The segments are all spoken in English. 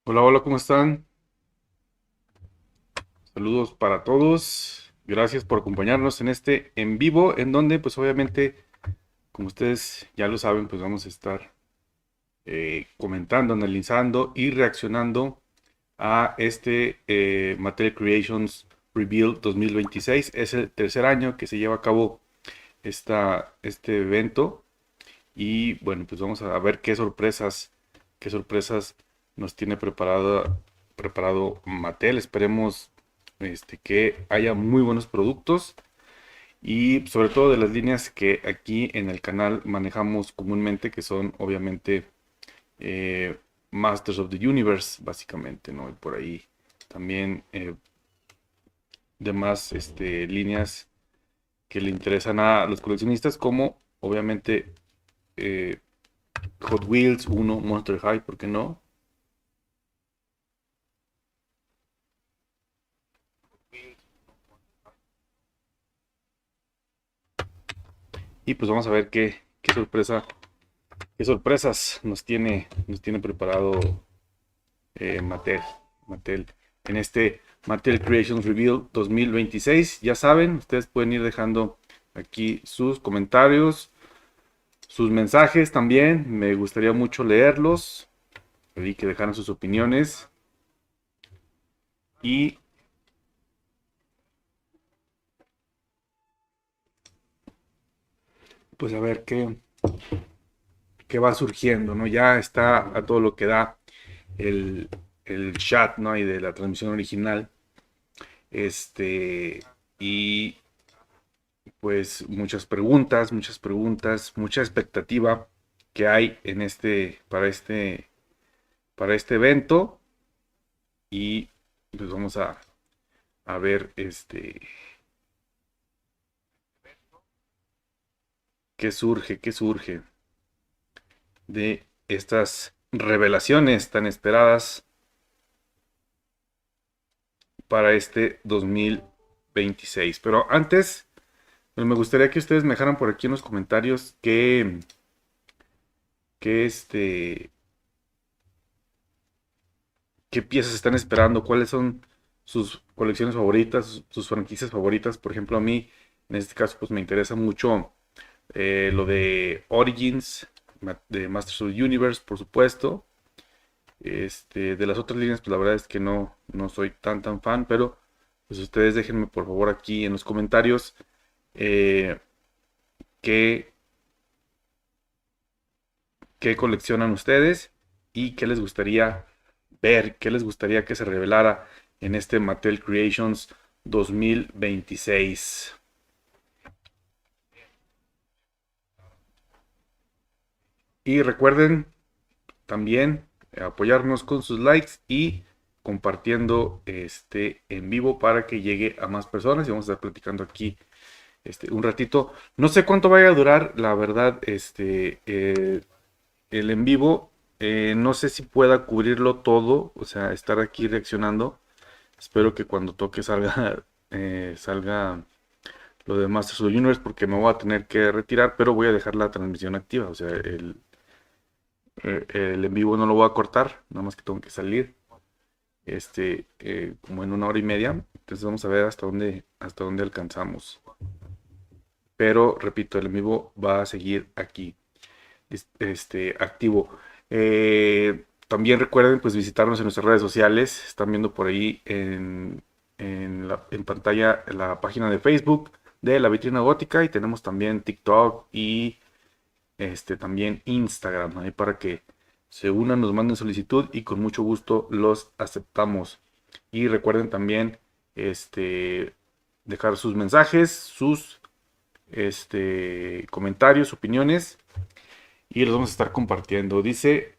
Hola, hola, ¿cómo están? Saludos para todos. Gracias por acompañarnos en este en vivo, en donde pues obviamente, como ustedes ya lo saben, pues vamos a estar comentando, analizando y reaccionando a este Mattel Creations REVEALED 2026. Es el tercer año que se lleva a cabo este evento y bueno, pues vamos a ver qué sorpresas nos tiene preparado Mattel. Esperemos que haya muy buenos productos y sobre todo de las líneas que aquí en el canal manejamos comúnmente, que son obviamente eh, Masters of the Universe, básicamente, ¿no? Y por ahí también demás líneas que le interesan a los coleccionistas, como obviamente eh, Hot Wheels uno, Monster High, ¿por qué no? Y pues vamos a ver qué sorpresas nos tiene preparado Mattel, Mattel en este Mattel Creations Reveal 2026. Ya saben, ustedes pueden ir dejando aquí sus comentarios, sus mensajes también. Me gustaría mucho leerlos. Pedí que dejaran sus opiniones. Y pues a ver qué va surgiendo, ¿no? Ya está a todo lo que da el, el chat, ¿no? Y de la transmisión original. Este, y pues muchas preguntas, mucha expectativa que hay en para este evento. Y pues vamos a ver qué surge de estas revelaciones tan esperadas para este 2026. Pero antes, pues me gustaría que ustedes me dejaran por aquí en los comentarios qué, qué piezas están esperando, cuáles son sus colecciones favoritas, sus franquicias favoritas. Por ejemplo, a mí, en este caso, pues me interesa mucho lo de Origins, de Masters of the Universe, por supuesto. De las otras líneas, pues la verdad es que no soy tan fan, pero pues ustedes déjenme por favor aquí en los comentarios eh, qué, qué coleccionan ustedes y qué les gustaría ver, qué les gustaría que se revelara en este Mattel Creations 2026. Y recuerden también apoyarnos con sus likes y compartiendo en vivo para que llegue a más personas y vamos a estar platicando aquí un ratito. No sé cuánto vaya a durar, la verdad, el en vivo. No sé si pueda cubrirlo todo, o sea, estar aquí reaccionando. Espero que cuando toque salga lo de Masters of the Universe porque me voy a tener que retirar, pero voy a dejar la transmisión activa. O sea, el en vivo no lo voy a cortar, nada más que tengo que salir. Como en una hora y media. Entonces vamos a ver hasta dónde alcanzamos. Pero repito, el en vivo va a seguir aquí, activo. También recuerden pues visitarnos en nuestras redes sociales. Están viendo por ahí en pantalla la página de Facebook de la Vitrina Gótica y tenemos también TikTok y también Instagram ahí para que se unan, nos manden solicitud y con mucho gusto los aceptamos. Y recuerden también dejar sus mensajes, sus comentarios, opiniones y los vamos a estar compartiendo. Dice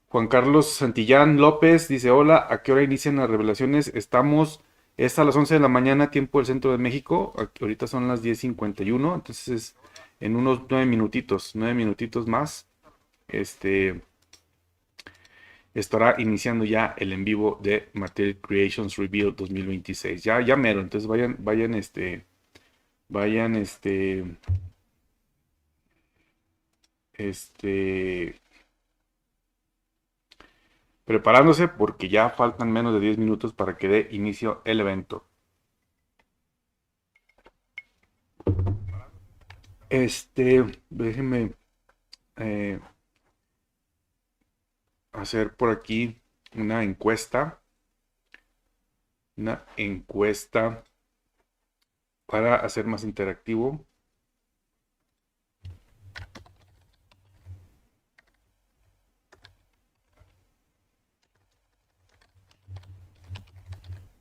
Juan Carlos Santillán López, dice, hola, ¿a qué hora inician las revelaciones? Es a las 11 de la mañana, tiempo del centro de México. Ahorita son las 10:51, entonces en unos 9 minutitos más, este, estará iniciando ya el en vivo de Mattel Creations Reveal 2026. Ya mero, entonces vayan, este, preparándose porque ya faltan menos de 10 minutos para que dé inicio el evento. Déjenme eh, hacer por aquí una encuesta. Una encuesta para hacer más interactivo.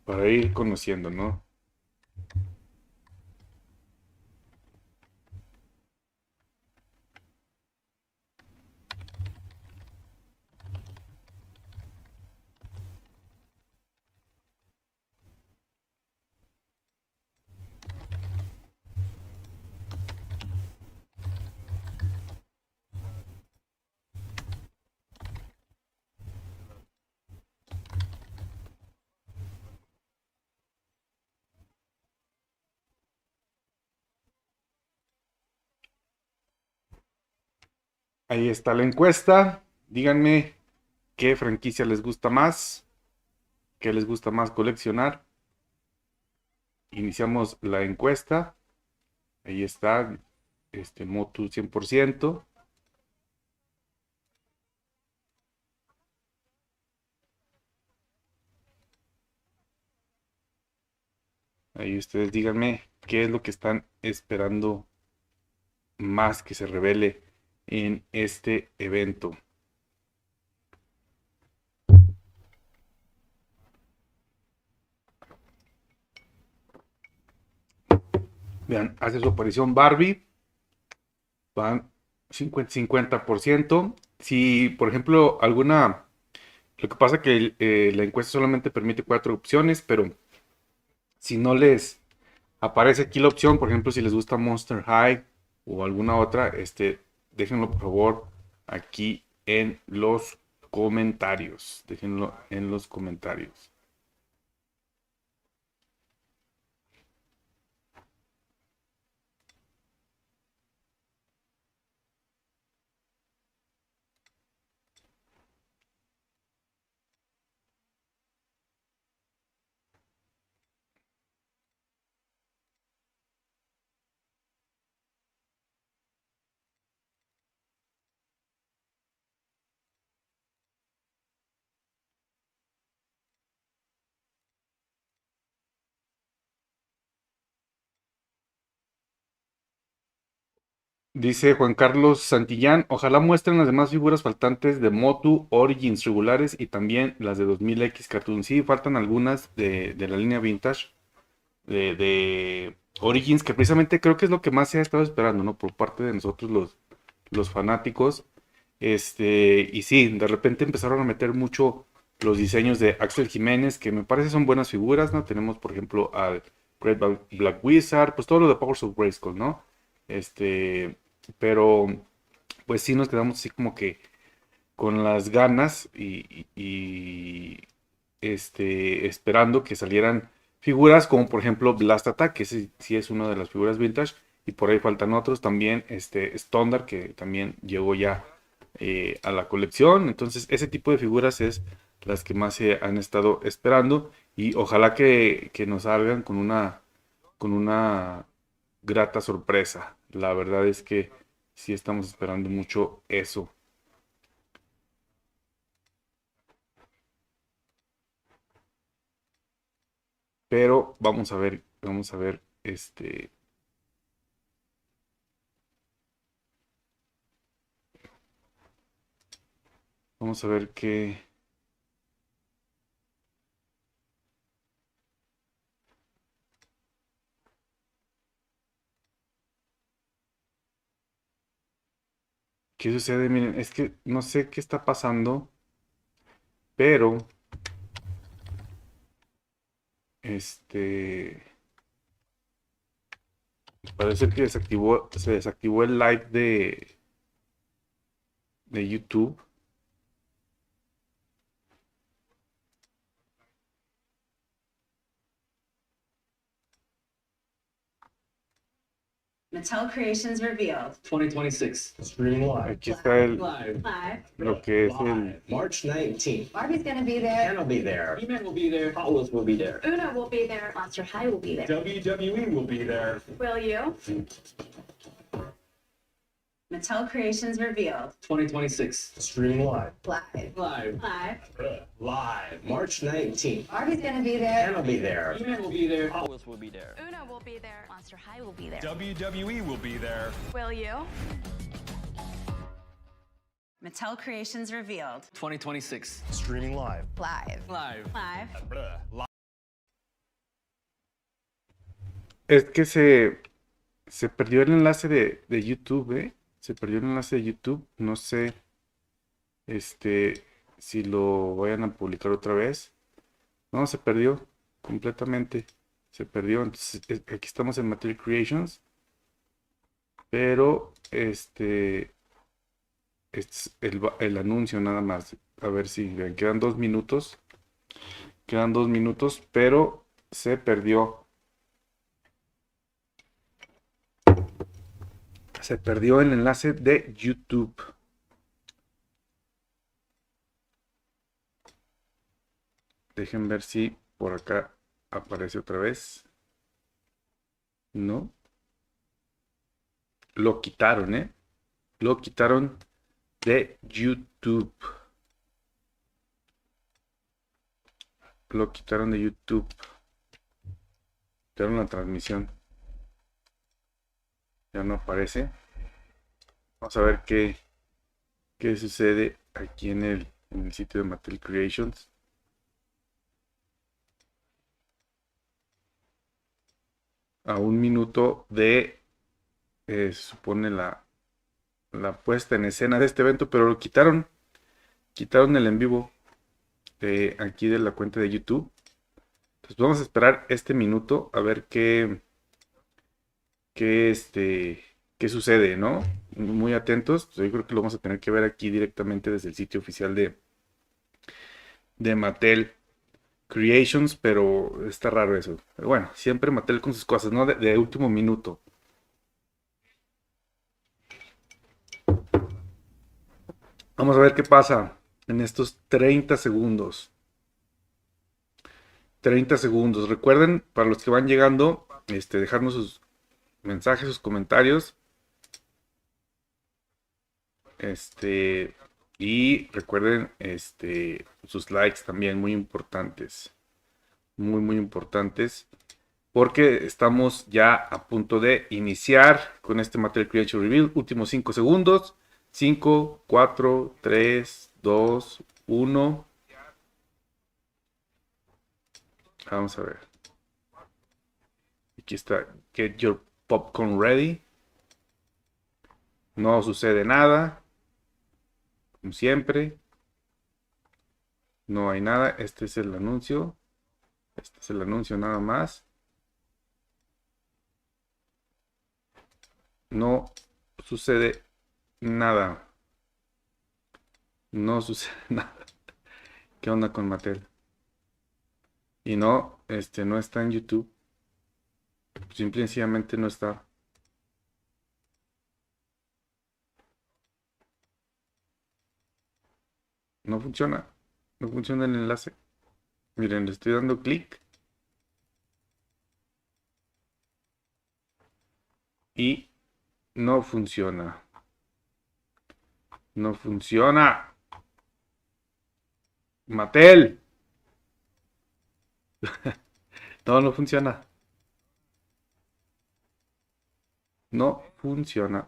Para ir conociendo, ¿no? Ahí está la encuesta. Díganme qué franquicia les gusta más, qué les gusta más coleccionar. Iniciamos la encuesta. Ahí está, MOTU 100%. Ahí ustedes díganme qué es lo que están esperando más que se revele en este evento. Vean, hace su aparición Barbie. Van 50-50%. Si, por ejemplo, alguna... Lo que pasa que la encuesta solamente permite 4 opciones, pero si no les aparece aquí la opción, por ejemplo, si les gusta Monster High o alguna otra, déjenlo por favor aquí en los comentarios. Déjenlo en los comentarios. Dice Juan Carlos Santillán, ojalá muestren las demás figuras faltantes de MOTU, Origins regulares y también las de 2000X Cartoon. Sí, faltan algunas de la línea Vintage, de Origins, que precisamente creo que es lo que más se ha estado esperando, ¿no? Por parte de nosotros los fanáticos. Y sí, de repente empezaron a meter mucho los diseños de Axel Jiménez, que me parece son buenas figuras, ¿no? Tenemos, por ejemplo, al Great Black Wizard, pues todo lo de Powers of Grayskull, ¿no? Pero pues sí nos quedamos así como que con las ganas esperando que salieran figuras como por ejemplo Blast Attack, que sí es una de las figuras vintage, y por ahí faltan otros también, Standard, que también llegó ya a la colección. Entonces ese tipo de figuras es las que más se han estado esperando, y ojalá que nos salgan con una grata sorpresa. La verdad es que sí estamos esperando mucho eso. Pero vamos a ver, vamos a ver qué sucede. Miren, es que no sé qué está pasando, pero este, parece que se desactivó el live de YouTube. Mattel Creations REVEALED 2026. Streaming live. Aquí está Live. lo que es el... Live. March 19th. Barbie's gonna be there. Ken will be there. He-Man will be there. Hot Wheels will be there. Uno will be there. Monster High will be there. WWE will be there. Will you? Mattel Creations REVEALED 2026. Streaming live. Live. Live. Live. March 19th. Barbie's gonna be there. Ken will be there. He-Man will be there. Hot Wheels will be there. Uno will be there. Monster High will be there. WWE will be there. Will you? Mattel Creations REVEALED 2026. Streaming live. Live. Live. Live. Es que se perdió el enlace de YouTube, ¿eh? Se perdió el enlace de YouTube. No sé si lo vayan a publicar otra vez. No, se perdió completamente. Se perdió. Entonces, aquí estamos en Mattel Creations. Pero este es el anuncio nada más. A ver si vean, quedan 2 minutos. Quedan 2 minutos, pero se perdió. Se perdió el enlace de YouTube. Dejen ver si por acá aparece otra vez. No. Lo quitaron, ¿eh? Lo quitaron de YouTube. Lo quitaron de YouTube. Quitaron la transmisión. Ya no aparece. Vamos a ver qué sucede aquí en el sitio de Mattel Creations. A 1 minuto de se supone la puesta en escena de este evento, pero lo quitaron el en vivo aquí de la cuenta de YouTube. Entonces vamos a esperar este minuto a ver qué sucede, ¿no? Muy atentos. Yo creo que lo vamos a tener que ver aquí directamente desde el sitio oficial de Mattel Creations, pero está raro eso. Pero bueno, siempre Mattel con sus cosas, ¿no? De último minuto. Vamos a ver qué pasa en estos 30 segundos. 30 segundos. Recuerden, para los que van llegando, dejarnos sus mensajes, sus comentarios. Y recuerden sus likes también, muy importantes. Muy, muy importantes. Porque estamos ya a punto de iniciar con este Mattel Creations REVEALED. Últimos 5 segundos. 5, 4, 3, 2, 1. Vamos a ver. Aquí está. Get your popcorn ready. No sucede nada. Como siempre. No hay nada. Este es el anuncio. Este es el anuncio nada más. No sucede nada. No sucede nada. ¿Qué onda con Mattel? Y no, no está en YouTube. Simple y sencillamente no está. No funciona. No funciona el enlace. Miren, le estoy dando clic. Y no funciona. No funciona. Mattel. No, no funciona. No funciona.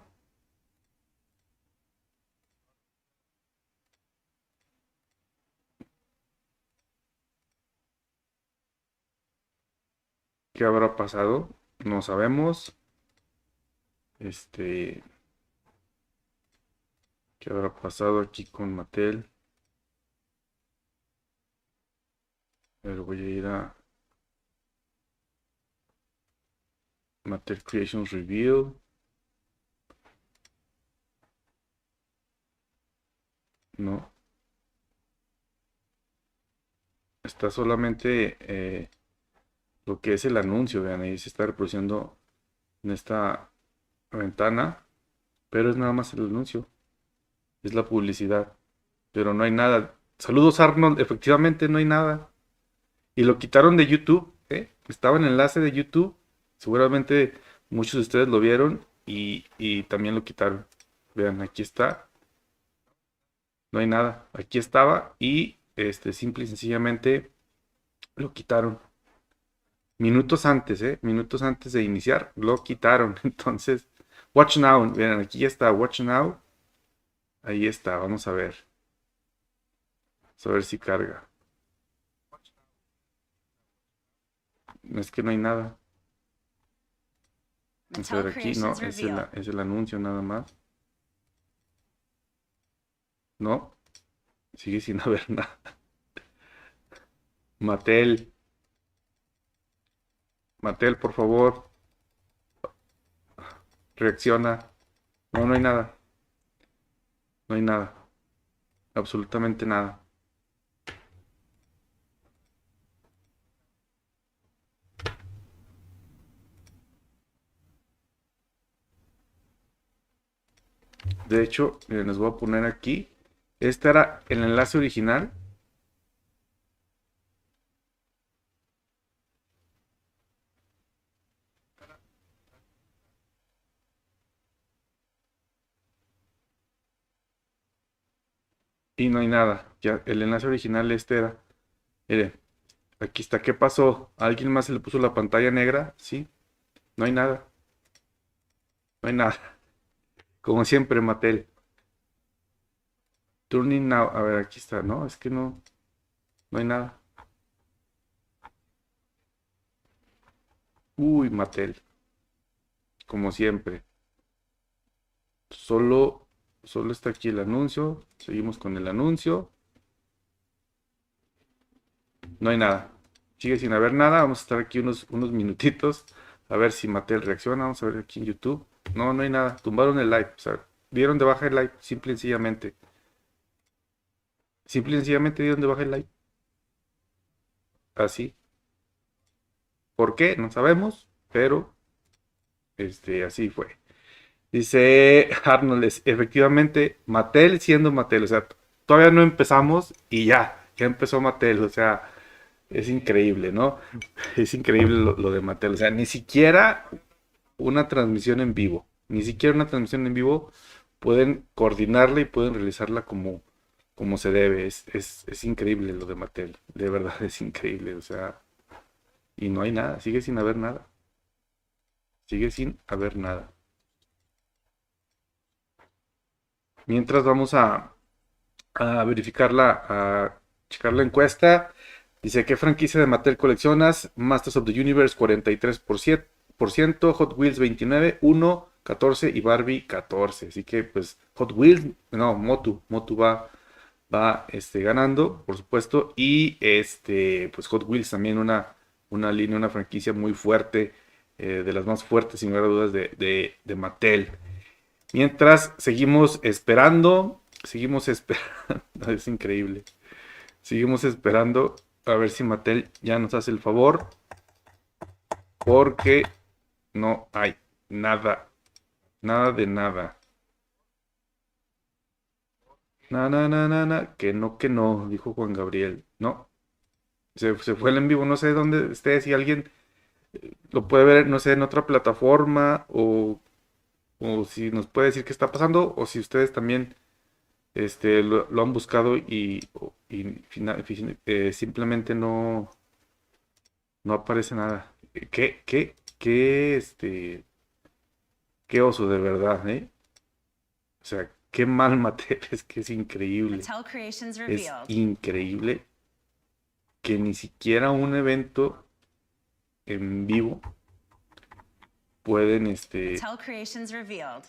¿Qué habrá pasado? No sabemos. ¿Qué habrá pasado aquí con Mattel? Pero voy a ir a Mattel Creations REVEALED. No. Está solamente lo que es el anuncio. Vean, ahí se está reproduciendo en esta la ventana, pero es nada más el anuncio. Es la publicidad, pero no hay nada. Saludos Arnold, efectivamente no hay nada. Y lo quitaron de YouTube, ¿eh? Estaba en el enlace de YouTube. Seguramente muchos de ustedes lo vieron y también lo quitaron. Vean, aquí está. No hay nada. Aquí estaba y simple y sencillamente lo quitaron. Minutos antes, minutos antes de iniciar, lo quitaron. Entonces, Watch Now. Vean, aquí ya está Watch Now. Ahí está, vamos a ver. Vamos a ver si carga. Es que no hay nada. Vamos a ver aquí, no, es el anuncio nada más. No, sigue sin haber nada. Mattel. Mattel, por favor, reacciona. No, no hay nada. No hay nada. Absolutamente nada. De hecho, miren, les voy a poner aquí. Este era el enlace original. Y no hay nada. Ya, el enlace original este era. Miren, aquí está. ¿Qué pasó? ¿A alguien más se le puso la pantalla negra? Sí. No hay nada. No hay nada. Como siempre, Mattel. Turning now. A ver, aquí está. No, es que no. No hay nada. Uy, Mattel. Como siempre. Solo, solo está aquí el anuncio. Seguimos con el anuncio. No hay nada. Sigue sin haber nada. Vamos a estar aquí unos minutitos. A ver si Mattel reacciona. Vamos a ver aquí en YouTube. No, no hay nada. Tumbaron el live. O sea, dieron de baja el live. Simple y sencillamente. Simple y sencillamente dieron de baja el live. Así. ¿Por qué? No sabemos. Pero así fue. Dice Arnold, efectivamente, Mattel siendo Mattel, o sea, todavía no empezamos y ya empezó Mattel, o sea, es increíble, ¿no? Es increíble lo de Mattel, o sea, ni siquiera una transmisión en vivo, ni siquiera una transmisión en vivo pueden coordinarla y pueden realizarla como se debe, es increíble lo de Mattel, de verdad es increíble, o sea, y no hay nada, sigue sin haber nada, sigue sin haber nada. Mientras vamos a verificarla, a checar la encuesta. Dice, ¿qué franquicia de Mattel coleccionas? Masters of the Universe 43%, Hot Wheels 29%, 1, 14 y Barbie 14. Así que pues Hot Wheels, no, MOTU va ganando, por supuesto. Y pues Hot Wheels también una línea, una franquicia muy fuerte, de las más fuertes sin lugar a dudas de Mattel. Mientras seguimos esperando, es increíble. Seguimos esperando a ver si Mattel ya nos hace el favor, porque no hay nada, nada de nada. Que no, dijo Juan Gabriel. No, se fue el en vivo, no sé dónde esté, si alguien lo puede ver, no sé, en otra plataforma o si nos puede decir qué está pasando o si ustedes también lo han buscado y simplemente no aparece nada. Qué oso de verdad, ¿eh? O sea, qué mal Mattel, es que es increíble. Mattel Creations Es REVEALED. increíble que ni siquiera un evento en vivo pueden Mattel Creations REVEALed.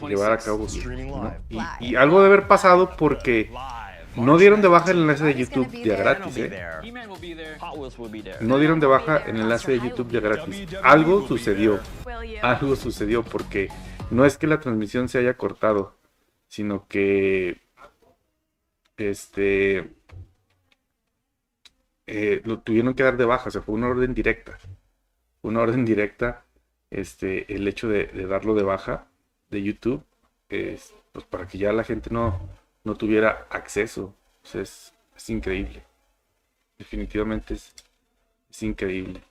llevar a 2026. cabo, Streaming ¿no? live. Y algo debe haber pasado porque no dieron de baja el enlace de YouTube de gratis, ¿eh? He-Man will be there. Hot Wheels will be there. No dieron de baja el enlace de YouTube de gratis. Algo sucedió. Algo sucedió porque no es que la transmisión se haya cortado, sino que lo tuvieron que dar de baja. O sea, fue una orden directa. Una orden directa, el hecho de darlo de baja. de YouTube, pues para que ya la gente no tuviera acceso. O sea, es increíble. Definitivamente es increíble.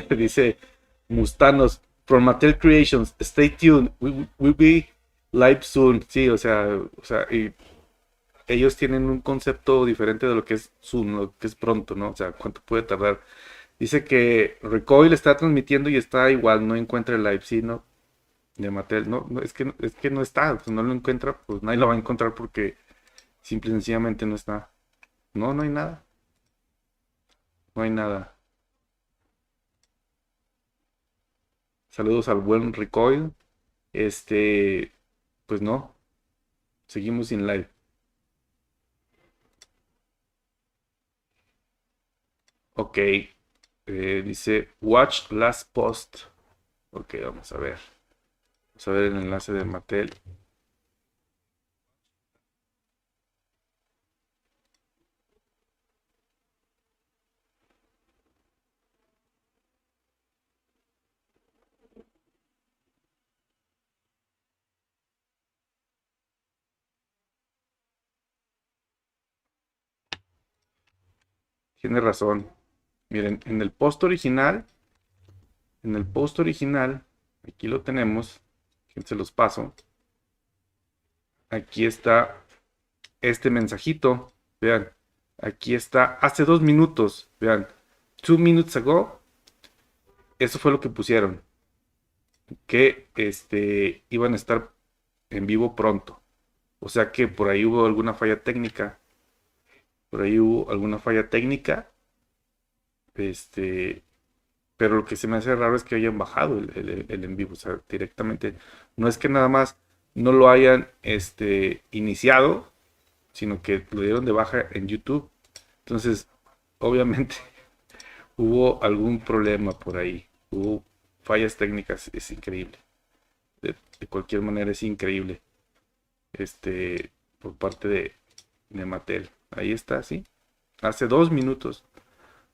Dice Mustanos, from Mattel Creations, stay tuned, we'll be live soon. Sí, y ellos tienen un concepto diferente de lo que es soon, lo que es pronto, ¿no? O sea, cuánto puede tardar. Dice que Recoil está transmitiendo y está igual, no encuentra el live, sí, ¿no? De Mattel, es que no está, pues no lo encuentra, pues nadie lo va a encontrar porque simple y sencillamente no está. No hay nada, no hay nada. Saludos al buen Recoil. Este, pues no, seguimos sin live. Ok, dice Watch Last Post. Ok, vamos a ver. Vamos a ver el enlace de Mattel. Tiene razón. Miren, en el post original, aquí lo tenemos, que se los paso. Aquí está este mensajito. Vean, aquí está hace 2 minutos. Vean, 2 minutes ago. Eso fue lo que pusieron. Que iban a estar en vivo pronto. O sea que por ahí hubo alguna falla técnica. Por ahí hubo alguna falla técnica. Este, pero lo que se me hace raro es que hayan bajado el en vivo. O sea, directamente. No es que nada más no lo hayan iniciado, sino que lo dieron de baja en YouTube. Entonces, obviamente, hubo algún problema por ahí. Hubo fallas técnicas. Es increíble. De cualquier manera, es increíble. Por parte de Mattel. Ahí está, sí. Hace 2 minutos.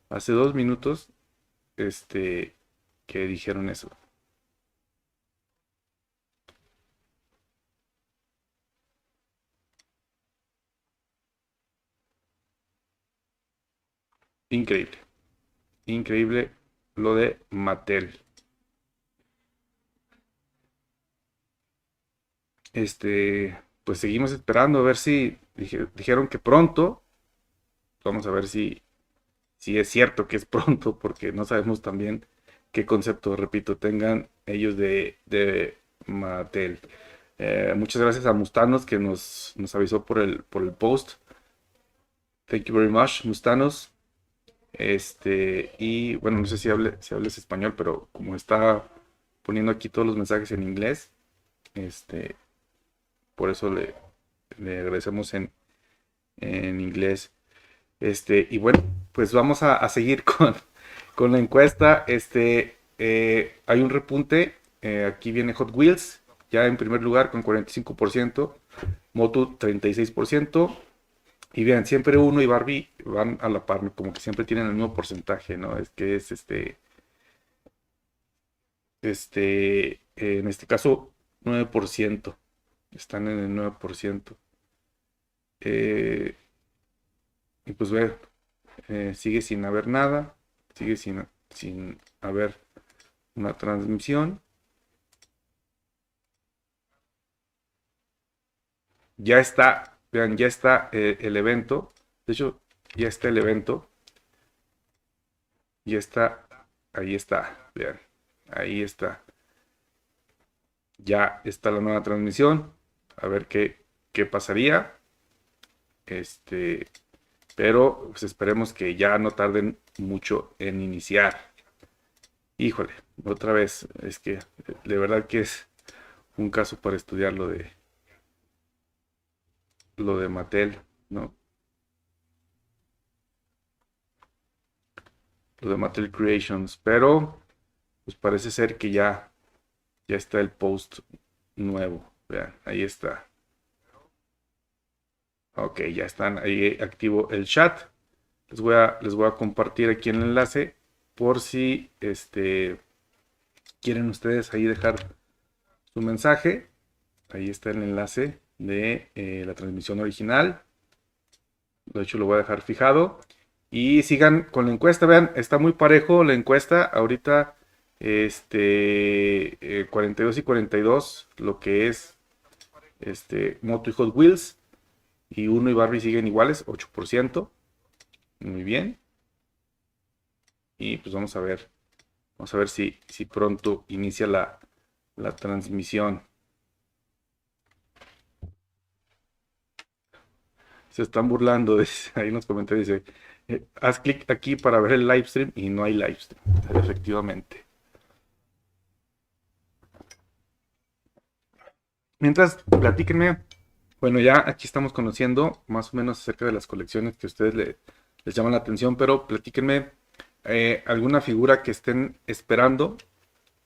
Hace 2 minutos. Que dijeron eso. Increíble. Increíble lo de Mattel. Pues seguimos esperando a ver si dijeron que pronto. Vamos a ver si es cierto que es pronto, porque no sabemos también qué concepto, repito, tengan ellos de Mattel. Muchas gracias a Mustanos que nos avisó por el post. Thank you very much, Mustanos. Y bueno, no sé si hables español, pero como está poniendo aquí todos los mensajes en inglés, por eso le agradecemos en inglés. Y bueno, pues vamos a seguir con la encuesta. Hay un repunte. Aquí viene Hot Wheels, ya en primer lugar con 45%, MOTU 36%. Y bien, siempre uno y Barbie van a la par, ¿no? Como que siempre tienen el mismo porcentaje, ¿no? Es que es en este caso, 9%. Están en el 9%. Eh, y pues ver, sigue sin haber nada, sigue sin haber una transmisión. Ya está, vean, ya está el evento. De hecho, ya está el evento. Ya está, ahí está, vean, ahí está. Ya está la nueva transmisión. A ver qué pasaría. Este, pero pues esperemos que ya no tarden mucho en iniciar. Híjole, otra vez, es que de verdad que es un caso para estudiar lo de Mattel, ¿no? Lo de Mattel Creations, pero pues parece ser que ya está el post nuevo. Vean, ahí está. Ok, ya están ahí activo el chat. les voy a compartir aquí el enlace por si quieren ustedes ahí dejar su mensaje. Ahí está el enlace de la transmisión original. De hecho, lo voy a dejar fijado. Y sigan con la encuesta. Vean, está muy parejo la encuesta. Ahorita, 42 y 42, lo que es MOTU y Hot Wheels. Y Uno y Barbie siguen iguales, 8%. Muy bien. Y pues vamos a ver. Vamos a ver si pronto inicia la transmisión. Se están burlando, ahí en los comentarios dice, haz clic aquí para ver el live stream y no hay live stream, efectivamente. Mientras, platíquenme, bueno, ya aquí estamos conociendo más o menos acerca de las colecciones que a ustedes les llaman la atención, pero platíquenme alguna figura que estén esperando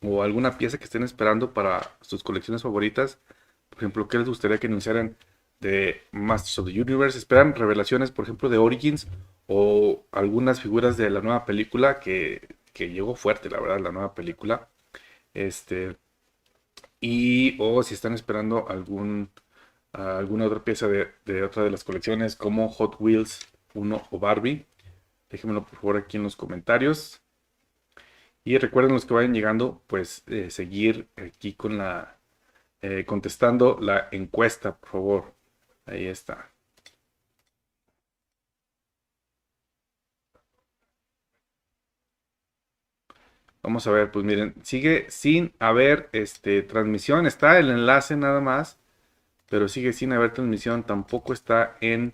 o alguna pieza que estén esperando para sus colecciones favoritas. Por ejemplo, ¿qué les gustaría que anunciaran de Masters of the Universe? ¿Esperan revelaciones, por ejemplo, de Origins o algunas figuras de la nueva película que llegó fuerte, la verdad, la nueva película? O si están esperando alguna otra pieza de otra de las colecciones como Hot Wheels 1 o Barbie. Déjenmelo por favor aquí en los comentarios. Y recuerden los que vayan llegando, pues seguir aquí con contestando la encuesta, por favor. Ahí está. Vamos a ver, pues miren, sigue sin haber transmisión. Está el enlace nada más, pero sigue sin haber transmisión. Tampoco está en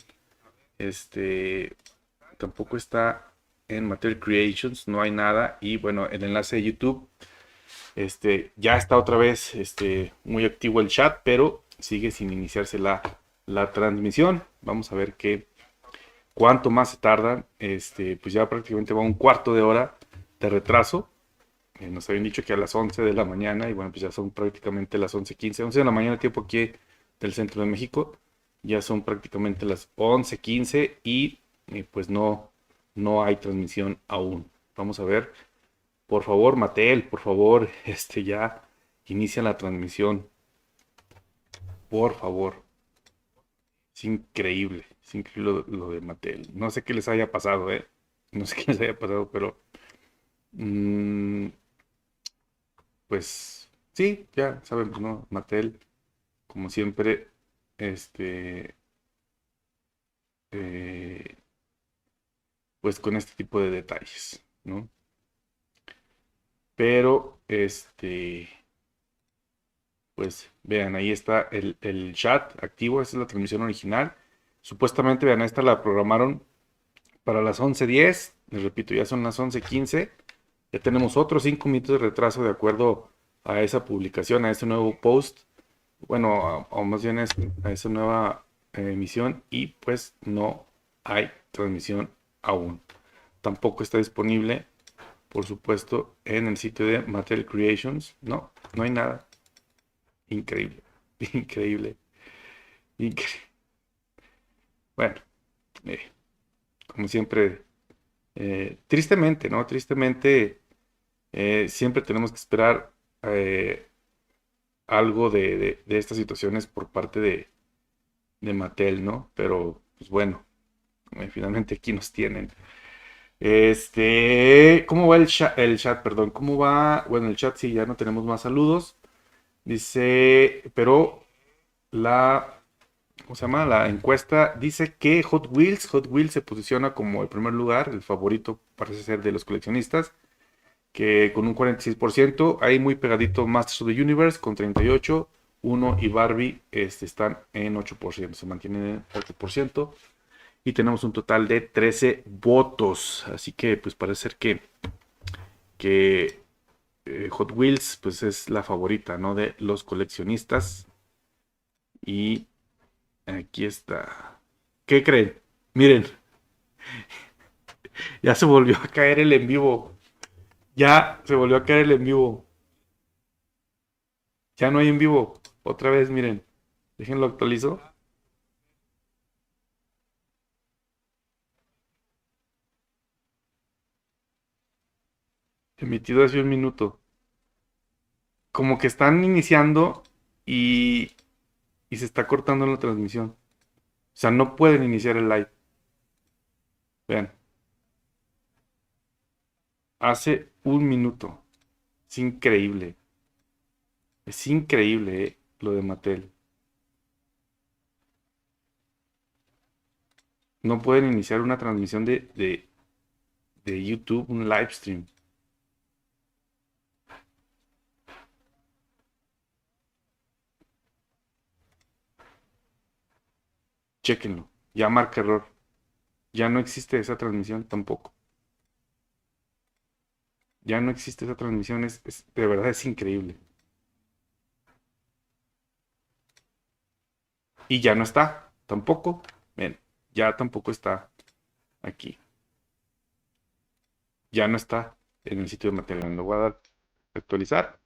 Mattel Creations, no hay nada. Y bueno, el enlace de YouTube, ya está otra vez, muy activo el chat, pero sigue sin iniciarse la transmisión. Vamos a ver cuánto más se tardan. Pues ya prácticamente va un cuarto de hora de retraso. Nos habían dicho que a las 11 de la mañana, y bueno, pues ya son prácticamente las 11:15, 11 de la mañana, tiempo aquí del centro de México. Ya son prácticamente las 11:15 y pues no hay transmisión aún. Vamos a ver. Por favor, Mattel, por favor, ya inicia la transmisión. Por favor. Es increíble lo de Mattel. No sé qué les haya pasado, ¿eh? No sé qué les haya pasado, pero mm, pues sí, ya sabemos, ¿no? Mattel, como siempre, eh, pues con este tipo de detalles, ¿no? Pero, pues vean, ahí está el chat activo, esa es la transmisión original. Supuestamente, vean, esta la programaron para las 11:10, les repito, ya son las 11:15. Ya tenemos otros 5 minutos de retraso de acuerdo a esa publicación, a ese nuevo post. Bueno, o más bien a esa nueva emisión, y pues no hay transmisión aún. Tampoco está disponible, por supuesto, en el sitio de Mattel Creations. No hay nada. Increíble, increíble, increíble. Bueno, eh, como siempre, tristemente, ¿no? Tristemente, siempre tenemos que esperar algo de estas situaciones por parte de Mattel, ¿no? Pero, pues bueno, finalmente aquí nos tienen. ¿Cómo va el chat, perdón? ¿Cómo va? Bueno, el chat sí, ya no tenemos más saludos. Dice, pero ¿cómo se llama? La encuesta dice que Hot Wheels se posiciona como el primer lugar, el favorito parece ser de los coleccionistas, que con un 46%, ahí muy pegadito Masters of the Universe con 38%, Uno y Barbie están en 8%, se mantienen en 8%, y tenemos un total de 13 votos, así que pues parece ser que Hot Wheels pues es la favorita, ¿no? De los coleccionistas. Y aquí está. ¿Qué creen? Miren, ya se volvió a caer el en vivo. Ya se volvió a caer el en vivo. Ya no hay en vivo. Otra vez, miren. Déjenlo actualizo. Emitido hace un minuto. Como que están iniciando y, y se está cortando la transmisión. O sea, no pueden iniciar el live. Vean. Hace un minuto. Es increíble. Es increíble, lo de Mattel. No pueden iniciar una transmisión de YouTube, un live stream. Chéquenlo. Ya marca error. Ya no existe esa transmisión tampoco. Ya no existe esa transmisión. De verdad es increíble. Y ya no está. Tampoco. Ven, ya tampoco está aquí. Ya no está en el sitio de material. Lo voy a dar a actualizar.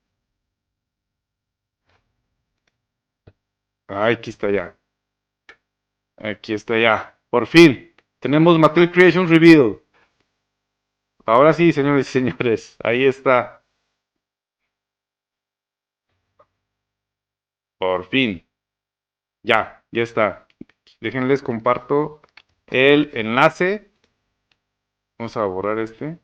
Ay, aquí está ya. Aquí está ya. Por fin. Tenemos Mattel Creations REVEALED. Ahora sí, señores y señores. Ahí está. Por fin. Ya está. Déjenles comparto el enlace. Vamos a borrar este.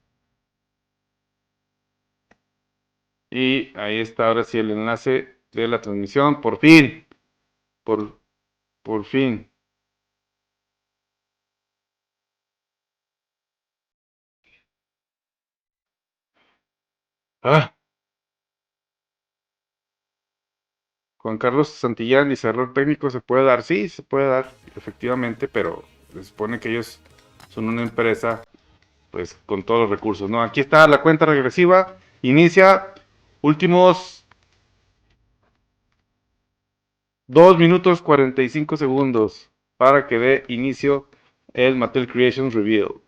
Y ahí está ahora sí el enlace de la transmisión. Por fin. Por, por fin. Ah, Juan Carlos Santillán dice, error técnico se puede dar. Sí, se puede dar, efectivamente, pero se supone que ellos son una empresa, pues, con todos los recursos, ¿no? Aquí está la cuenta regresiva. Inicia últimos 2 minutos 45 segundos para que dé inicio el Mattel Creations Reveal.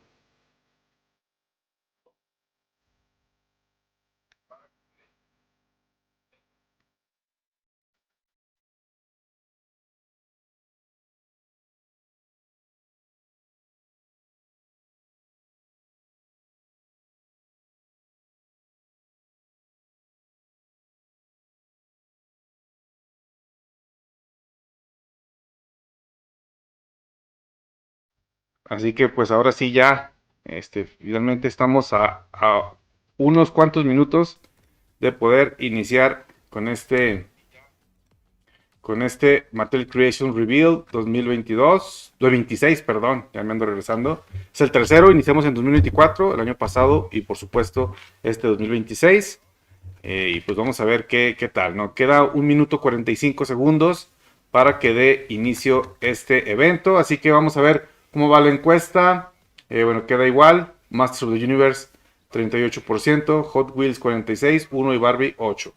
Así que pues ahora sí ya, finalmente estamos a unos cuantos minutos de poder iniciar con este Mattel Creations Reveal 2026, perdón, ya me ando regresando. Es el tercero, iniciamos en 2024, el año pasado, y por supuesto este 2026. Y pues vamos a ver qué tal, ¿no? Queda 1 minuto 45 segundos para que dé inicio este evento. Así que vamos a ver cómo va la encuesta. Bueno, queda igual. Masters of the Universe 38%, Hot Wheels 46%, Uno y Barbie 8%.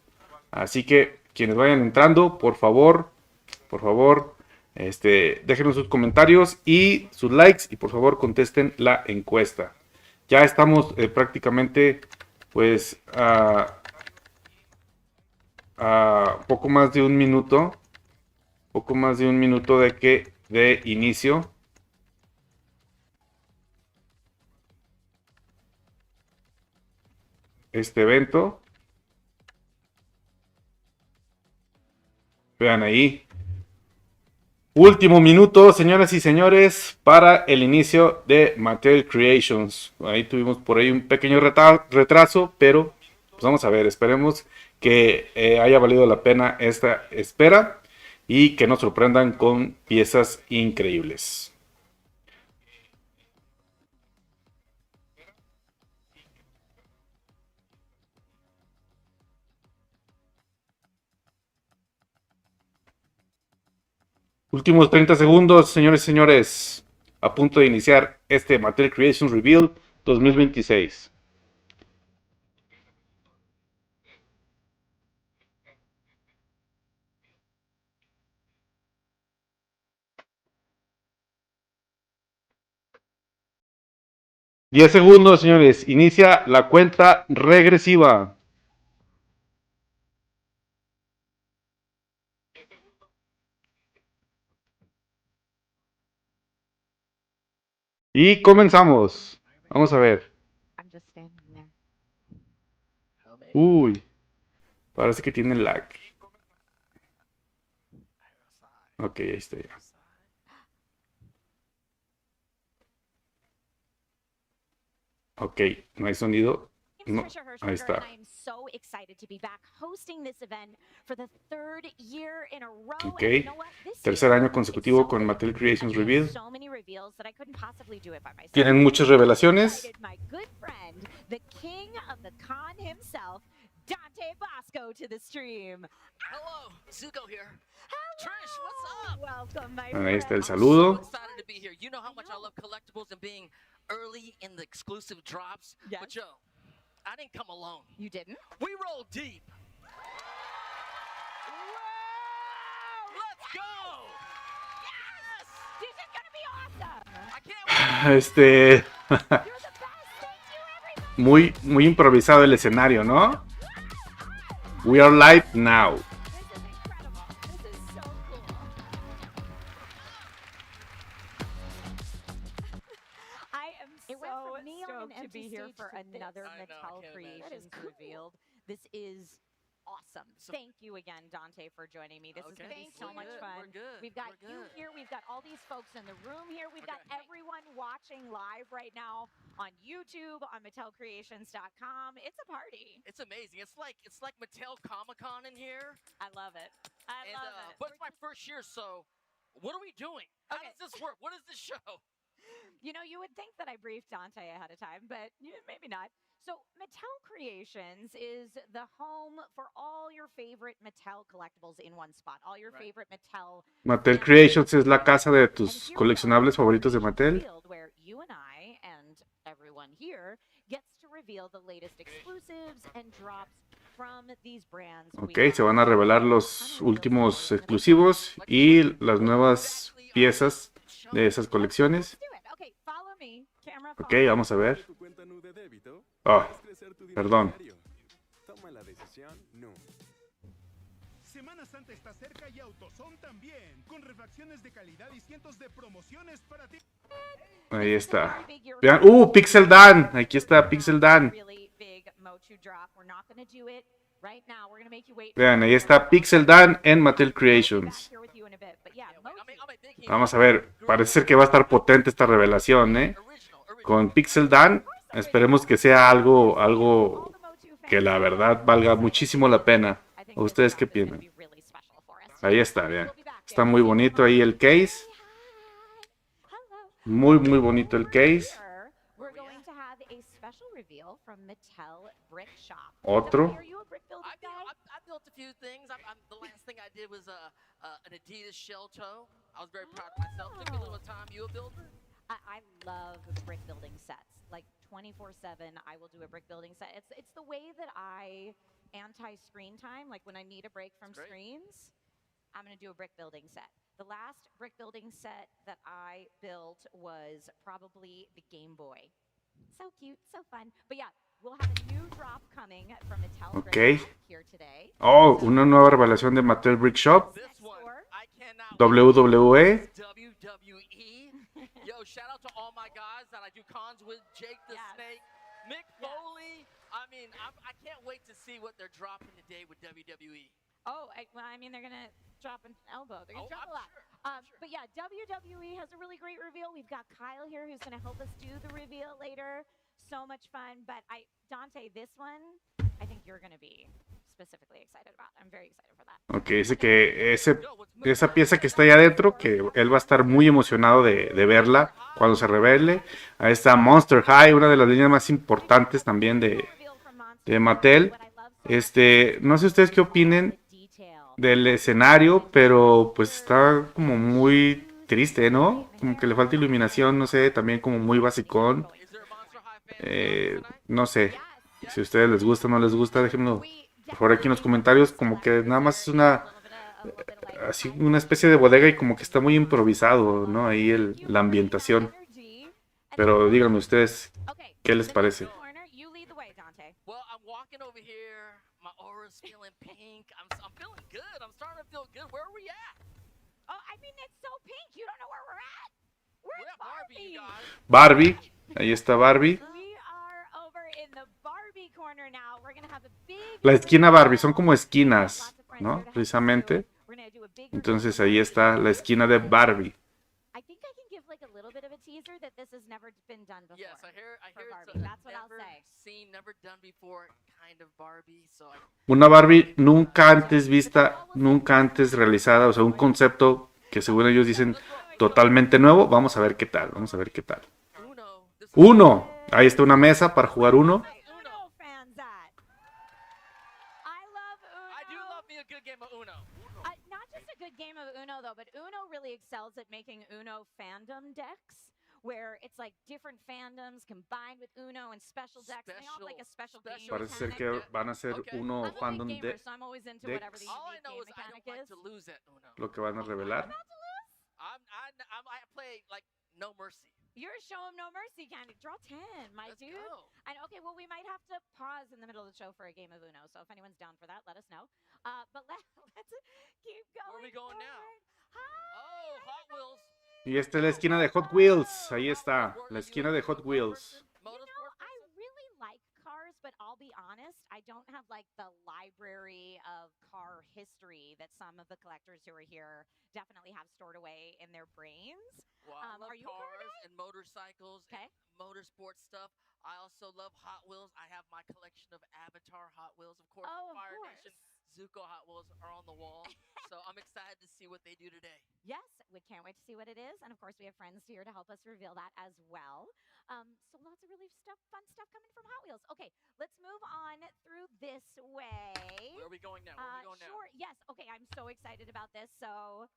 Así que quienes vayan entrando, por favor, déjenos sus comentarios y sus likes y por favor contesten la encuesta. Ya estamos prácticamente pues a poco más de un minuto de inicio. Este evento. Vean ahí. Último minuto, señoras y señores, para el inicio de Mattel Creations. Ahí tuvimos por ahí un pequeño retraso, pero pues vamos a ver, esperemos que haya valido la pena esta espera y que nos sorprendan con piezas increíbles. Últimos 30 segundos, señores y señores, a punto de iniciar este Mattel Creations Reveal 2026. Diez segundos, señores. Inicia la cuenta regresiva. Y comenzamos. Vamos a ver. I'm just standing there. Uy, parece que tiene lag. Ok, ahí está ya. Ok, no hay sonido. No, ahí está. Ok, tercer año consecutivo con Mattel Creations REVEALED. Tienen muchas revelaciones. Dante Bosco to the stream. Hello, Zuko here. Trish, what's up? Welcome, my Ahí está el I'm so saludo. excited to be here. You know how much I love collectibles and being early in the exclusive drops? Yes. But yo, I didn't come alone. You didn't? We roll deep. Let's go! Yes! This is gonna be awesome. I can't wait. You're the best. Thank you, everybody. Muy improvisado el escenario, ¿no? We are live now. This is incredible. This is so cool. I am so stoked to be here for another I know, Mattel I can't Creations imagine. Revealed. This is awesome. Thank you again, Dante, for joining me. This is going to be Okay. so We're much good. fun. We're good. We've got We're you good. here. We've got all these folks in the room here. We've got Okay. everyone watching live right now on YouTube, on MattelCreations.com. It's a party. It's amazing. It's like Mattel Comic-Con in here. I love it. I love it. But it's my first year, so what are we doing? How Okay. does this work? What is this show? You know, you would think that I briefed Dante ahead of time, but maybe not. So, Mattel Creations is the home for all your favorite Mattel collectibles in one spot. All your Right. favorite Mattel. Mattel Creations es la casa de tus coleccionables favoritos de Mattel. Where you and I and everyone here gets to reveal the latest exclusives and drops from these brands. Ok, se van a revelar los últimos exclusivos y las nuevas piezas de esas colecciones. Okay, follow me. Camera, Ok, follow me. vamos a ver. tu cuenta Nu de débito, Oh, puedes crecer tu dinero perdón. diario. Toma la decisión Nu. Semana Santa está cerca y AutoZone también, con refacciones de calidad y cientos de promociones para ti. Ahí está. Vean, Pixel Dan. Aquí está Pixel Dan. Really big MOTU drop. We're not going to do it right now. We're going to make you wait. Vean, ahí está Pixel Dan en Mattel Creations. Here with you in a bit, but yeah, I'll make big hand. Vamos a ver, parece ser que va a estar potente esta revelación, ¿eh? Original. Con Pixel Dan, esperemos que sea algo que la verdad valga muchísimo la pena. ¿O ustedes qué piensan? Ahí está, vean. Está muy bonito ahí el case. Muy bonito el case. We're going to have a special reveal from Mattel Brick Shop. Otro. Are you a brick building guy? I built a few things. The last thing I did was an Adidas shell toe. I was very proud of myself. Took me a little time. You a builder? I love brick building sets. Like 24/7, I will do a brick building set. It's the way that I anti-screen time. Like when I need a break from That's great. screens, I'm gonna do a brick building set. The last brick building set that I built was probably the Game Boy. So cute, so fun. But yeah, we'll have a new drop coming from Mattel Brick Okay. Shop here today. Oh, una nueva revelación de Mattel Brick Shop. This one, I cannot WWE. WWE. Yo, shout out to all my guys that I do cons with. Jake the Yes. Snake, Mick Yes. Foley. I mean, I can't wait to see what they're dropping today with WWE. Oh, I mean, they're gonna drop an elbow. They're gonna drop I'm a lot. sure. But yeah, WWE has a really great reveal. We've got Kyle here who's gonna help us do the reveal later. So much fun. But Dante, this one, I think you're gonna be specifically excited about. I'm very excited for that. Ok, dice que esa pieza que está ahí adentro, que él va a estar muy emocionado de verla cuando se revele. Ahí está Monster High, una de las líneas más importantes también de Mattel. No sé ustedes qué opinen del escenario, pero pues está como muy triste, ¿no? Como que le falta iluminación, no sé, también como muy basicón. Is there a Monster High fan tonight? No sé, si a ustedes les gusta o no les gusta, déjenmelo por favor aquí en los comentarios, como que nada más es así una especie de bodega y como que está muy improvisado, ¿no? Ahí la ambientación. Pero díganme ustedes, ¿qué les parece? Well, I'm walking over here. My aura's feeling pink. I'm feeling good. I'm starting to feel good. Where are we at? Oh, I mean, it's so pink. You don't know where we're at. We're We're at at Barbie, you guys. Barbie, ahí está Barbie. We are over in the Barbie corner now. We're gonna have a big La esquina Barbie, son como esquinas, ¿no? Precisamente. Entonces ahí está la esquina de Barbie. I think I can give like a little bit of a teaser that this has never been done before. Yes, I hear for it's Barbie. That's what I'll never say. seen, never done before kind of Barbie. So Una Barbie nunca antes vista, nunca antes realizada, o sea, un concepto que según ellos dicen totalmente nuevo. Vamos a ver qué tal, vamos a ver qué tal. Uno. This is Uno, ahí está una mesa para jugar uno. My Uno fans at. I love Uno. I do love me a good game of Uno. Not just a good game of Uno though, but Uno really excels at making Uno fandom decks, where it's like different fandoms combined with Uno and special decks. They all have like a special game Parece ser mechanic. que van a ser Okay. uno I'm a big fandom gamer, de so I'm always into whatever the decks. All I unique know game is I mechanic don't like is. to lose at Uno. Lo que van a revelar. About to lose? I play like no mercy. You're a show 'em no mercy kind of. Draw 10, my Let's dude. go. And okay, well, we might have to pause in the middle of the show for a game of Uno. So if anyone's down for that, let us know. But let's keep going. Where are we going now? forward. Hi, Oh, Hot Wheels. Y esta es la esquina de Hot Wheels. Ahí está, la esquina de Hot Wheels. You know, I really like cars, but I'll be honest, I don't have like the library of car history that some of the collectors who are here definitely have stored away in their brains. Well, I love are you a car cars guy? and motorcycles Okay. and motorsport stuff. I also love Hot Wheels. I have my collection of Avatar Hot Wheels. Of course, Oh, of Fire course. Nation Zuko Hot Wheels are on the wall. So I'm excited to see what they do today. Yes, we can't wait to see what it is. And of course, we have friends here to help us reveal that as well. So lots of really fun stuff coming from Hot Wheels. Okay, let's move on through this way. Where are we going now? Where are we going now? Sure, yes. Okay, I'm so excited about this. So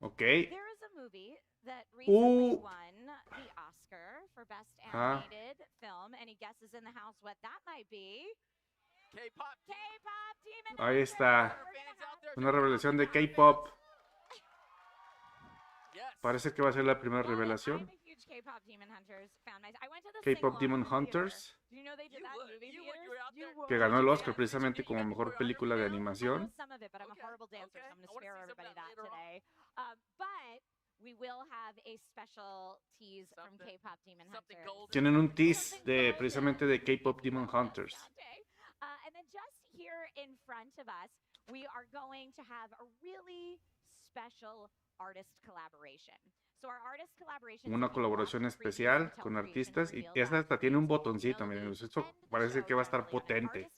Ok. there is a movie that recently Ooh. won the Oscar for Best Ah. Animated Film. Any guesses in the house what that might be? K-pop. K-pop Demon Ahí Hunters. está. We're gonna Fans out have there, Una revelación de K-pop. Yes. Parece que va a ser la primera Well, I'm revelación. a huge K-pop Demon Hunters fan. I went to the K-pop sing-along Demon theater. Hunters, Do you know they did You that would- movie you would- theaters? you were out You there. would. que ganó el Yeah, Oscar did precisamente you como get mejor your película de underwear? I know animación. some of it, but I'm a Okay, horrible dancer, okay. so I'm going I to wanna spare see some of everybody that that later on. today. But we will have a special tease from Something- K-pop Demon something Hunters. golden. Tienen un tease Something de golden. precisamente de K-pop Demon Yes, Hunters. Dante. And then just here in front of us, we are going to have a really special artist collaboration. So our artist collaboration Una colaboración especial con artistas y esta hasta tiene un botoncito, miren, esto parece que va a estar potente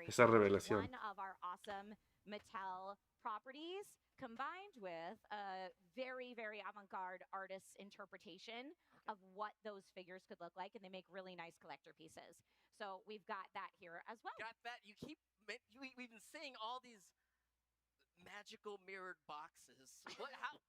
esa revelación. One of our awesome Mattel properties combined with a very, very avant-garde artist's interpretation of what those figures could look like, and they make really nice collector pieces. So we've got that here as well. Got that? We've been seeing all these magical mirrored boxes.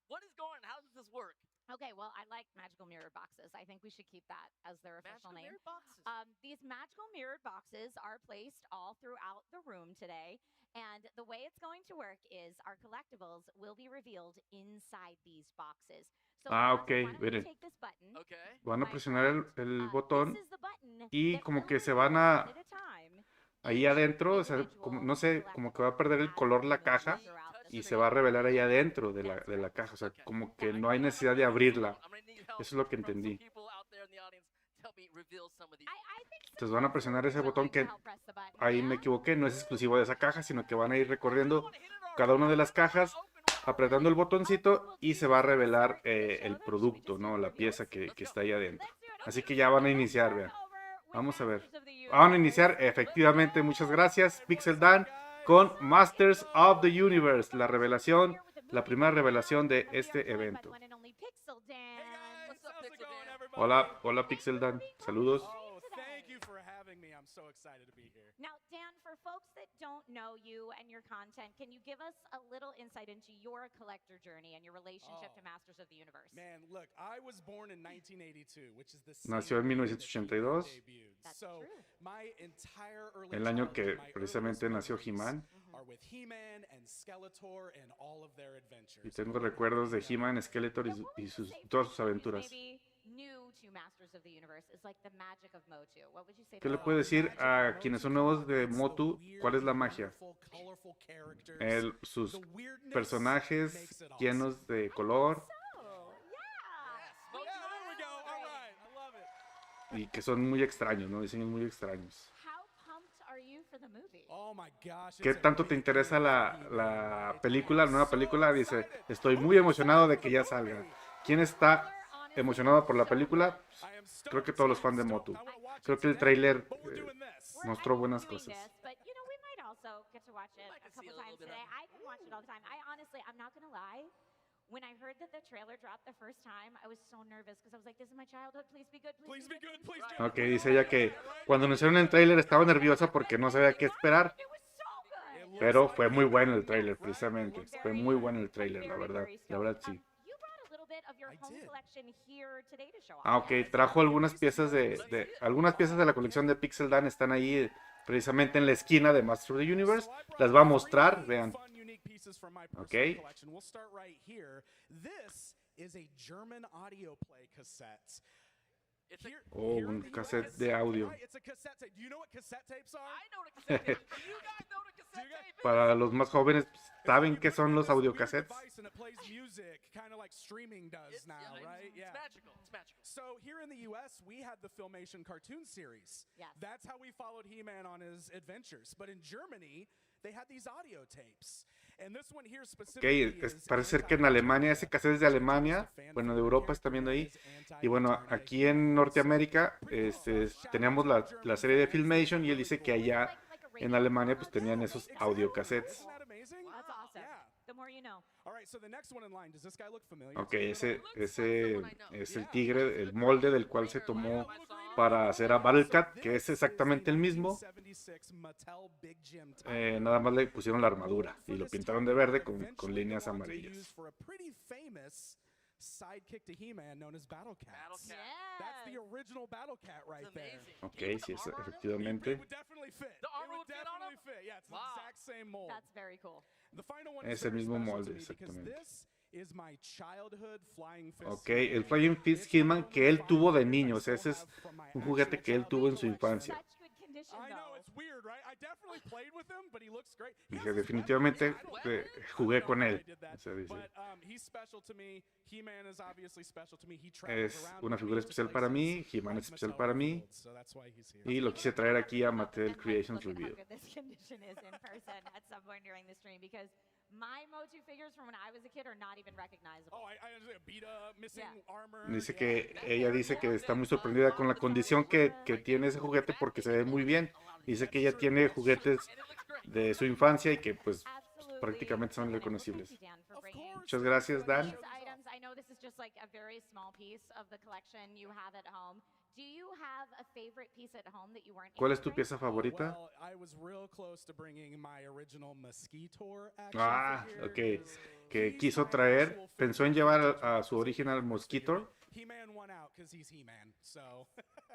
What is going? How does this work? Okay, well, I like magical mirrored boxes. I think we should keep that as their official Magical name. mirrored boxes. These magical mirrored boxes are placed all throughout the room today. And the way it's going to work is our collectibles will be revealed inside these boxes. So Ah, Dante, ok, why don't you miren. take this button? Okay. Van a presionar el botón This is the button y that como will que se reveal van a one at a time ahí each adentro, o sea, individual como, no sé, como que va a perder el collectible color as la we caja move throughout the y se stream. va a revelar ahí adentro de la caja, o sea, Okay. como que Now, no hay necesidad de abrirla. I'm gonna need help Eso es lo que from some entendí. people out there in the audience to help me reveal some of these. I think some Entonces van a folks presionar are ese botón willing to que help press the button, ahí yeah? me equivoqué, no es exclusivo de esa caja, sino que van a ir recorriendo Hit it already. cada una de las cajas, Open one. apretando el Oh, botoncito well, y do se you va a just wanna revelar start the show el then? Should we producto, just do ¿no? the La reveals? pieza que está ahí adentro. Let's do it. Así Okay, que ya van a let's iniciar, start vean. over with Vamos a ver. Masters of the Van a Universe. iniciar, efectivamente, muchas gracias, Pixel Dan, con Masters of the Universe, la revelación, la primera revelación de este evento. Hey guys, what's up, How's it Pixel going, Dan? everybody? Hola, hola Pixel Dan, saludos. Oh, thank you for having me. I'm so excited to be here. Now, Dan, for folks that don't know you and your content, can you give us a little insight into your collector journey and your relationship to Oh. Masters of the Universe? Man, look, I was born in 1982, which is the Nació en same year that He-Man 1982. debuted. That's So true. my entire early El año childhood, que my precisamente earliest nació memories He-Man. are with He-Man and Skeletor and all of their adventures. Y tengo recuerdos de He-Man, Skeletor Now, what would you say todas for sus someone who's aventuras. maybe new to Masters of the Universe is like the magic of MOTU. What would you say ¿Qué to le them? puede decir Magic a of quienes son MOTU, nuevos de it's the MOTU? ¿Cuál es la magia? wonderful, colorful characters. Sus The weirdness personajes makes it awesome. llenos de color Oh, yeah. Yes, Yeah, there we go. All right. I love it. y que son muy extraños, ¿no? Diseños muy extraños. How pumped are you for the movie? Oh ¿qué tanto te interesa la película, la nueva película? Dice, estoy muy emocionado de que ya salga. ¿Quién está emocionado por la película? Pues, creo que todos los fans de MOTU. Creo que el tráiler mostró buenas cosas. But you know, we might also get to watch it might a get to see couple a little times bit today. of I can watch it all the time. I honestly, I'm not gonna lie. When I heard that the trailer dropped the first time, I was so nervous because I was like, "This is my childhood. Please be good. Please be good. Please be good." Ok, dice ella que cuando anunciaron el tráiler estaba nerviosa porque no sabía qué esperar. It was so good. Pero fue muy bueno el tráiler, precisamente. Fue muy bueno el tráiler, la verdad. La verdad, sí. You brought a little bit of your home collection here today to show off. Ah, ok, trajo algunas piezas algunas piezas de la colección de Pixel Dan están ahí precisamente en la esquina de Master of the Universe. Las va a mostrar, vean. Ok. We'll start right here. This is a German audio play cassette. It's a, Oh, Here in un the cassette US, de audio. right, it's a cassette tape. Do you know what cassette tapes are? I know what a cassette tape is. Do you guys know what a cassette tape is? Para los más jóvenes, ¿saben qué son los audiocassettes? And it plays music, kind of like streaming does It's, now, right? It's magical. It's magical. So here in the U.S., we had the Filmation cartoon series. Yes. That's how we followed He-Man on his adventures. But in Germany, they had these audio tapes. And this one here Ok, specifically parece ser que en Alemania, ese cassette es de Alemania, bueno, de Europa están viendo ahí. Y bueno, aquí en Norteamérica teníamos la serie de Filmation y él dice que allá en Alemania pues tenían esos audiocassettes. Isn't that amazing? That's awesome. Yeah. The more you know. All right, so the next one in line, does this guy look familiar? Ok, ese es el tigre, el molde del cual se tomó para hacer a Battlecat, que es exactamente el mismo. Nada más le pusieron la armadura y lo pintaron de verde con líneas amarillas. Sidekick to He-Man known as Battle Cat. Battlecat. That's the Yes. original Battle Cat right It's there. amazing. Ok, Can you put sí, the armor on him? efectivamente. It would definitely fit. The armor It would would fit on definitely him? fit. Yeah, it's Wow. the exact same mold. That's very cool. The final one Es is el very mismo special molde, to me because exactamente. this is my childhood Flying Fist. Ok, el Flying Fist He-Man que él tuvo de niño, o sea, ese es un juguete que él tuvo en su infancia. Such good condition, I know though. it's weird, right? I definitely played with him, but he looks great. He Dije, has his definitivamente weapons. I don't jugué know con how él. I did that, O sea, dice, but he's special to me. He-Man is obviously special to me. He es travels around una with figura me especial to para mí, places He-Man like es especial Mattel para mí, Revealed, so that's why he's here. y lo quise traer aquí a Mattel Creations Look at how REVEALED. good this condition is in person at some point during the stream because my MOTU figures from when I was a kid are not even recognizable. Oh, I understand. Beat up, missing Yeah. armor. Dice yeah. que ella dice que está muy sorprendida con la condición que tiene ese juguete porque se ve muy bien. Dice que ella tiene juguetes And it looks great. de su infancia y que pues Absolutely. prácticamente son Well, reconocibles. thank you, Dan, for Of bringing course. Muchas gracias, Dan. these items. I know this is just like a very small piece of the collection you have at home. Do you have a favorite piece at home that you weren't ¿Cuál able es tu to bring? pieza favorita? Well, I was real close to bringing my original Mosquitor action Ah, figure. ok. Que He's quiso my traer, actual pensó en favorite llevar original a su original Mosquitor, He-Man won out because he's He-Man. So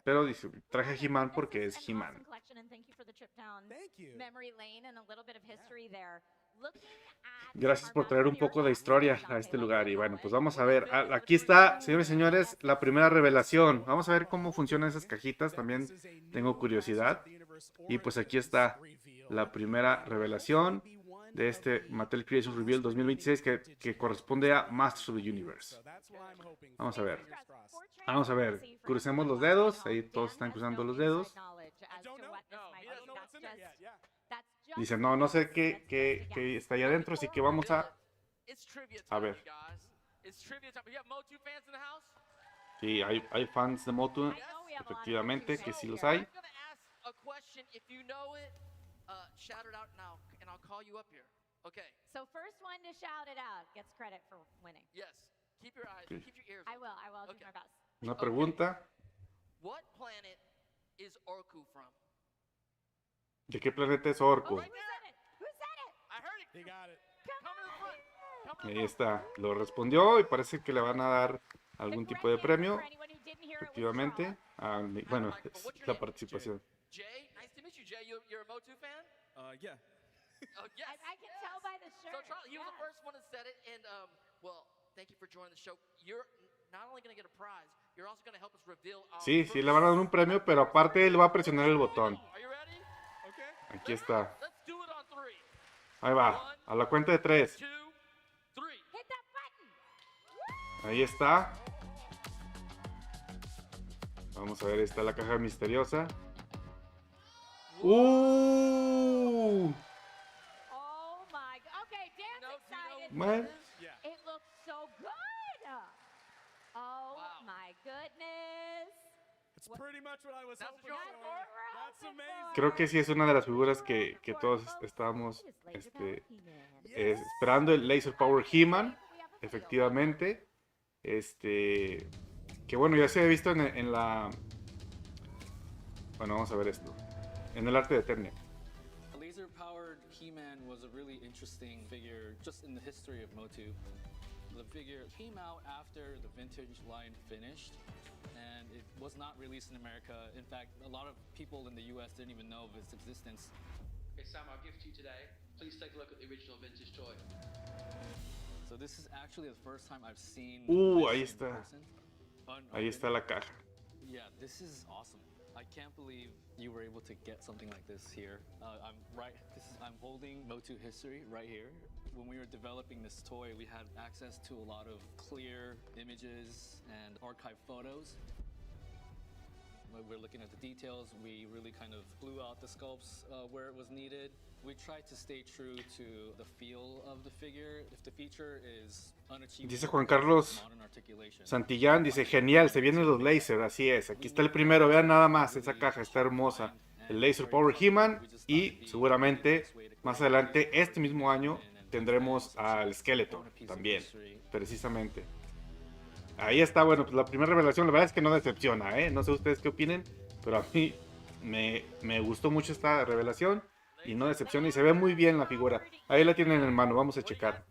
pero dice, traje a He-Man This porque is es an He-Man. awesome collection, and thank you for the trip down thank you. memory lane and a little bit of history there. Looking at Gracias our por traer un Barbie poco de art, historia Dante, a este like lugar. you Y know bueno, it. pues vamos a ver. Aquí está, señores y señores, la primera revelación. Vamos a ver cómo funcionan esas cajitas. También tengo curiosidad. Y pues aquí está la primera revelación de este Mattel Creations REVEALED 2026 que corresponde a Masters of the Universe. Vamos a ver. Vamos a ver. Crucemos los dedos. Ahí todos están cruzando los dedos. Dice, no sé qué está ahí adentro, así que vamos a... It's trivia A time, ver. you guys. It's trivia time. We have MOTU fans in the house? Sí, hay fans de MOTU, efectivamente, que sí los hay. I'm gonna ask a question. If you know it, shout it out now, and I'll call you up here. Okay. So first one to shout it out gets credit for winning. Yes. Keep your eyes. Okay. Keep your ears. I open. will. I'll do Okay. my best. Una pregunta. What planet is Orku from? ¿De qué planeta es Orko? Who said it? Who said it? I heard it. He got it. Come to the front. Come to the Ahí front. está, lo respondió y parece que le van a dar algún The tipo de correct answer premio, for anyone who didn't hear it was efectivamente. Charlotte. Bueno, Michael, es what's your la name? participación. Jay, nice to meet you, Jay. You're a MOTU fan? Yeah. Oh, yes. I can tell by the shirt. So Charlie, he was the Yes. first one that said it, and well, thank you for joining the show. You're not only going to get a prize, you're also going to help us reveal our Sí, sí, le van a dar un premio, pero aparte él va a presionar el botón. Are you ready? Okay. Aquí está. Let's do it on three. Ahí va, a la cuenta de 3. 2, 3. Hit that button. Ahí está. Vamos a ver, ahí está la caja misteriosa. Oh my. Okay, Dan's No, do you know excited. who Well, that is? Yeah. It looks so good. Oh Wow. my goodness. It's pretty much what I was That's hoping what for. you're hoping for? That's amazing. creo que sí es una de las figuras que todos estábamos esperando, el Laser Power He-Man, efectivamente. Que bueno, ya se ha visto en la... Bueno, vamos a ver esto. En el arte de Eternia. A laser-powered He-Man was a really interesting figure just in the history of MOTU. The figure came out after the vintage line finished, and it was not released in America. In fact, a lot of people in the US didn't even know of its existence. Okay, Sam, our gift to you today. Please take a look at the original vintage toy. So this is actually the first time I've seen Ahí this in está. person. Ahí está la caja. Yeah, this is awesome. I can't believe you were able to get something like this here. I'm holding MOTU history right here. When we were developing this toy, we had access to a lot of clear images and archive photos. When we're looking at the details, we really kind of blew out the sculpts where it was needed. We tried to stay true to the feel of the figure. If the feature is unachievable, Dice Juan Carlos modern articulation. Santillán, dice, genial, se vienen los laser, así es. Aquí está el primero, vean nada más, esa caja está hermosa. El Laser Power He-Man y seguramente más adelante, este mismo año, tendremos al Skeleton también, precisamente. Ahí está, bueno, pues la primera revelación, la verdad es que no decepciona, ¿eh? No sé ustedes qué opinen, pero a mí me gustó mucho esta revelación y no decepciona y se ve muy bien la figura. Ahí la tienen en mano, vamos a checar.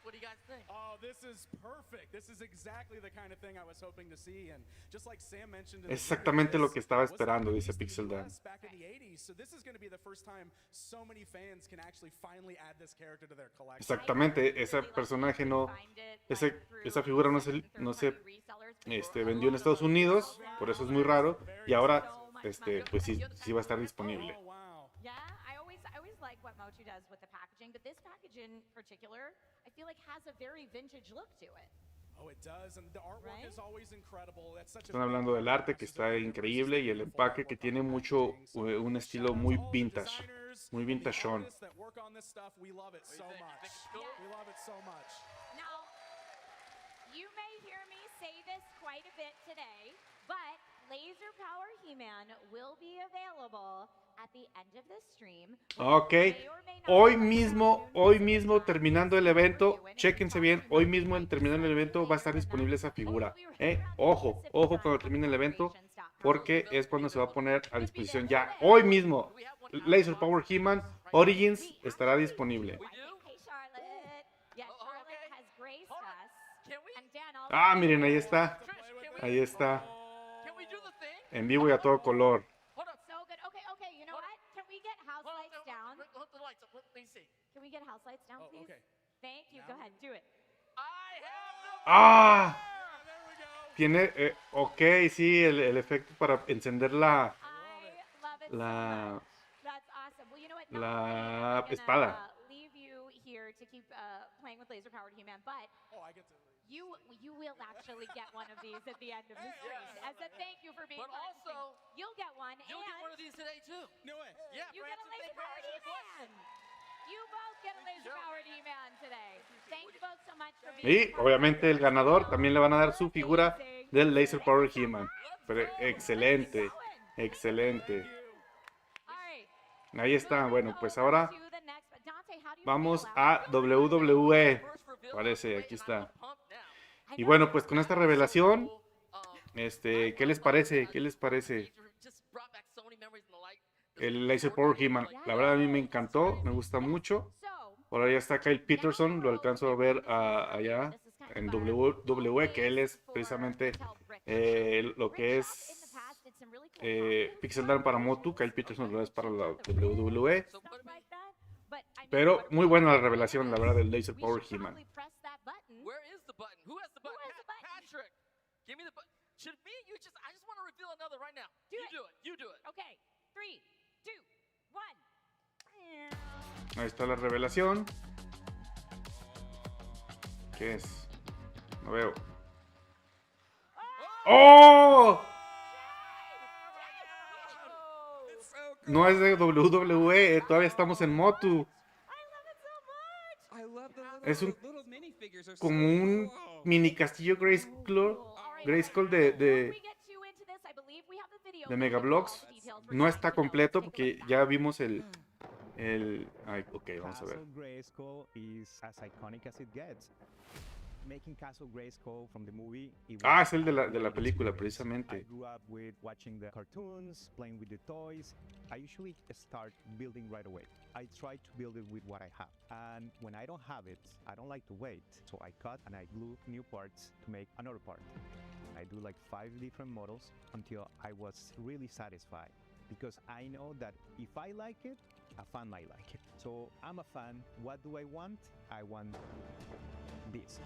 What do you guys think? Oh, this is perfect. This is exactly the kind of thing I was hoping to see, and just like Sam mentioned in the Exactamente video, lo que estaba this wasn't esperando, released dice in the Pixel Dan. US back in the 80s, so this is going to be the first time so many fans can actually finally add this character to their collection. Exactamente, ese personaje no, esa figura no se vendió en Estados Unidos, por eso es muy raro, y ahora pues sí va a estar disponible. Oh, wow. Yeah, I always like what MOTU does with the packaging, but this package in particular, I feel like has a very vintage look to it. Oh, it does, and the artwork is always incredible. That's such a Están hablando del arte que está increíble y el empaque que tiene mucho, un estilo muy vintage, muy vintagón. We love it so much. We love it so much. Now, you may hear me say this quite a bit today, but Laser Power He-Man will be available at the end of this stream. Ok, hoy mismo terminando el evento, chéquense bien, hoy mismo terminando el evento va a estar disponible esa figura. Ojo cuando termine el evento, porque es cuando se va a poner a disposición ya hoy mismo. Laser Power He-Man Origins estará disponible. Hey, Charlotte. Yeah, Charlotte has graced us. And Dan also. Ah, miren, ahí está, ahí está, en vivo y a todo color. So good. Okay, you know what? Can we get house lights down? Hold the lights up. Let me see. Can we get house lights down, Oh, please? okay. Thank you. Go ahead, do it. I have the Ah, There we go. tiene, ok, sí, el efecto para encender I love it so la much. That's awesome. Well, you know what? la Not only am I gonna, espada. leave you here to keep playing with laser powered He-Man, but Oh, I get to. you will actually get one of these at the end of the stream as a thank you for being But part of the also, stream. You'll get one, You'll and get one of these today too. No way. Yeah, you get a Francis, laser thank you very powered much for the question. He-Man. You both get a laser powered He-Man today. Thank you both so much for being Y part of obviamente el the ganador stream. también le van a dar su figura Amazing. del Laser Power Thank you so He-Man. much. Pero Let's excelente, keep going. excelente. All right. Ahí está, bueno, pues ahora To the next, but Dante, how do you vamos feel a about- WWE. First reveal Parece, of the aquí way, and I'm está. pumped now. I Y know. bueno, pues con esta revelación, ¿qué les parece? ¿Qué les parece? El Laser Power He-Man. La verdad a mí me encantó, me gusta mucho. So, Ahora ya está Kyle Peterson, lo alcanzo a ver allá en WWE, que él es precisamente lo que es Pixel Dan para MOTU, Kyle Peterson lo es para la WWE. Pero muy buena la revelación, la verdad, del Laser Power He-Man. Where is the button? Who has the button? has the button? Patrick, give me the button. Should me? You just? I just want to reveal another right now. Do You it. do it. You do it. Okay, 3, 2, 1. Ahí está la revelación. ¿Qué es? No veo. ¡Oh! no es de WWE, todavía estamos en MOTU. Es un como un mini castillo Grayskull de Megablocks. No está completo porque ya vimos el ay, ok, vamos a ver. Castle Grayskull is as iconic as it gets. Making Castle Grayskull from the movie. Ah, es el de la película, I precisamente. grew up with watching the cartoons, playing with the toys. I usually start building right away. I try to build it with what I have. And when I don't have it, I don't like to wait. So I cut and I glue new parts to make another part. I do like 5 different models until I was really satisfied. Because I know that if I like it, a fan might like it. So I'm a fan. What do I want? I want this.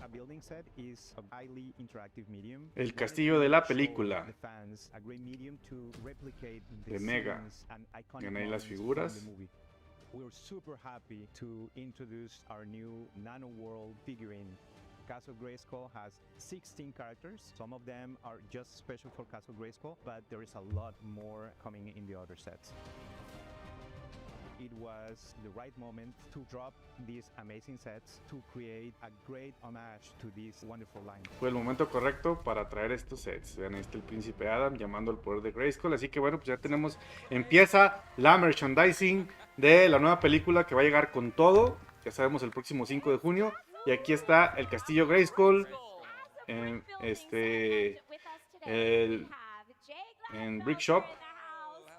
A building set is a highly interactive medium. El castillo de la película. Show the fans a great medium to replicate the De Mega. scenes and iconic Gané las moments from figuras. the movie. We're super happy to introduce our new Nano World figurine. Castle Grayskull has 16 characters. Some of them are just special for Castle Grayskull, but there is a lot more coming in the other sets. It was the right moment to drop these amazing sets to create a great homage to this wonderful line. Fue el momento correcto para traer estos sets. Vean, ahí está el príncipe Adam llamando al poder de Grayskull. Así que bueno, pues ya tenemos, empieza la merchandising de la nueva película que va a llegar con todo. Ya sabemos, el próximo 5 de junio. Y aquí está el castillo Grayskull. En Brick Shop.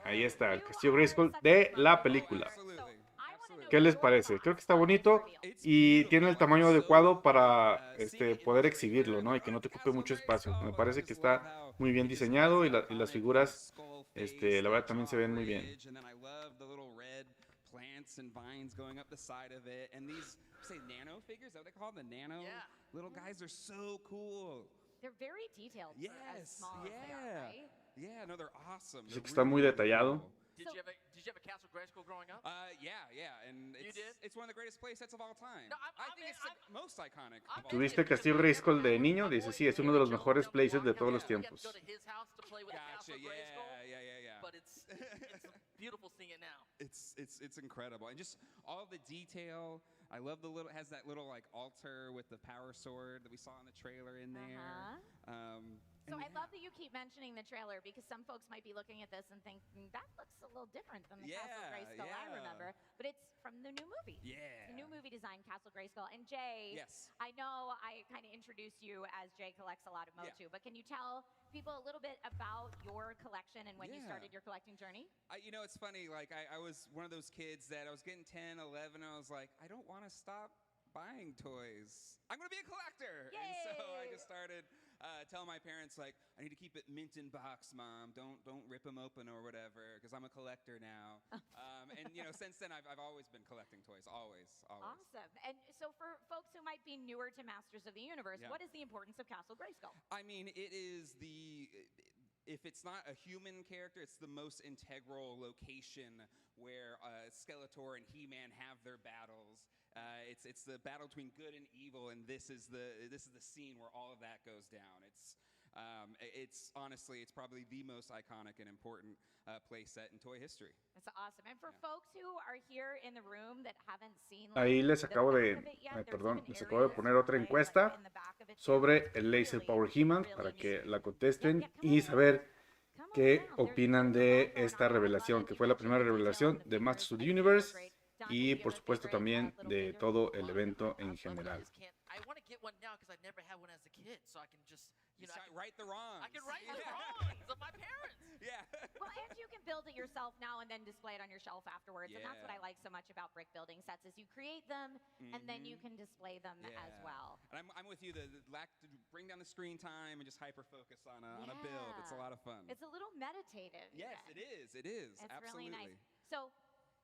Ahí está el castillo Grayskull de la película. ¿Qué les parece? Creo que está bonito y tiene el tamaño adecuado para poder exhibirlo, ¿no? Y que no te ocupe mucho espacio. Me parece que está muy bien diseñado y las figuras, la verdad, también se ven muy bien. Plants and vines going up the side of it, and these say nano figures, is that what they call them? The nano little guys are so cool. They're very detailed for as small as they are, right? Yeah, no, they're awesome. Dice que está muy detallado. Did you have a Castle Grayskull growing up? Yeah, and it's one of the greatest play sets of all time. No, I think it's the most iconic. of all ¿Tuviste time. el castillo Grayskull de niño? Dice, sí, es uno de los mejores playsets de todos los tiempos. Gotcha, yeah. But it's beautiful seeing it now. It's incredible, and just all the detail. I love the little, has that little like altar with the power sword that we saw in the trailer in there. So I love that you keep mentioning the trailer because some folks might be looking at this and thinking that looks a little different than the Castle Grayskull I remember, but it's from the new movie. Yeah. The new movie design, Castle Grayskull. And Jay, Yes. I know I kind of introduced you as Jay collects a lot of MOTU, but can you tell people a little bit about your collection and when you started your collecting journey? It's funny, like I was one of those kids that I was getting 10, 11, and I was like, I don't want to stop buying toys. I'm going to be a collector. Yay! And so I just started telling my parents, like, I need to keep it mint in box, Mom. Don't rip them open or whatever, because I'm a collector now. And since then I've always been collecting toys, always. Awesome. And so for folks who might be newer to Masters of the Universe, what is the importance of Castle Grayskull? I mean, it is if it's not a human character, it's the most integral location where Skeletor and He-Man have their battles. It's the battle between good and evil, and this is the scene where all of that goes down. It's honestly, it's probably the most iconic and important play set in toy history. That's awesome. And for folks who are here in the room that haven't seen, Ahí les acabo de, les acabo de poner otra encuesta sobre el Laser Power He-Man para que la contesten y saber qué opinan de esta revelación, que fue la primera revelación de Masters of the Universe y por supuesto también de todo el evento en general. I want to get one now because I never had one as a kid, so I can just, right the wrongs. I can right the wrongs of my parents. Yeah. Well, and you can build it yourself now and then display it on your shelf afterwards. And that's what I like so much about brick building sets is you create them and then you can display them as well. And I'm with you. The lack to bring down the screen time and just hyper focus on a build. It's a lot of fun. It's a little meditative. Yes, it is. It is. It's absolutely really nice. So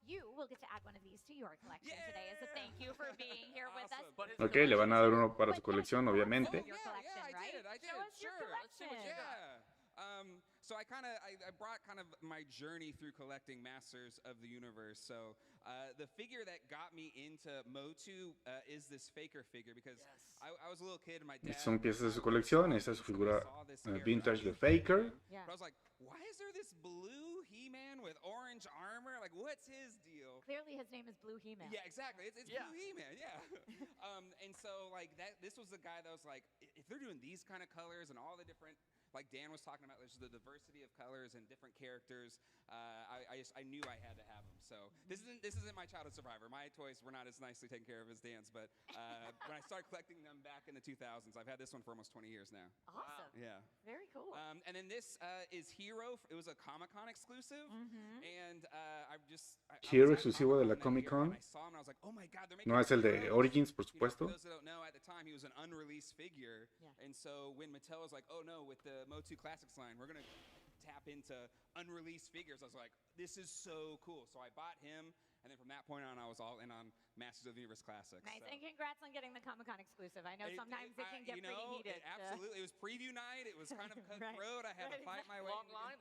you will get to add one of these to your collection today as a thank you for being here with us. Ok, le van a dar uno para su colección, obviamente. Your collection, right? I did. Show us your collection. So I brought kind of my journey through collecting Masters of the Universe. So the figure that got me into MOTU is this Faker figure because I was a little kid and my dad. Son piezas de su colección. Esta es su figura vintage de Faker. But I was like, why is there this blue He-Man with orange armor? Like, what's his deal? Clearly, his name is Blue He-Man. Yeah, exactly. It's Blue He-Man, yeah. And so, like, this was the guy that was like, if they're doing these kind of colors and all the different, like Dan was talking about, there's the diversity of colors and different characters. I knew I had to have them. So this isn't my childhood survivor. My toys were not as nicely taken care of as Dan's, but when I started collecting them back in the 2000s, I've had this one for almost 20 years now. Awesome. Yeah. Very cool. And then this is Hero. It was a Comic-Con exclusive, and Hero exclusivo de la Comic-Con. I saw him and I was like, oh my God, they're making No es el de Heroes. Origins, por You know, for supuesto. those that don't know, at the time he was an unreleased figure, and so when Mattel was like, oh no, with the MOTU Classics line, we're gonna tap into unreleased figures. I was like, this is so cool. So I bought him, and then from that point on, I was all in on Masters of the Universe Classics. Nice, so. and congrats on getting the Comic-Con exclusive. I know sometimes it can get you know, pretty heated. Absolutely, it was preview night. It was kind of cutthroat. I had to fight my way. Long line.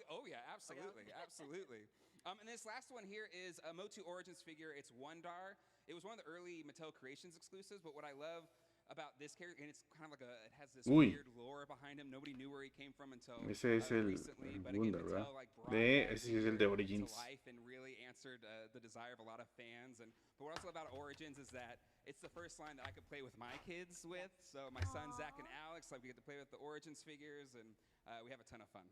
Oh yeah, absolutely, absolutely. And this last one here is a MOTU Origins figure. It's Wondar. It was one of the early Mattel Creations exclusives, but what I love about this character, and it's kind of like it has this weird lore behind him. Nobody knew where he came from until Ese es el recently. But again, Wonder, Mattel, ¿verdad? like, brought Ese sí es el de into Origins. life and really answered the desire of a lot of fans. But what I also love about Origins is that it's the first line that I could play with my kids with. So my sons Zach and Alex, like we get to play with the Origins figures, and we have a ton of fun.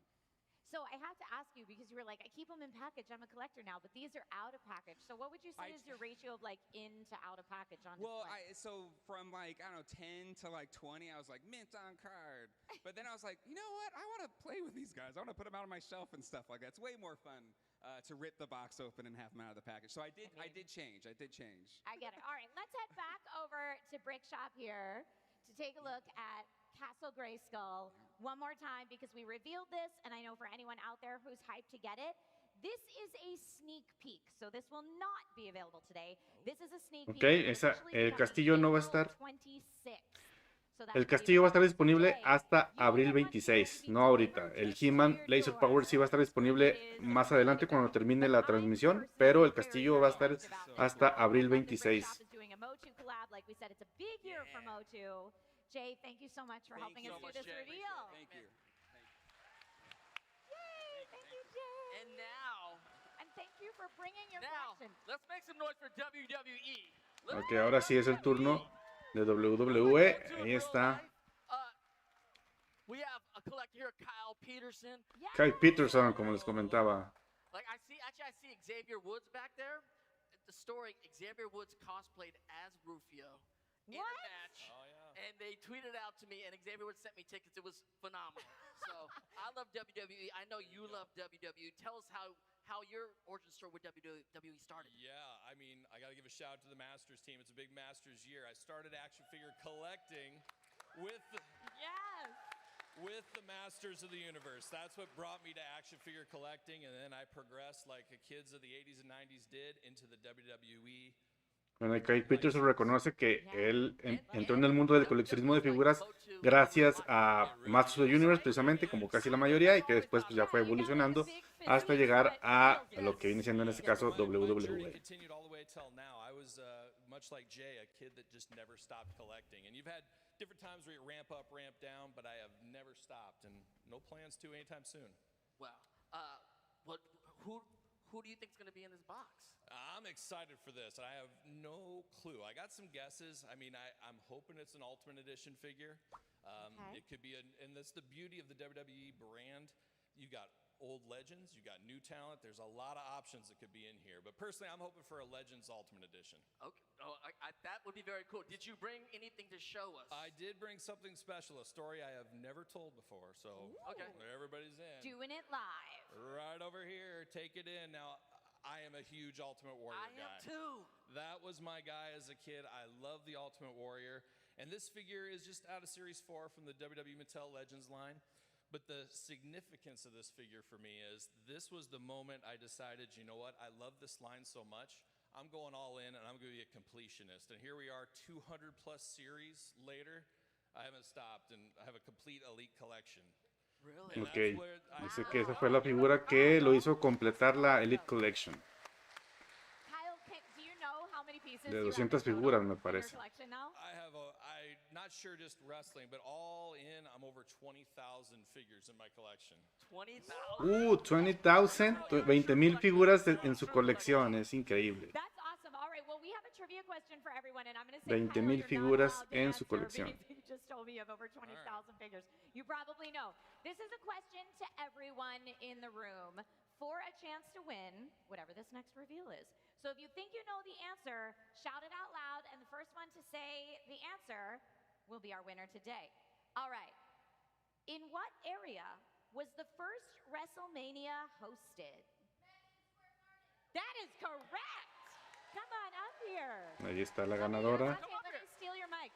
So I have to ask you, because you were like, I keep them in package. I'm a collector now, but these are out of package. So what would you say is your ratio of like in to out of package on display? So from like, I don't know, 10 to like 20, I was like, mint on card. But then I was like, you know what? I want to play with these guys. I want to put them out on my shelf and stuff like that. It's way more fun to rip the box open and have them out of the package. So I did change. I get it. All right, let's head back over to Brick Shop here to take a look at Castle Grayskull one more time, because we revealed this, and I know for anyone out there who's hyped to get it, this is a sneak peek, so this will not be available today. This is a sneak peek. El castillo no va a estar. 26. El castillo va a estar disponible hasta abril 26, no ahorita. El He-Man Laser Power sí va a estar disponible más adelante cuando termine la transmisión, pero el castillo va a estar hasta abril 26. Jay, thank you so much for helping us do this reveal. Thank you. Yay! Thank you, Jay. And now, thank you for bringing your collection. Let's make some noise for WWE. Ok, ahora sí es el turno de WWE. Ahí está. We have a collector here, Kyle Peterson. Kyle Peterson, como les comentaba. Like I see Xavier Woods back there. The story, Xavier Woods cosplayed as Rufio in a match. Oh, yeah. And they tweeted out to me, and Xavier Woods sent me tickets. It was phenomenal. So I love WWE. I know you love WWE. Tell us how your origin story with WWE started. Yeah, I mean, I got to give a shout out to the Masters team. It's a big Masters year. I started action figure collecting with the Masters of the Universe. That's what brought me to action figure collecting, and then I progressed like the kids of the 80s and 90s did into the WWE. Bueno, Kyle Peterson reconoce que él entró en el mundo del coleccionismo de figuras gracias a Masters of the Universe, precisamente, como casi la mayoría, y que después pues, ya fue evolucionando hasta llegar a lo que viene siendo en este caso WWE. I was much like Jay, a kid that just never stopped collecting. And you've had different times where you ramp up, ramp down, but I have never stopped, and no plans to anytime soon. Wow. Who do you think is going to be in this box? I'm excited for this, and I have no clue. I got some guesses. I mean, I'm hoping it's an Ultimate Edition figure. It could be, and that's the beauty of the WWE brand. You got old legends, you got new talent. There's a lot of options that could be in here. But personally, I'm hoping for a Legends Ultimate Edition. Okay. That would be very cool. Did you bring anything to show us? I did bring something special, a story I have never told before. So everybody's in. Doing it live. Right over here. Take it in. Now, I am a huge Ultimate Warrior guy. I am too. That was my guy as a kid. I love the Ultimate Warrior. And this figure is just out of Series 4 from the WWE Mattel Legends line. But the significance of this figure for me is this was the moment I decided, you know what, I love this line so much, I'm going all in and I'm going to be a completionist. And here we are 200 plus series later, I haven't stopped and I have a complete elite collection. Really? Ok, dice que esa fue la figura que lo hizo completar la Elite Collection. Kyle, do you know how many pieces De 200 figuras, me parece. I have not not sure just wrestling, but all in, I'm over 20,000 figures in my collection. 20,000. 20,000, 20,000 figuras en su colección, es increíble. That's awesome. All right, well, we have a trivia question for everyone, and I'm going to say 20,000 Kyle, you're not figuras allowed to en su answer colección. because you just told me you have over 20,000 figures. You probably know. This is a question to everyone in the room for a chance to win whatever this next reveal is. So if you think you know the answer, shout it out loud, and the first one to say the answer will be our winner today. All right. In what area was the first WrestleMania hosted? That is correct. Come on up here. Ahí está la ganadora. Okay, let me steal your mic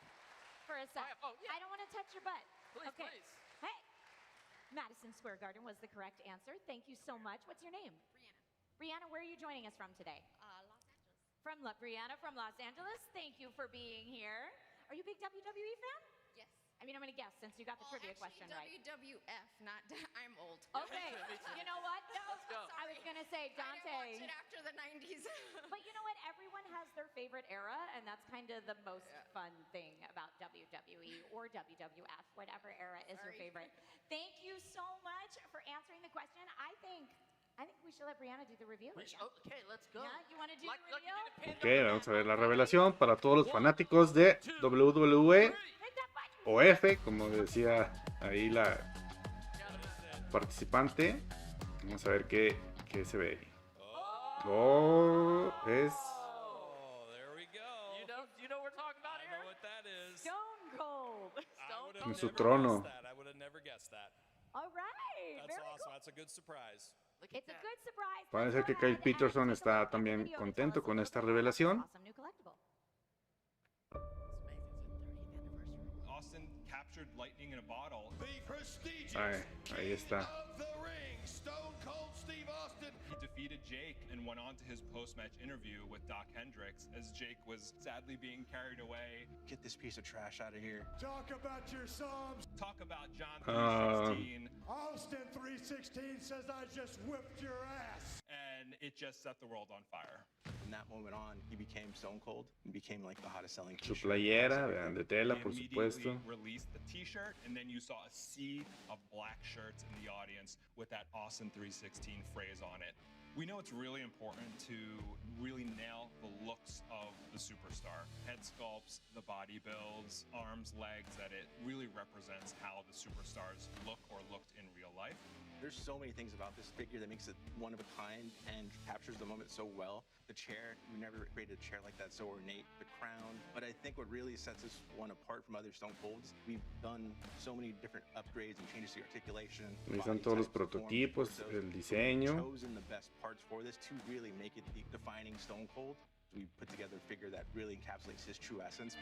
for a sec. Oh, yeah. I don't want to touch your butt. Please, okay. please. Hey. Madison Square Garden was the correct answer. Thank you so much. What's your name? Brianna, where are you joining us from today? Los Angeles. Brianna from Los Angeles. Thank you for being here. Are you a big WWE fan? Yes. I mean, I'm going to guess since you got the trivia question right. WWF, not I'm old. Okay. You know what? Let's go. I was going to say I didn't Dante. watch it after the 90s. But you know what? Everyone has their favorite era, and that's kind of the most fun thing about WWE or WWF, whatever era is your favorite. Thank you so much for answering the question. I think we should let Brianna do the reveal. Okay, let's go. Yeah, you want to do Like the reveal? you did a Ok, vamos a ver la revelación para todos los fanáticos de WWE o F, como decía ahí la participante. Vamos a ver qué se ve. Oh, es Oh, there we go. You know what we're talking about I here? know what that is. Stone Cold. I would En have su never trono. guessed that. I would have never guessed that. All right. That's Very awesome. cool. That's a good surprise. Look at It's a that. good surprise. Parece Let's que go Kyle ahead and Peterson take a está look at the también video to contento tell us con a esta little bit about this revelación. awesome new collectible. Austin captured lightning in a bottle. The prestigious Ahí está. of the ring, Stone Cold Steve Austin. He defeated Jake and went on to his post-match interview with Doc Hendricks as Jake was sadly being carried away. Get this piece of trash out of here. Talk about your Psalms. Talk about John 3:16. Austin 3:16 says I just whipped your ass. And it just set the world on fire. From that moment on, he became Stone Cold and became like the hottest selling Su t-shirt. playera, vean, de tela, They por immediately supuesto. released the t-shirt, and then you saw a sea of black shirts in the audience with that Austin 3:16 phrase on it. We know it's really important to really nail the looks of the superstar. Head sculpts, the body builds, arms, legs, that it really represents how the superstars look or looked in real life. There's so many things about this figure that makes it one of a kind and captures the moment so well. The chair, we never created a chair like that so ornate. The crown, but I think what really sets this one apart from other Stone Colds, we've done so many different upgrades and changes to the articulation. Ahí están todos los prototipos, el diseño. We've chosen the best parts for this to really make it the defining Stone Cold. We put together a figure that really encapsulates his true essence.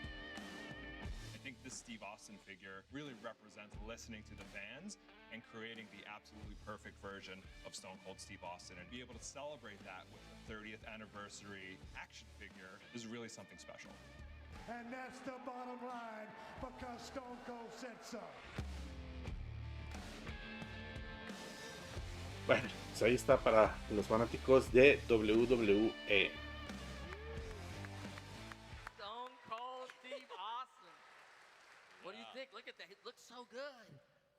I think this Steve Austin figure really represents listening to the fans and creating the absolutely perfect version of Stone Cold Steve Austin. And be able to celebrate that with the 30th anniversary action figure is really something special. And that's the bottom line because Stone Cold said so. Bueno, pues ahí está para los fanáticos de WWE. Stone Cold Steve Austin. What do you think? Look at that. It looks so good.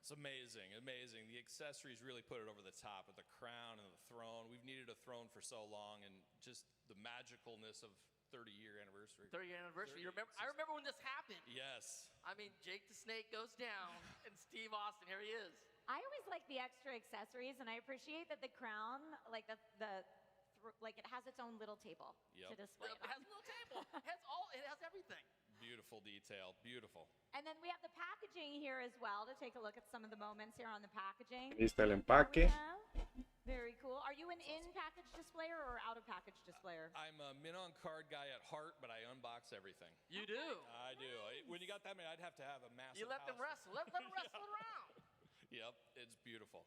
It's amazing, amazing. The accessories really put it over the top with the crown and the throne. We've needed a throne for so long, and just the magicalness of 30-year anniversary. 30th anniversary. I remember when this happened. Yes. I mean, Jake the Snake goes down, and Steve Austin, here he is. I always like the extra accessories, and I appreciate that the crown, like like it has its own little table to display. It has a little table. It has everything. Beautiful detail, beautiful. And then we have the packaging here as well to take a look at some of the moments here on the packaging. Ahí está el empaque. Very cool. Are you an in-package displayer or out-of-package displayer? I'm a min-on card guy at heart, but I unbox everything. You do? I do. When you got that many, I'd have to have a massive You let them house. wrestle. Let them wrestle around. Yep, it's beautiful.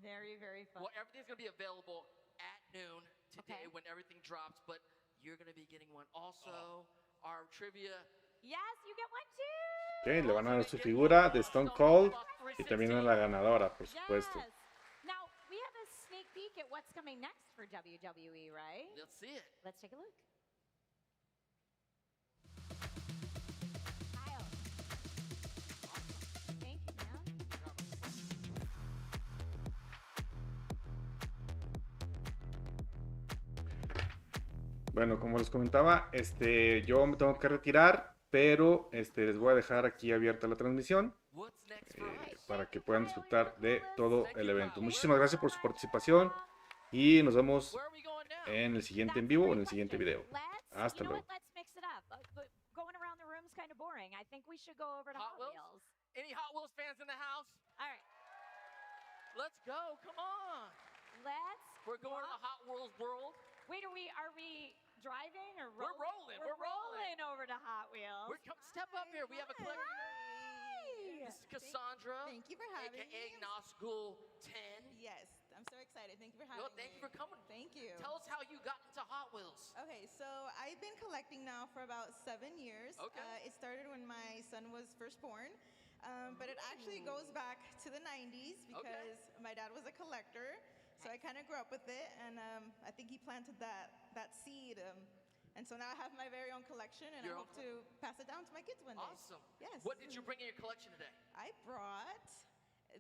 Very, very fun. Well, everything's going to be available at noon today when everything drops, but you're going to be getting one. Also, our trivia. Yes, you get one too. Ok, le van a dar su figura de Stone Cold y también a la ganadora, por supuesto. Yes. Now, we have a sneak peek at what's coming next for WWE, right? Let's see it. Let's take a look. Kyle, Bueno, como les comentaba, yo me tengo que retirar, pero les voy a dejar aquí abierta la transmisión para que puedan disfrutar de todo el evento. Muchísimas gracias por su participación y nos vemos en el siguiente en vivo o en el siguiente video. Hasta luego. Let's mix it up. Going around the room's kind of boring. I think we should go over to Hot Wheels. Any Hot Wheels fans in the house? All right. Let's go. Come on. We're going to the Hot Wheels world. Wait, are we driving or We're rolling. We're rolling over to Hot Wheels. Step up here. We have a collection. Hi. This is Cassandra. Thank you for having AKA me. School 10. Yes, I'm so excited. Thank you for having me. Thank you for coming. Thank you. Tell us how you got into Hot Wheels. Okay, so I've been collecting now for about 7 years. Okay. It started when my son was first born. But it actually goes back to the 90s because my dad was a collector. So I kind of grew up with it, and I think he planted that seed. And so now I have my very own collection, and I hope to pass it down to my kids one day. Awesome. Yes. What did you bring in your collection today? I brought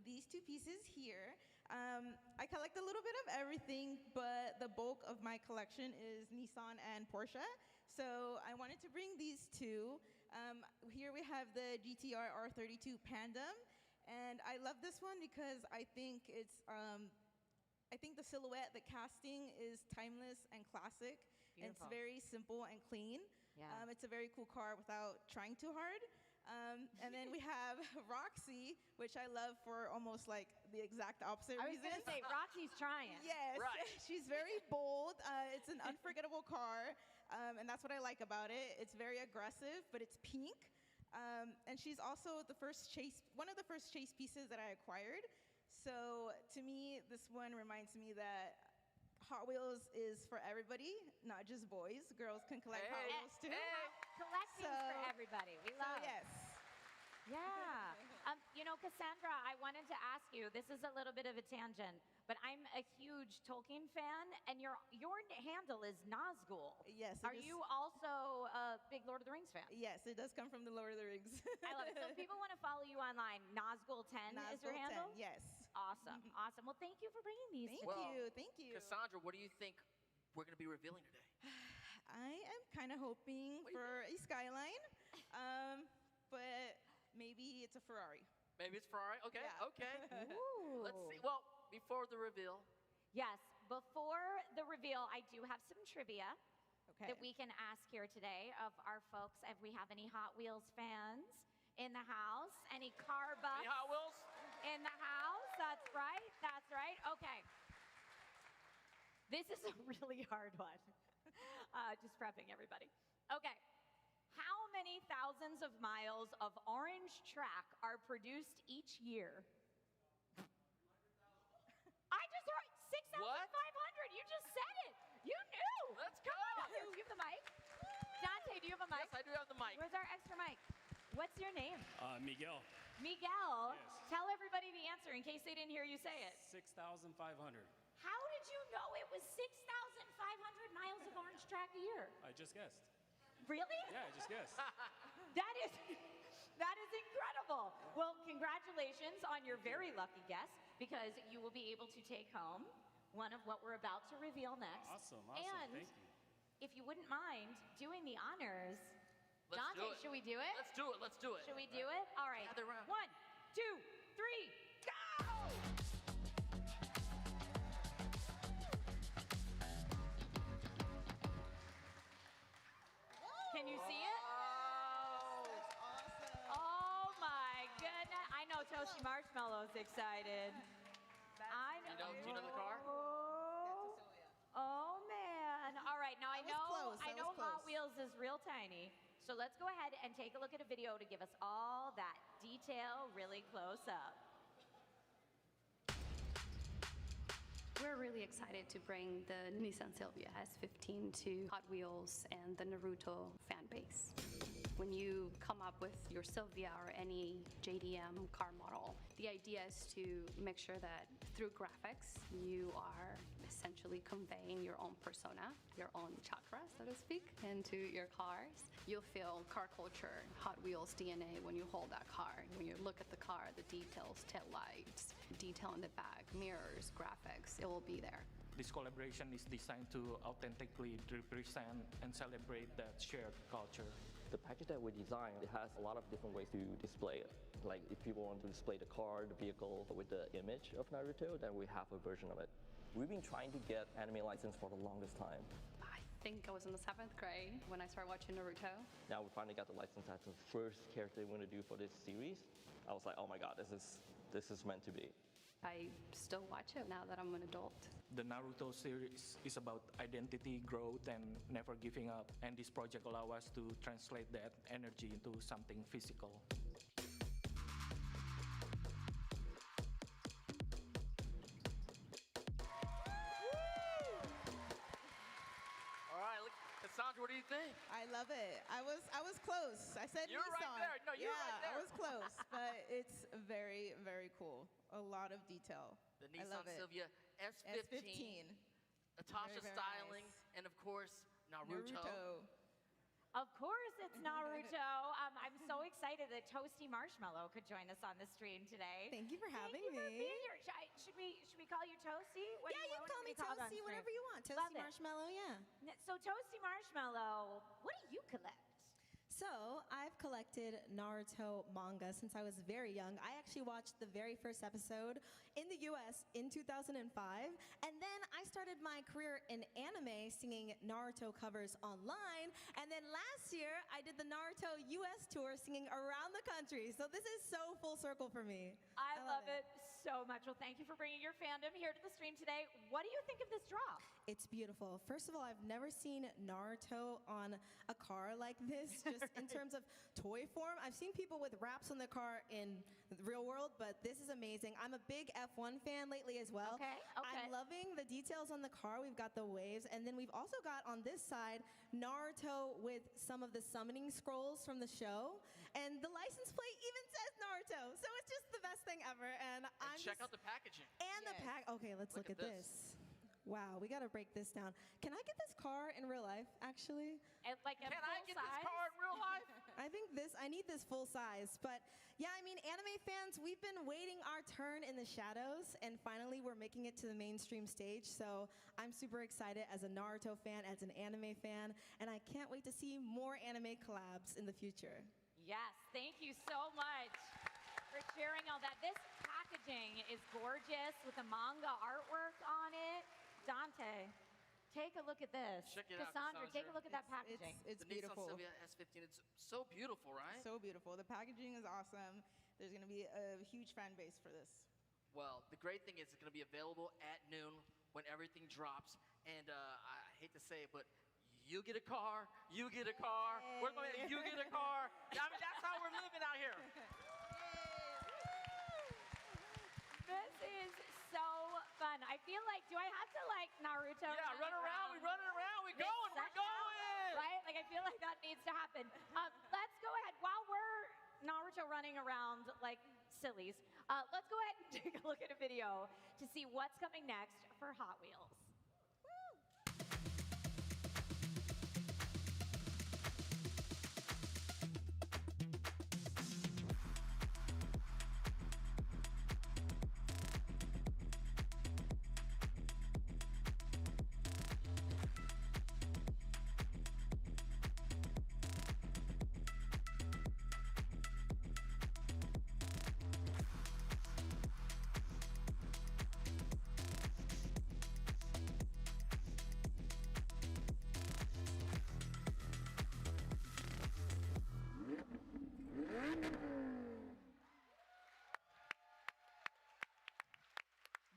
these 2 pieces here. I collect a little bit of everything, but the bulk of my collection is Nissan and Porsche. So I wanted to bring these 2. Here we have the GTR R32 Pandem, and I love this one because I think I think the silhouette, the casting is timeless and classic. Beautiful. It's very simple and clean. Yeah. It's a very cool car without trying too hard. And then we have Roxy, which I love for almost like the exact opposite I was reason. going to say, Roxy's trying. Yes, Right. She's very bold. It's an unforgettable car, and that's what I like about it. It's very aggressive, but it's pink. And she's also one of the first chase pieces that I acquired. So to me, this one reminds me that Hot Wheels is for everybody, not just boys. Girls can collect Hot Wheels too. Collecting's for everybody. We love. yes. Yeah. Cassandra, I wanted to ask you, this is a little bit of a tangent, but I'm a huge Tolkien fan, and your handle is Nazgul. Yes. Are you also a big Lord of the Rings fan? Yes, it does come from the Lord of the Rings. I love it. So if people want to follow you online, Nazgul10 is your Nazgul 10, handle? yes. Awesome. Awesome. Well, thank you for bringing these Thank you. Cassandra, what do you think we're going to be revealing today? I am kind of hoping for a Skyline, but maybe it's a Ferrari. Maybe it's Ferrari. Okay. Yeah. Okay. Ooh. Let's see. Well, before the reveal. Yes, before the reveal, I do have some trivia that we can ask here today of our folks. If we have any Hot Wheels fans in the house, any car buffs Any Hot Wheels? in the house. That's right. That's right. Okay. This is a really hard one. Just prepping everybody. Okay. How many thousands of miles of orange track are produced each year? I just heard 6,500. You just said it. You knew. Let's Come go. on. You have the mic? Dante, do you have a mic? Yes, I do have the mic. Where's our extra mic? What's your name? Miguel. Miguel. Yes. Tell everybody the answer in case they didn't hear you say it. 6,500. How did you know it was 6,500 miles of orange track a year? I just guessed. Really? Yeah, I just guessed. That is incredible. Well, congratulations on your very lucky guess, because you will be able to take home one of what we're about to reveal next. Awesome. And Thank you. if you wouldn't mind doing the honors, Let's Dante, do it. should we do it? Let's do it. Let's do it. Should we do it? All right. Gather around. 1, 2, 3, go! Can you see it? That's awesome. Oh my goodness. I know Toasty Marshmallow's excited. Do you know the car? Oh man. All right, now I know Hot close. Wheels is real tiny. So let's go ahead and take a look at a video to give us all that detail really close up. We're really excited to bring the Nissan Silvia S15 to Hot Wheels and the Naruto fan base. When you come up with your Silvia or any JDM car model, the idea idea is to make sure that through graphics, you are essentially conveying your own persona, your own chakra, so to speak, into your cars. You'll feel car culture, Hot Wheels DNA when you hold that car. When you look at the car, the details, tail lights, detail in the back, mirrors, graphics, it will be there. This collaboration is designed to authentically represent and celebrate that shared culture. The package that we designed, it has a lot of different ways to display it. Like if people want to display the car, the vehicle with the image of Naruto, then we have a version of it. We've been trying to get anime license for the longest time. I think I was in the 7th grade when I started watching Naruto. Now we finally got the license. That's the first character we're going to do for this series. I was like, oh my god, this is meant to be. I still watch it now that I'm an adult. The Naruto series is about identity, growth, and never giving up. And this project allows us to translate that energy into something physical. All right, look, Cassandra, what do you think? I love it. I was close. I said You're Nissan. right there. No, you're right there. I was close, but it's very, very cool. A lot of detail. The I love Nissan it. Silvia S15. Natasha Very styling, nice. and of course, Naruto. Of course, it's Naruto. I'm so excited that Toasty Marshmallow could join us on the stream today. Thank you for having Thank you for me. being here. Should we call you Toasty? Yeah, you can call me Toasty, whatever you want. Toasty Marshmallow, yeah. So Toasty Marshmallow, what do you collect? So, I've collected Naruto manga since I was very young. I actually watched the very first episode in the US in 2005, and then I started my career in anime singing Naruto covers online, and then last year I did the Naruto US tour singing around the country. So this is so full circle for me. I love it so much. Well, thank you for bringing your fandom here to the stream today. What do you think of this drop? It's beautiful. First of all, I've never seen Naruto on a car like this, just in terms of toy form. I've seen people with wraps on their car in the real world, but this is amazing. I'm a big F1 fan lately as well. Okay. I'm loving the details on the car. We've got the waves, and then we've also got on this side Naruto with some of the summoning scrolls from the show, and the license plate even says Naruto. So it's just the best thing ever, and I'm Check out the packaging. and the pack. Okay, let's look at this. Wow, we gotta break this down. Can I get this car in real life, actually? Like Can I get this car in real life? I need this full size. But yeah, I mean, anime fans, we've been waiting our turn in the shadows, and finally we're making it to the mainstream stage. So I'm super excited as a Naruto fan, as an anime fan, and I can't wait to see more anime collabs in the future. Yes, thank you so much for sharing all that. This packaging is gorgeous with the manga artwork on it. Dante, take a look at this. Check it out, Cassandra, take Cassandra. a look at that packaging. It's the beautiful. Nissan Silvia S15. It's so beautiful, right? So beautiful. The packaging is awesome. There's going to be a huge fan base for this. Well, the great thing is it's going to be available at noon when everything drops. And I hate to say it, but you get a car, you get a car, you get a car. I mean, that's how we're living out here. This is so fun. I feel like, do I have to like Naruto? Yeah, run around, we running around, we going, we're going. Right? Like, I feel like that needs to happen. Let's go ahead. While we're Naruto running around like sillies, let's go ahead and take a look at a video to see what's coming next for Hot Wheels.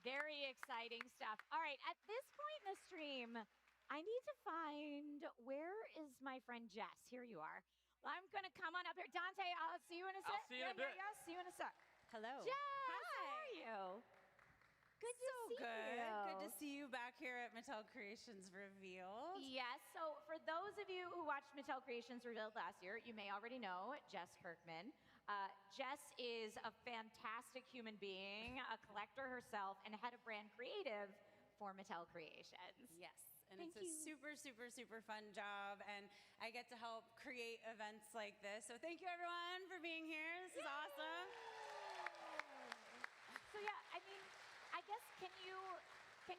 Very exciting stuff. All right, at this point in the stream, I need to find, where is my friend Jess? Here you are. I'm gonna come on up here. Dante, I'll see you in a sec. I'll see you in a bit. Yeah, see you in a sec. Hello. Jess, how are you? Good to So see good. you. Good to see you back here at Mattel Creations Revealed. Yes, so for those of you who watched Mattel Creations Revealed last year, you may already know Jess Kirkman. Jess is a fantastic human being, a collector herself, and head of brand creative for Mattel Creations. Yes, and Thank it's you. a super, super, super fun job, and I get to help create events like this. So thank you everyone for being here. This is awesome. So yeah, I mean, I guess can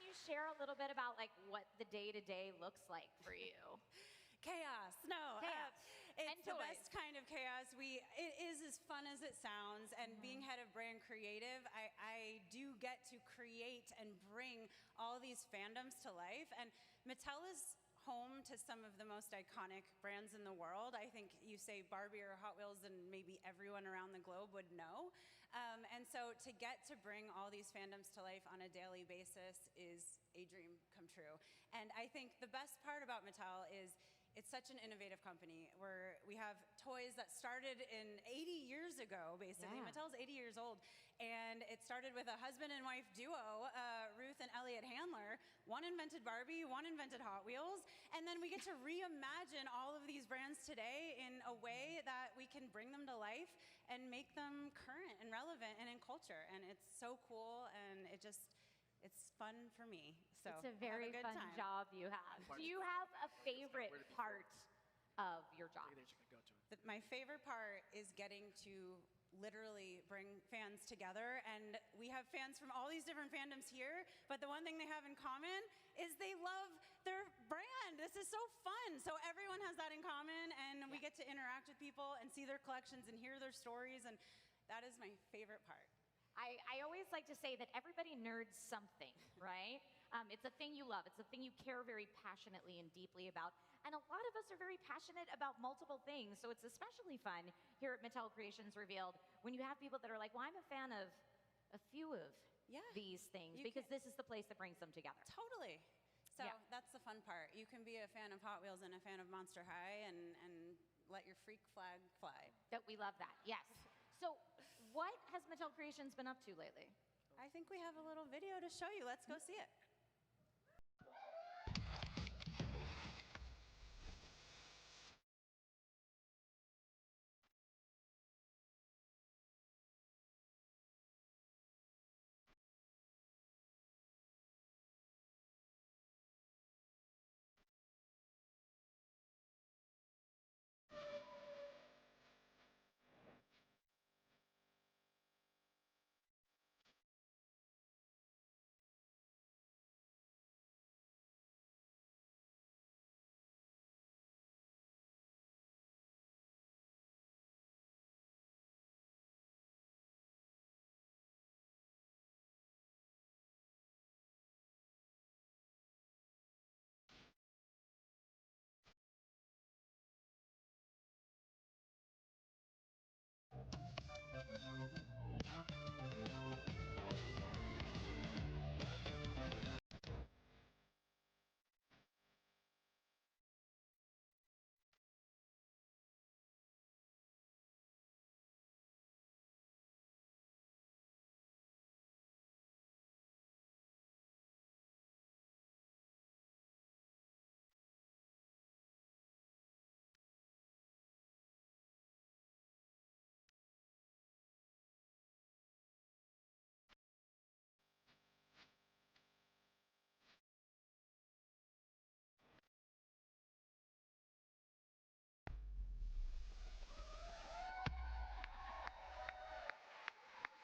you share a little bit about like what the day-to-day looks like for you? Chaos. No, Chaos. it's And the toys. best kind of chaos. It is as fun as it sounds, and being head of brand creative, I do get to create and bring all these fandoms to life. And Mattel is home to some of the most iconic brands in the world. I think you say Barbie or Hot Wheels and maybe everyone around the globe would know. And so to get to bring all these fandoms to life on a daily basis is a dream come true. And I think the best part about Mattel is it's such an innovative company where we have toys that started in 80 years ago, basically. Yeah. Mattel's 80 years old, and it started with a husband and wife duo, Ruth and Elliot Handler. One invented Barbie, one invented Hot Wheels, and then we get to reimagine all of these brands today in a way that we can bring them to life and make them current and relevant and in culture, and it's so cool, and it's fun for me. So It's a have very good fun time. job you have. Do you have a favorite part of your job? My favorite part is getting to literally bring fans together, and we have fans from all these different fandoms here, but the one thing they have in common is they love their brand. This is so fun. So everyone has that in common, and we get to interact with people and see their collections and hear their stories, and that is my favorite part. I always like to say that everybody nerds something, right? It's a thing you love. It's a thing you care very passionately and deeply about. And a lot of us are very passionate about multiple things, so it's especially fun here at Mattel Creations Revealed when you have people that are like, well, I'm a fan of a few of these things because this is the place that brings them together. Totally. So Yeah. that's the fun part. You can be a fan of Hot Wheels and a fan of Monster High and let your freak flag fly. That we love that, yes. So what has Mattel Creations been up to lately? I think we have a little video to show you. Let's go see it.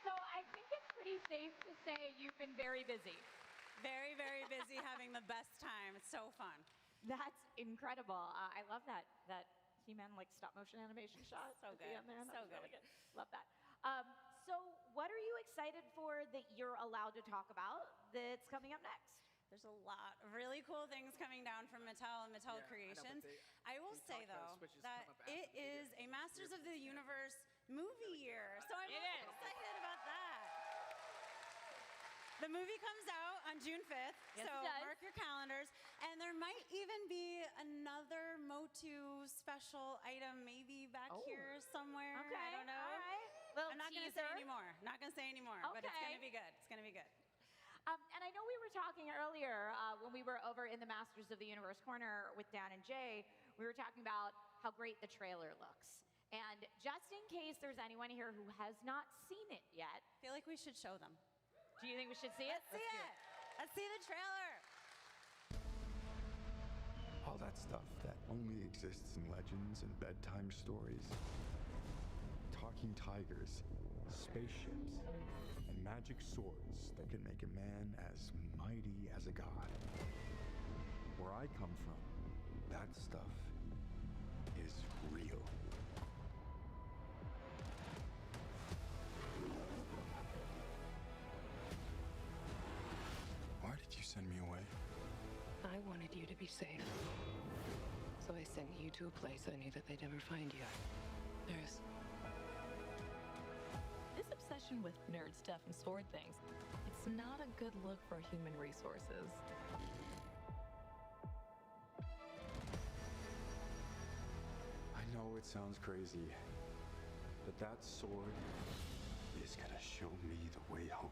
So I think it's pretty safe to say you've been very busy. Very, very busy having the best time. It's so fun. That's incredible. I love that He-Man like stop motion animation shot. So at the good. end there. That So was really good. Love that. So what are you excited for that you're allowed to talk about that's coming up next? There's a lot of really cool things coming down from Mattel and Mattel Creations. I will say though that it is a Masters of the Universe movie year, so I'm really excited about that. The movie comes out on June 5th, Yes, so it does. mark your calendars. And there might even be another MOTU special item maybe back here somewhere. Okay, I don't know. all right. Little I'm not going to say teaser. anymore. Not going to say anymore, but it's going Okay. to be good. It's going to be good. were talking earlier when we were over in the Masters of the Universe corner with Dan and Jay. We were talking about how great the trailer looks. And just in case there's anyone here who has not seen it yet, I feel like we should show them. Do you think we should see it? Let's see it. Let's see the trailer. All that stuff that only exists in legends and bedtime stories. Talking tigers, spaceships, and magic swords that can make a man as mighty as a god. Where I come from, that stuff is real. Why did you send me away? I wanted you to be safe. So I sent you to a place I knew that they'd never find you. There's this obsession with nerd stuff and sword things, it's not a good look for human resources. I know it sounds crazy, but that sword is gonna show me the way home.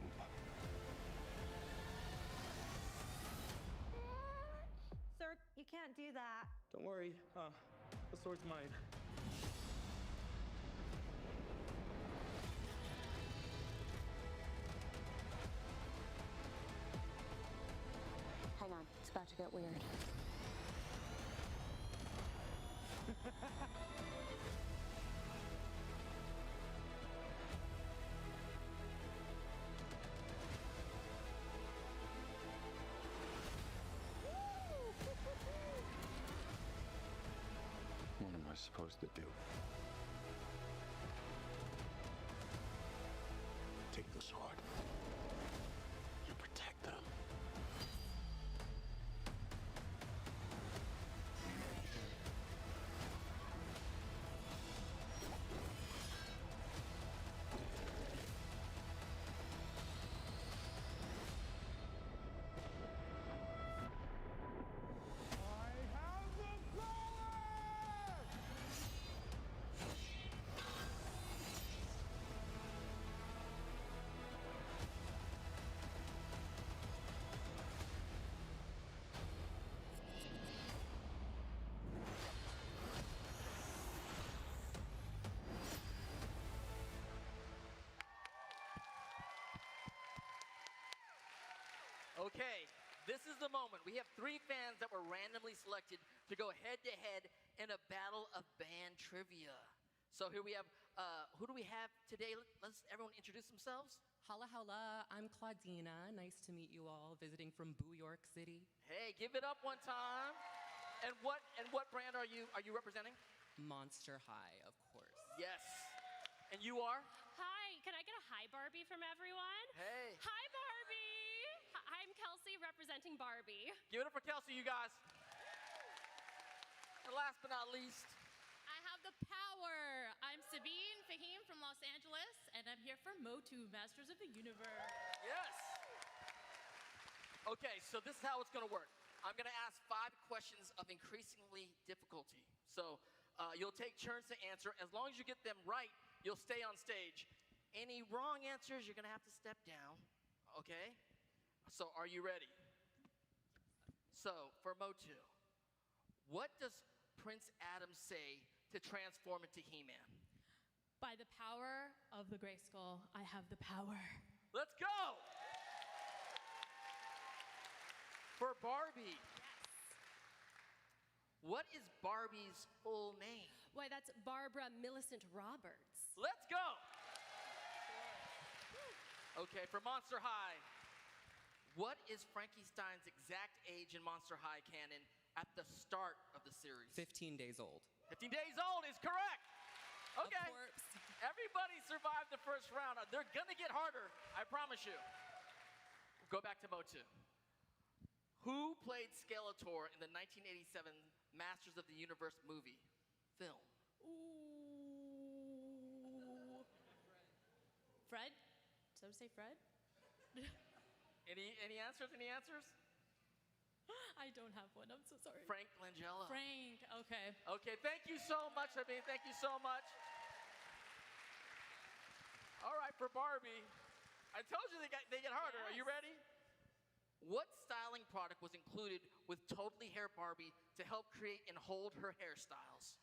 Sir, you can't do that. Don't worry, the sword's mine. Hang on, it's about to get weird. What am I supposed to do? Take the sword and protect them. Okay, this is the moment. We have 3 fans that were randomly selected to go head-to-head in a battle of band trivia. So here we have, who do we have today? Let's everyone introduce themselves. Holla holla, I'm Claudina. Nice to meet you all, visiting from New York City. Hey, give it up one time. And what brand are you representing? Monster High, of course. Yes. And you are? Hi, can I get a hi Barbie from everyone? Hey. Hi Barbie! I'm Kelsey representing Barbie. Give it up for Kelsey, you guys. And last but not least. I have the power. I'm Sabine Fahim from Los Angeles, and I'm here for MOTU, Masters of the Universe. Yes. Okay, so this is how it's gonna work. I'm gonna ask 5 questions of increasingly difficulty. So you'll take turns to answer. As long as you get them right, you'll stay on stage. Any wrong answers, you're gonna have to step down, okay? So are you ready? So for MOTU, what does Prince Adam say to transform into He-Man? By the power of the Grayskull, I have the power. Let's go! For Barbie, what is Barbie's full name? Why, that's Barbara Millicent Roberts. Let's go! Okay, for Monster High, what is Frankenstein's exact age in Monster High canon at the start of the series? 15 days old. 15 days old is correct. Okay. Of course. Everybody survived the first round. They're gonna get harder, I promise you. Go back to MOTU. Who played Skeletor in the 1987 Masters of the Universe movie film? Ooh. Fred? So say Fred? Any answers? Any answers? I don't have one. I'm so sorry. Frank Langella. Frank. Okay. Okay. Thank you so much, Sabine. Thank you so much. All right, for Barbie, I told you they get harder. Yes. Are you ready? What styling product was included with Totally Hair Barbie to help create and hold her hairstyles?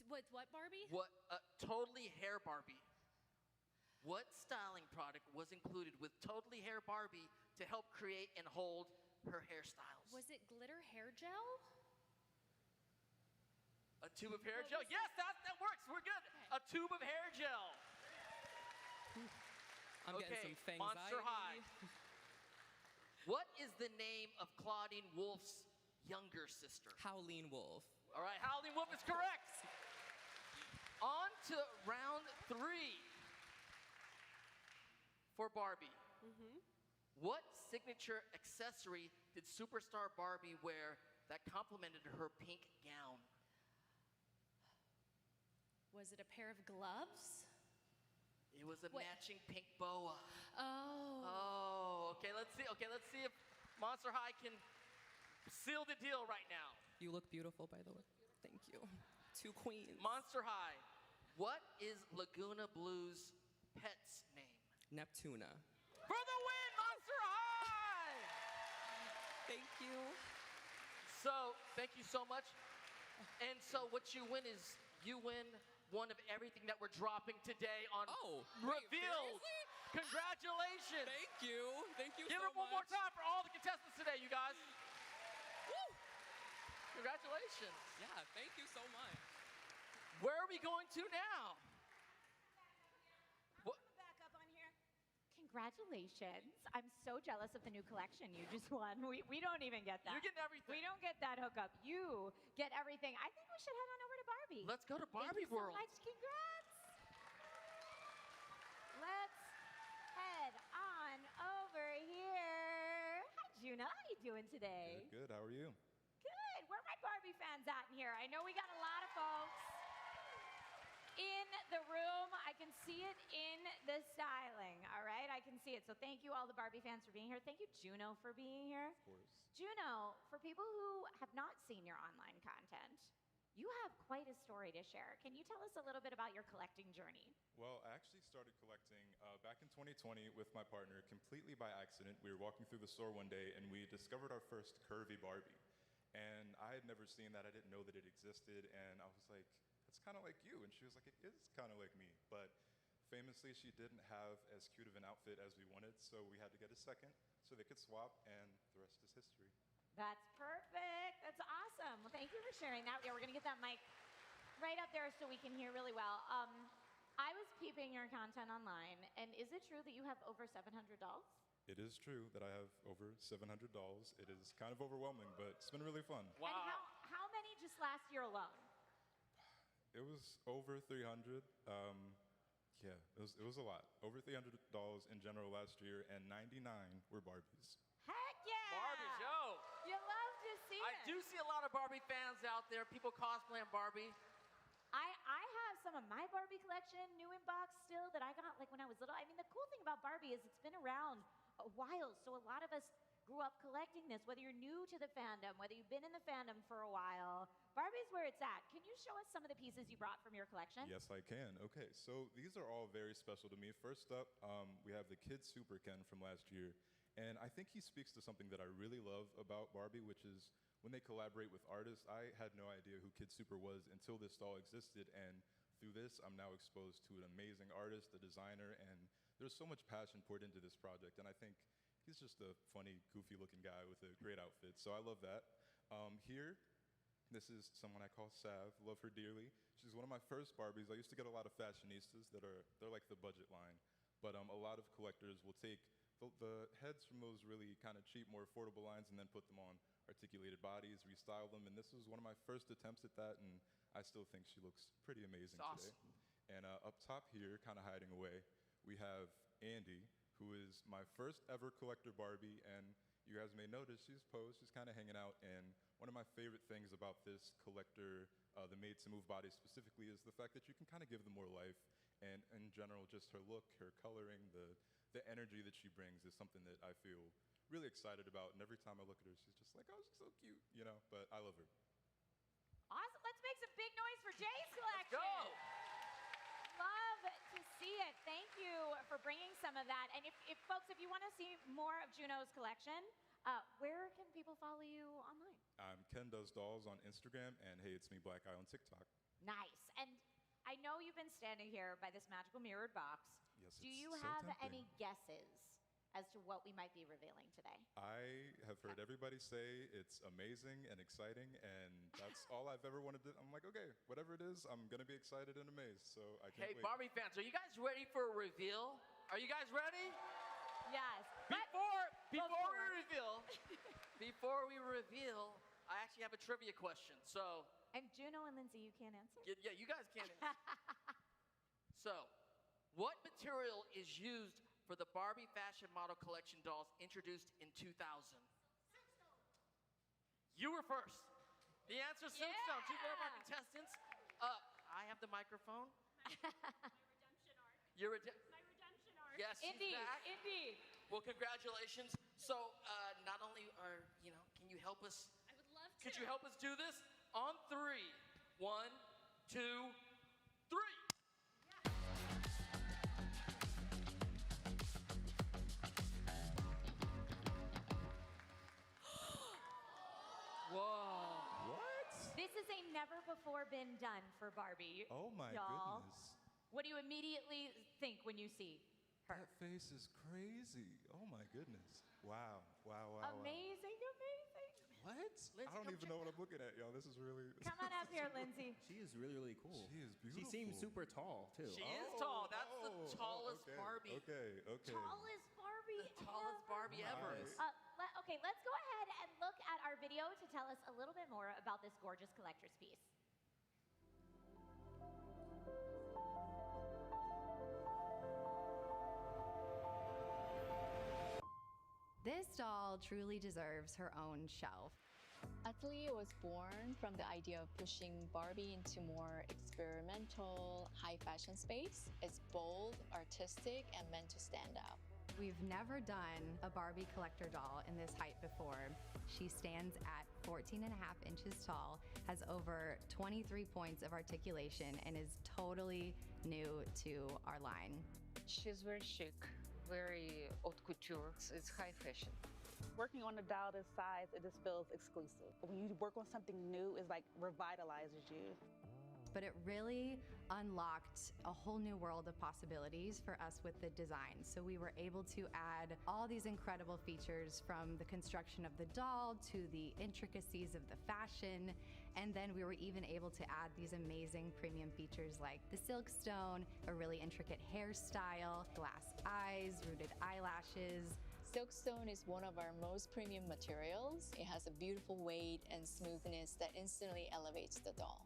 With what, Barbie? What Totally Hair Barbie? What styling product was included with Totally Hair Barbie to help create and hold her hairstyles? Was it glitter hair gel? A tube of hair gel? Yes, that works. We're good. A tube of hair gel. I'm getting some Monster anxiety. High. What is the name of Claudine Wolf's younger sister? Howleen Wolf. All right, Howleen Wolf is correct. On to round 3 for Barbie. What signature accessory did superstar Barbie wear that complemented her pink gown? Was it a pair of gloves? It was a matching pink boa. Oh. Okay, let's see. Let's see if Monster High can seal the deal right now. You look beautiful, by the way. Thank you. 2 queens. Monster High, what is Laguna Blue's pet's name? Neptuna. For the win, Monster High! Thank you. So, thank you so much. And so what you win is, you win one of everything that we're dropping today on Revealed. Congratulations. Thank you. Thank you Give so it one more much. time for all the contestants today, you guys. Woo! Congratulations. Yeah, thank you so much. Where are we going to now? Back up on here. Congratulations. I'm so jealous of the new collection you just won. We don't even get that. You're getting everything. We don't get that hookup. You get everything. I think we should head on over to Barbie. Let's go to Thank Barbie you so World. much. Congrats. Let's head on over here. Hi, Juna. How you doing today? Good, how are you? Good. Where are my Barbie fans at in here? I know we got a lot of folks in the room. I can see it in the styling, all right? I can see it. So thank you all the Barbie fans for being here. Thank you, Juno, for being here. Of course. Juno, for people who have not seen your online content, you have quite a story to share. Can you tell us a little bit about your collecting journey? Well, I actually started collecting back in 2020 with my partner completely by accident. We were walking through the store one day and we discovered our first curvy Barbie. And I had never seen that. I didn't know that it existed. And I was like, it's kind of like you. And she was like, it is kind of like me. But famously, she didn't have as cute of an outfit as we wanted. So we had to get a second so they could swap. And the rest is history. That's perfect. That's awesome. Well, thank you for sharing that. Yeah, we're going to get that mic right up there so we can hear really well. I was peeping your content online. And is it true that you have over 700 dolls? It is true that I have over 700 dolls. It is kind of overwhelming, but it's been really fun. Wow. And how many just last year alone? It was over 300. Yeah, it was a lot. Over 300 dolls in general last year, and 99 were Barbies. Heck yeah! Barbies, yo! You love to see it. I do see a lot of Barbie fans out there, people cosplaying Barbie. I have some of my Barbie collection new in box still that I got like when I was little. I mean, the cool thing about Barbie is it's been around a while, so a lot of us grew up collecting this, whether you're new to the fandom, whether you've been in the fandom for a while. Barbie's where it's at. Can you show us some of the pieces you brought from your collection? Yes, I can. Okay, so these are all very special to me. First up, we have the Kid Super Ken from last year, and I think he speaks to something that I really love about Barbie, which is when they collaborate with artists. I had no idea who Kid Super was until this doll existed, and through this, I'm now exposed to an amazing artist, a designer, and there's so much passion poured into this project, and I think he's just a funny, goofy-looking guy with a great outfit, so I love that. Here, this is someone I call Sav, love her dearly. She's one of my first Barbies. I used to get a lot of fashionistas they're like the budget line, but a lot of collectors will take the heads from those really kind of cheap, more affordable lines and then put them on articulated bodies, restyle them, and this was one of my first attempts at that, and I still think she looks pretty amazing today. And up top here, kind of hiding away, we have Andy, who is my first ever collector Barbie, and you guys may notice she's posed, she's kind of hanging out, and one of my favorite things about this collector, the made-to-move body specifically, is the fact that you can kind of give them more life, and in general, just her look, her coloring, the energy that she brings is something that I feel really excited about, and every time I look at her, she's just like, oh, she's so cute, you know, but I love her. Awesome. Let's make some big noise for Jay's collection. Let's go. Love to see it. Thank you for bringing some of that. And if folks, if you want to see more of Juno's collection, Where can people follow you online? I'm Ken Does Dolls on Instagram, and Hey It's Me Black Eye on TikTok. Nice. And I know you've been standing here by this magical mirrored box. Yes, Do it's you so have tempting. any guesses as to what we might be revealing today? I have heard everybody say it's amazing and exciting, and that's all I've ever wanted to. I'm like, okay, whatever it is, I'm gonna be excited and amazed. So I can't Hey, wait. Barbie fans, are you guys ready for a reveal? Are you guys ready? Yes. Before we reveal, I actually have a trivia question. So. And Juno and Lindsay, you can't answer? Yeah, you guys can't answer. So, what material is used for the Barbie fashion model collection dolls introduced in 2000? You were first. The answer is silkstone. Two more of our contestants. I have the microphone. Your redemption arc. Yes, she's Indeed, back. indeed. Well, congratulations. So, not only are, can you help us? I would love to. Could you help us do this? On 3. 1, 2, 3. Whoa. What? This is a never before been done for Barbie. Oh my y'all. goodness. What do you immediately think when you see her? That face is crazy. Oh my goodness. Wow. Wow, wow, Amazing, amazing. Wow. What? I don't even know what I'm looking at, y'all. This is really... Come on up here, Lindsay. She is really, really cool. She is beautiful. She seems super tall, too. She is tall. That's the tallest okay, Barbie. Okay. Tallest Barbie The tallest Barbie ever. Nice. Okay, let's go ahead and look at our video to tell us a little bit more about this gorgeous collector's piece. This doll truly deserves her own shelf. Atelier was born from the idea of pushing Barbie into more experimental, high fashion space. It's bold, artistic, and meant to stand out. We've never done a Barbie collector doll in this height before. She stands at 14.5 inches tall, has over 23 points of articulation, and is totally new to our line. She's very chic, very haute couture. It's high fashion. Working on a doll this size, it just feels exclusive. When you work on something new, it's like revitalizes you. But it really unlocked a whole new world of possibilities for us with the design. So we were able to add all these incredible features, from the construction of the doll to the intricacies of the fashion. And then we were even able to add these amazing premium features like the silkstone, a really intricate hairstyle, glass eyes, rooted eyelashes. Silkstone is one of our most premium materials. It has a beautiful weight and smoothness that instantly elevates the doll.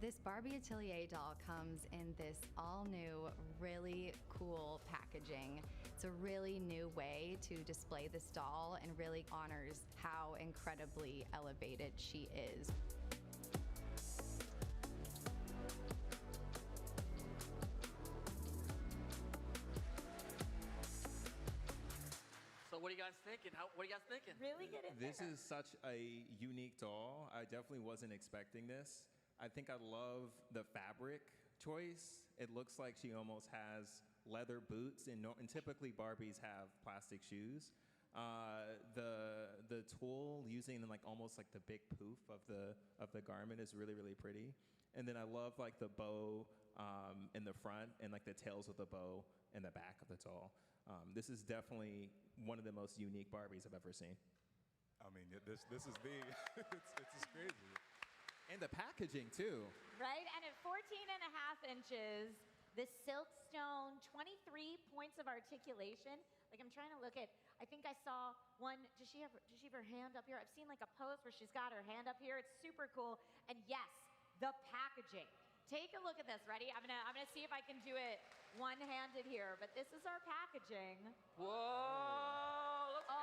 This Barbie Atelier doll comes in this all-new, really cool packaging. It's a really new way to display this doll and really honors how incredibly elevated she is. So what are you guys thinking? What are you guys thinking? Really get in This there. is such a unique doll. I definitely wasn't expecting this. I think I love the fabric choice. It looks like she almost has leather boots, and typically Barbies have plastic shoes. The tulle using like almost like the big poof of the garment is really, really pretty. And then I love like the bow in the front and like the tails of the bow in the back of the doll. This is definitely one of the most unique Barbies I've ever seen. I mean, this is the, it's crazy. And the packaging too. Right, and at 14.5 inches, the silkstone, 23 points of articulation. Like, I'm trying to look at, I think I saw one, does she have her hand up here? I've seen like a pose where she's got her hand up here. It's super cool. And yes, the packaging. Take a look at this. Ready? I'm gonna see if I can do it one-handed here. But this is our packaging. Whoa! Let's go.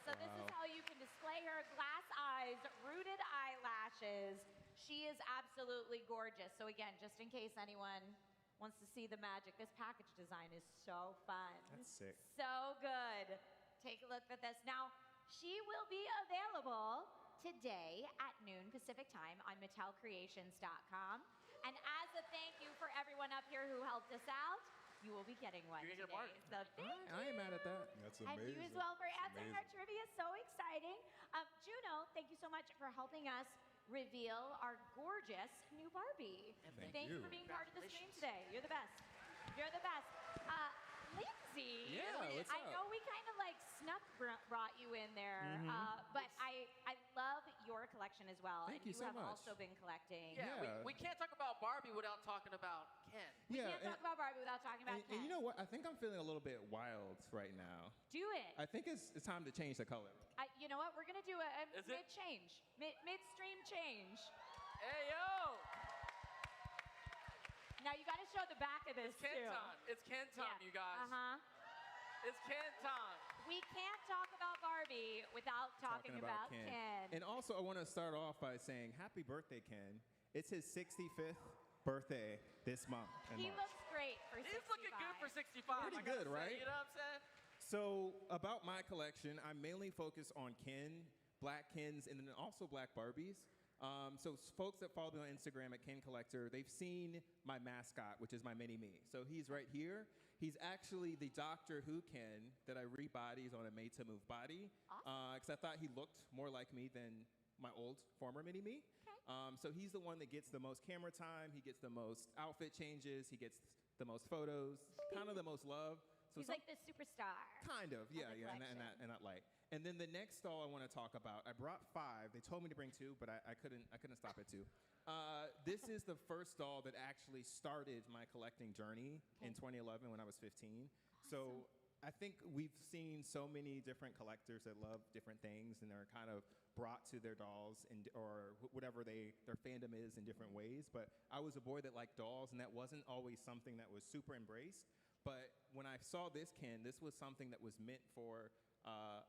So this is how you can display her: glass eyes, rooted eyelashes. She is absolutely gorgeous. So again, just in case anyone wants to see the magic, this package design is so fun. That's sick. So good. Take a look at this. Now, she will be available today at noon Pacific time on MattelCreations.com. And as a thank you for everyone up here who helped us out, you will be getting one You're gonna today. get a So thank you. I ain't mad at that. That's And amazing. you as well for That's answering our amazing. trivia. So exciting. Juno, thank you so much for helping us reveal our gorgeous new Barbie. Thank you you. for being part of the stream today. You're the best. You're the best. Lindsay, Yeah, what's I up? know we kind of like snuck brought you in there, but I love your collection as well. Thank and you so have much. also been collecting. Yeah, Yeah. We can't talk about Barbie without talking about Ken. We Yeah, can't talk about Barbie without talking about and you Ken. know what? I think I'm feeling a little bit wild right now. Do it. I think it's time to change the color. You know what? We're gonna do a Is it? mid-change, midstream change. Hey, yo! Now you got to show the back of this It's Ken too. time. It's Ken time, you guys. It's Ken time. We can't talk about Barbie without talking about Ken. And also, I want to start off by saying happy birthday, Ken. It's his 65th birthday this month. in He March. looks great for 65. He's looking good for 65. Pretty I gotta good, say, right? You know what I'm saying? So, about my collection, I mainly focus on Ken, black Kens, and then also black Barbies. So folks that follow me on Instagram at Ken Collector, they've seen my mascot, which is my mini-me. So he's right here. He's actually the Doctor Who Ken that I rebodied on a made-to-move body. Because I thought he looked more like me than my old former mini-me. So he's the one that gets the most camera time. He gets the most outfit changes. He gets the most photos, kind of the most love. So He's like the superstar. Kind of, yeah, the yeah, in that light. And then the next stall I want to talk about, I brought 5. They told me to bring 2, but I couldn't stop at 2. This is the first stall that actually started my collecting journey in 2011 when I was 15. So I think we've seen so many different collectors that love different things, and they're kind of brought to their dolls or whatever their fandom is in different ways. But I was a boy that liked dolls, and that wasn't always something that was super embraced. But when I saw this Ken, this was something that was meant for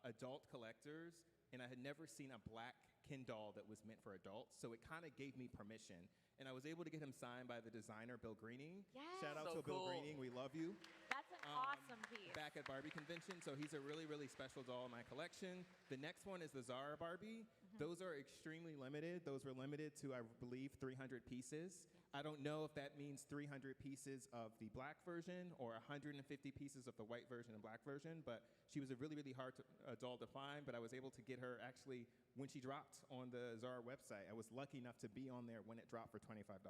adult collectors, and I had never seen a black Ken doll that was meant for adults, so it kind of gave me permission. And I was able to get him signed by the designer, Bill Greening. Yes. Shout out So to Bill cool. Greening, we love you. That's an awesome piece. Back at Barbie Convention, so he's a really, really special doll in my collection. The next one is the Zara Barbie. Those are extremely limited. Those were limited to, I believe, 300 pieces. I don't know if that means 300 pieces of the black version or 150 pieces of the white version and black version, but she was a really, really hard doll to find, but I was able to get her actually when she dropped on the Zara website. I was lucky enough to be on there when it dropped for $25.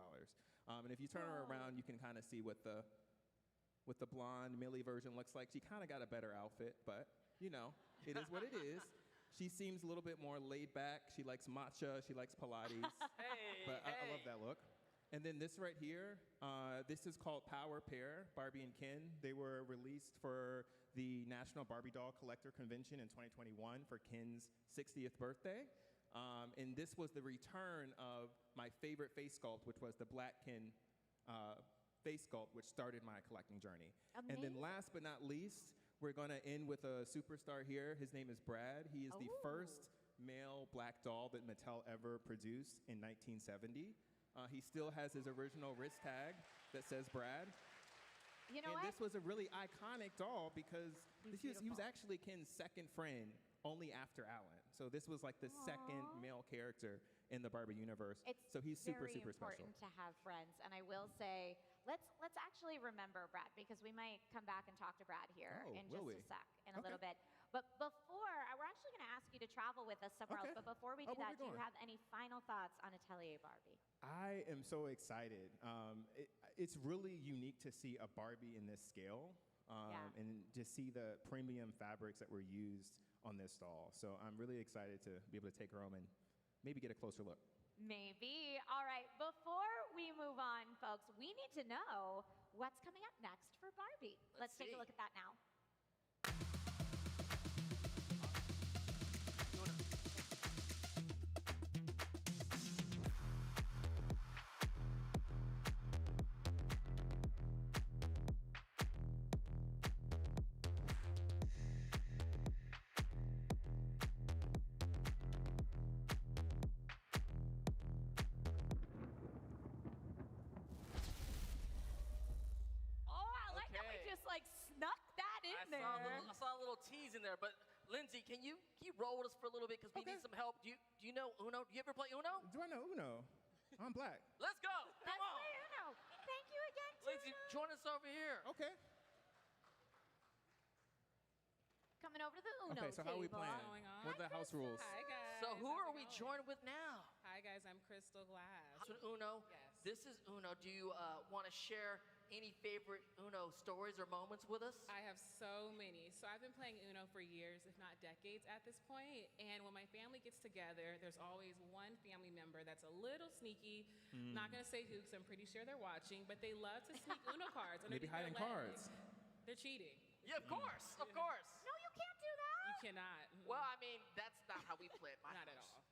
And if you turn her around, you can kind of see what the blonde Millie version looks like. She kind of got a better outfit, but you know, it is what it is. She seems a little bit more laid back. She likes matcha. She likes Pilates. But I love that look. And then this right here, this is called Power Pair, Barbie and Ken. They were released for the National Barbie Doll Collector Convention in 2021 for Ken's 60th birthday. And this was the return of my favorite face sculpt, which was the black Ken face sculpt, which started my collecting journey. And then last but not least, we're gonna end with a superstar here. His name is Brad. He is the first male black doll that Mattel ever produced in 1970. He still has his original wrist tag that says Brad. You know And what? this was a really iconic doll because he was actually Ken's second friend, only after Alan. So this was like the second male character in the Barbie universe. So he's super, very super special. important to have friends, and I will say, let's actually remember Brad, because we might come back and talk to Brad here in just a sec, in a little bit. But before, we're actually going to ask you to travel with us somewhere else. But before we do that, do you have any final thoughts on Atelier Barbie? I am so excited. It's really unique to see a Barbie in this scale and just see the premium fabrics that were used on this doll. So I'm really excited to be able to take her home and maybe get a closer look. Maybe. All right, before we move on, folks, we need to know what's coming up next for Barbie. Let's take a look at that now. Snuck that in there. I saw a little tease in there, but Lindsay, can you roll with us for a little bit because we need some help? Do you know Uno? Do you ever play Uno? Do I know Uno? I'm black. Let's go. Come on. Play Uno. Thank you again, Lindsay, join us over here. Okay. coming over to the Uno Okay, so how are we table. playing? Going on? What are the house rules? Hi guys. So who How's are it we going? joined with now? Hi guys, I'm Crystal Glass. So Uno. Yes. This is Uno. Do you want to share any favorite Uno stories or moments with us? I have so many. So I've been playing Uno for years, if not decades at this point. And when my family gets together, there's always one family member that's a little sneaky. Not gonna say who, because I'm pretty sure they're watching, but they love to sneak Uno cards. Maybe underneath their hiding legs. cards. They're cheating. Yeah, of course, of course. No, you can't do that. You cannot. Well, I mean, that's not how we play at my Not at house. all.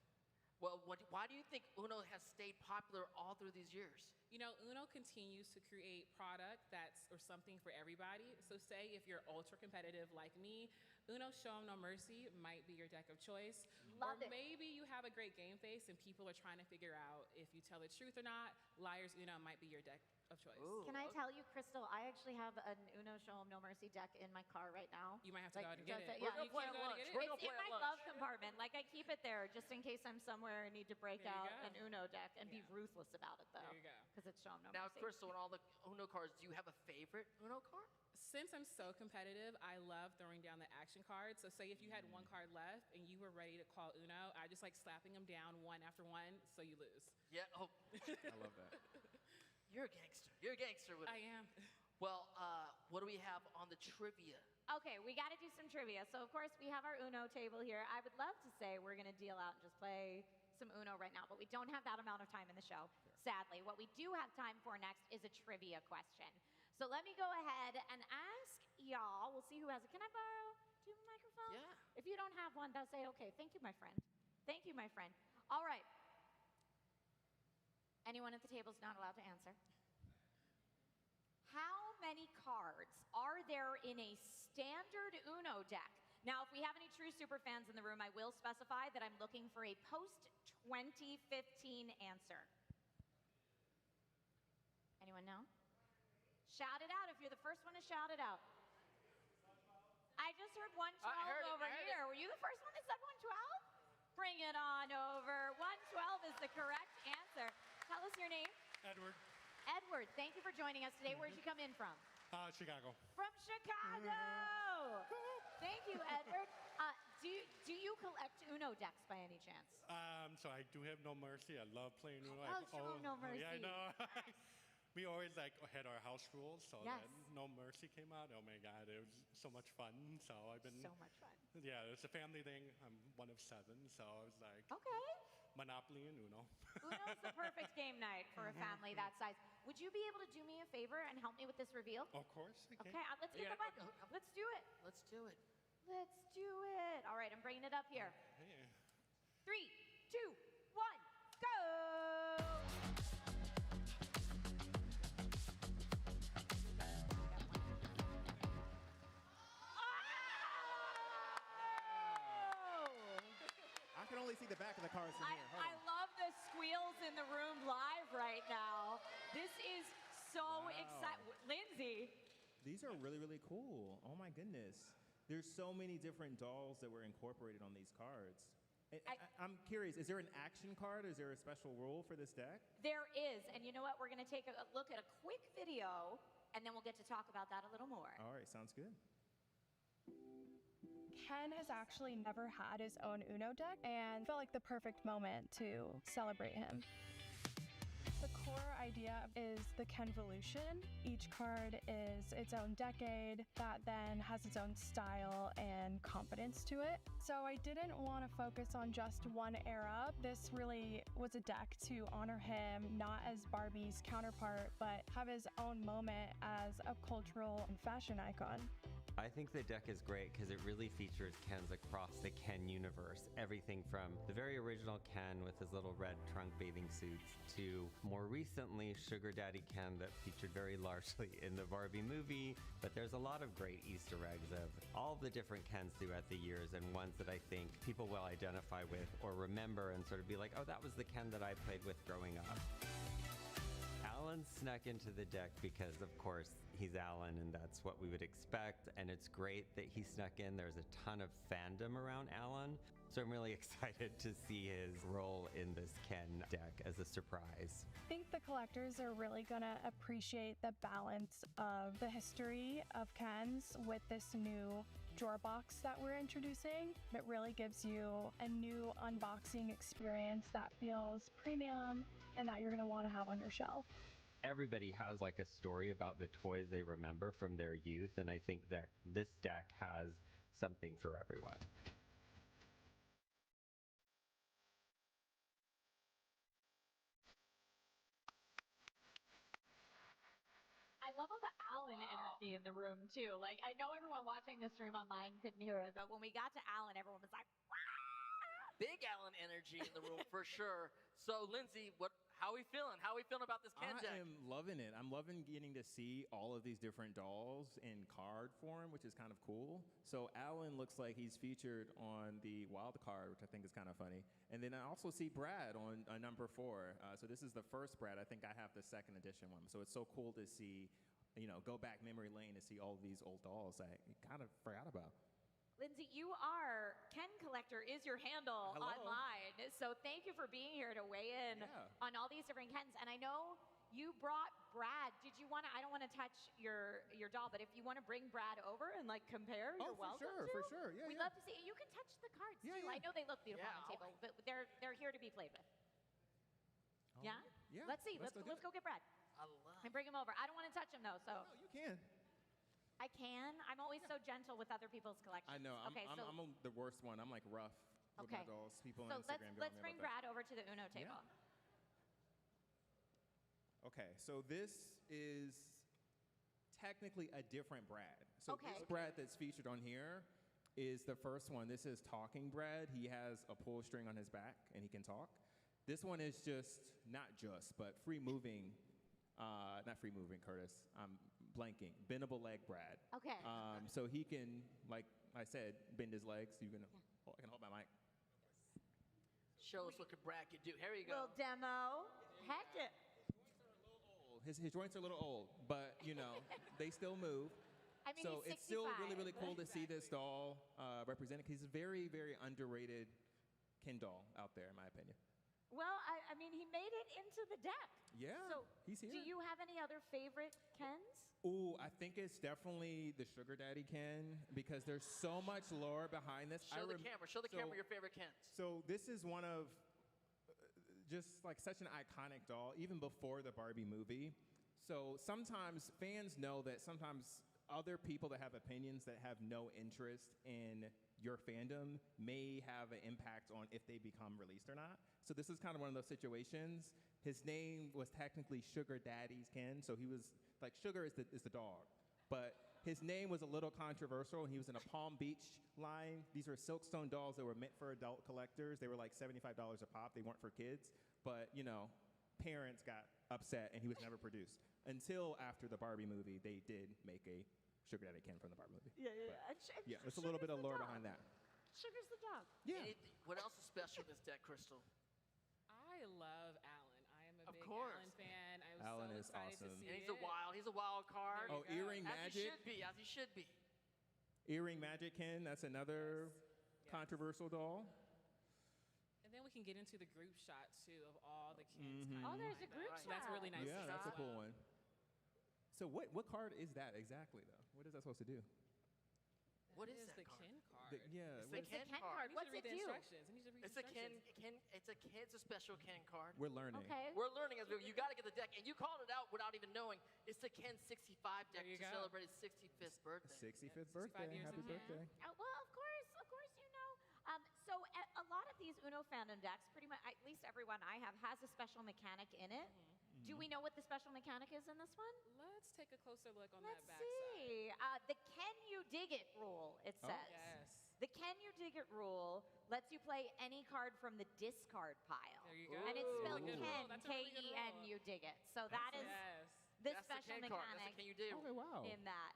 Well, why do you think Uno has stayed popular all through these years? You know, Uno continues to create product that's or something for everybody. So say if you're ultra competitive like me, Uno Show 'em No Mercy might be your deck of choice. Love or it. maybe you have a great game face and people are trying to figure out if you tell the truth or not. Liar's Uno might be your deck of choice. Can I tell you, Crystal, I actually have an Uno Show 'em No Mercy deck in my car right now. You might have to go out and get just it. Yeah, We're gonna play at lunch. We're gonna it's in play at my lunch. glove compartment. Like, I keep it there just in case I'm somewhere and need to break There you out go. an Uno deck and be ruthless about it, though. There you go. Because it's Show 'em No Now, Mercy. Crystal, and all the Uno cards, do you have a favorite Uno card? Since I'm so competitive, I love throwing down the action cards. So say if you had one card left and you were ready to call Uno, I just like slapping them down one after one so you lose. Yeah. Oh, I love that. you're a gangster. You're a gangster with I it. am. Well, what do we have on the trivia? Okay, we got to do some trivia. So, of course, we have our Uno table here. I would love to say we're going to deal out and just play some Uno right now, but we don't have that amount of time in the show, sadly. What we do have time for next is a trivia question. So let me go ahead and ask y'all. We'll see who has it. Can I borrow? Do you have a microphone? Yeah. If you don't have one, that's okay. Thank you, my friend. Thank you, my friend. All right. Anyone at the table is not allowed to answer. How many cards are there in a standard Uno deck? Now, if we have any true super fans in the room, I will specify that I'm looking for a post-2015 answer. Anyone know? Shout it out if you're the first one to shout it out. I just heard 112 over here. Were you the first one that said 112? Bring it on over. 112 is the correct answer. Tell us your name. Edward. Edward, thank you for joining us today. Where'd you come in from? Chicago. From Chicago. Thank you, Edward. Do you collect Uno decks by any chance? So I do have No Mercy. I love playing Uno. Oh, show 'em No Mercy. Yeah, I know. We always had our house rules, so Yes. then No Mercy came out. Oh my God, it was so much fun. So I've been So much fun. Yeah, it's a family thing. I'm one of 7, so I was like Okay. Monopoly and Uno. Uno's the perfect game night for a family that size. Would you be able to do me a favor and help me with this reveal? Of course. Okay, let's get the button. Let's do it. Let's do it. Let's do it. All right, I'm bringing it up here. Yeah. 3, 2, 1, go! I can only see the back of the cards from here. Hold I on. love the squeals in the room live right now. This is so exciting. Lindsay. These are really, really cool. Oh my goodness. There's so many different dolls that were incorporated on these cards. I'm curious, is there an action card? Is there a special rule for this deck? There is, and you know what? We're going to take a look at a quick video, and then we'll get to talk about that a little more. All right, sounds good. Ken has actually never had his own Uno deck and felt like the perfect moment to celebrate him. The core idea is the Kenvolution. Each card is its own decade that then has its own style and confidence to it. So I didn't want to focus on just one era. This really was a deck to honor him, not as Barbie's counterpart, but have his own moment as a cultural and fashion icon. I think the deck is great because it really features Kens across the Ken universe. Everything from the very original Ken with his little red trunk bathing suits to more recently Sugar Daddy Ken that featured very largely in the Barbie movie. But there's a lot of great Easter eggs of all the different Kens throughout the years and ones that I think people will identify with or remember and sort of be like, oh, that was the Ken that I played with growing up. Alan snuck into the deck because, of course, he's Alan and that's what we would expect. And it's great that he snuck in. There's a ton of fandom around Alan. So I'm really excited to see his role in this Ken deck as a surprise. I think the collectors are really going to appreciate the balance of the history of Kens with this new drawer box that we're introducing. It really gives you a new unboxing experience that feels premium and that you're going to want to have on your shelf. Everybody has like a story about the toys they remember from their youth, and I think that this deck has something for everyone. I love all the Alan energy in the room too. Like, I know everyone watching this stream online couldn't hear it, But when we got to Alan, everyone was like, Big Alan energy in the room for sure. So, Lindsay, how are we feeling? How are we feeling about this Ken deck? I am loving it. I'm loving getting to see all of these different dolls in card form, which is kind of cool. So Alan looks like he's featured on the wild card, which I think is kind of funny. And then I also see Brad on number 4. So this is the first Brad. I think I have the second edition one. So it's so cool to see, go back memory lane to see all these old dolls I kind of forgot about. Lindsay, you are Ken Collector is your handle online. So thank you for being here to weigh in on all these different Kens. And I know you brought Brad. Did you want to, I don't want to touch your doll, but if you want to bring Brad over and like compare, you're welcome to. For sure. Yeah, We'd love to see it. You can touch the cards too. I know they look beautiful on the table, but they're here to be played with. Yeah? Let's see. Let's go get Brad. I love and bring him over. I don't want to touch him though, so. No, you can. I can. I'm always so gentle with other people's collections. I know. I'm the worst one. I'm like rough with my dolls. People on Instagram let's bring Brad over to the Uno table. Okay, so this is technically a different Brad. So this Brad that's featured on here is the first one. This is Talking Brad. He has a pull string on his back and he can talk. This one is but free moving. Not free moving, Curtis. I'm blanking. Bendable leg Brad. Okay. So he can, like I said, bend his legs. I can hold my mic. Show us what Brad can do. Here you go. Little demo. Heck it. His joints are a little old, but they still move. I mean, so he's 65. It's still really, really cool to see this doll represented. He's a very, very underrated Ken doll out there, in my opinion. Well, I mean, he made it into the deck. Yeah, so he's here. Do you have any other favorite Kens? Ooh, I think it's definitely the Sugar Daddy Ken because there's so much lore behind this. Show the camera your favorite Kens. So this is one of just like such an iconic doll, even before the Barbie movie. So sometimes fans know that sometimes other people that have opinions that have no interest in your fandom may have an impact on if they become released or not. So this is kind of one of those situations. His name was technically Sugar Daddy's Ken, so he was like Sugar is the dog, but his name was a little controversial. He was in a Palm Beach line. These were Silkstone dolls that were meant for adult collectors. They were like $75 a pop. They weren't for kids, but parents got upset and he was never produced until after the Barbie movie. They did make a Sugar Daddy Ken from the Barbie movie. Yeah. There's a little bit of lore behind that. Sugar's the dog. Yeah. What else is special in this deck, Crystal? I love Alan. I am a big course. Alan fan. I was Alan so is excited awesome. to see And it. he's a wild card. Oh, Earring Magic. As he should be. Earring Magic Ken. That's another controversial doll. And then we can get into the group shot too of all the Kens. Oh, there's a group shot. That's really nice. Yeah, to see that's a as cool well. one. So what card is that exactly though? What is that supposed to do? What is the that card? Ken card? It's the Ken card. You What's should read it the do? instructions. You should read It's the a Ken. instructions. It's a special Ken card. We're learning. Okay. We're learning as you got to get the deck, and you called it out without even knowing. It's the Ken 65 deck to celebrate his 65th birthday. 65th birthday. years Happy in birthday. Well, of course, So a lot of these Uno fandom decks, pretty much, at least everyone I have, has a special mechanic in it. Do we know what the special mechanic is in this one? Let's take a closer look on Let's that back side. see. The Can You Dig It rule, it says. Yes. The Can You Dig It rule lets you play any card from the discard pile. There you go. And it's spelled Good Ken, rule. That's a really good K-E-N, rule. you dig it. So that is Yes. the That's the special Ken card. That's the mechanic Can You Dig It. Okay, wow. in that.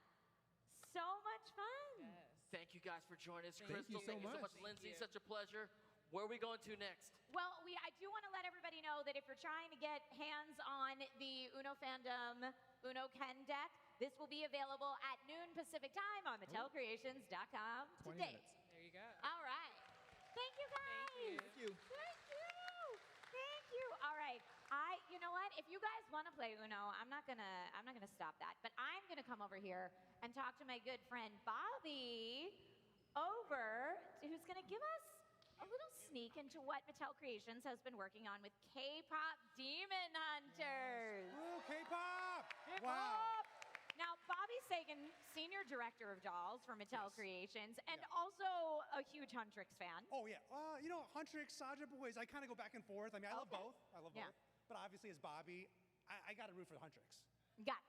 So much fun. Yes. Thank you guys for joining us. Thank you Crystal, so thank you so much. much. Lindsay, such a pleasure. Where are we going to next? Well, I do want to let everybody know that if you're trying to get hands on the Uno Fandom Uno Ken deck, this will be available at noon Pacific time on MattelCreations.com 20 today. minutes. There you go. All right. Thank you, guys. Thank you. Thank you. Thank you. All right. You know what? If you guys want to play Uno, I'm not gonna stop that. But I'm gonna come over here and talk to my good friend Bobby who's gonna give us a little sneak into what Mattel Creations has been working on with K-pop Demon Hunters. Ooh, K-pop! K-pop! Wow. Now, Bobby Sagan, Senior Director of Dolls for Mattel Creations, and also a huge Huntrix fan. Oh, yeah. You know, Huntrix, Saja Boys, I kind of go back and forth. I mean, I love both. I love both. But obviously, as Bobby, I got to root for the Huntrix.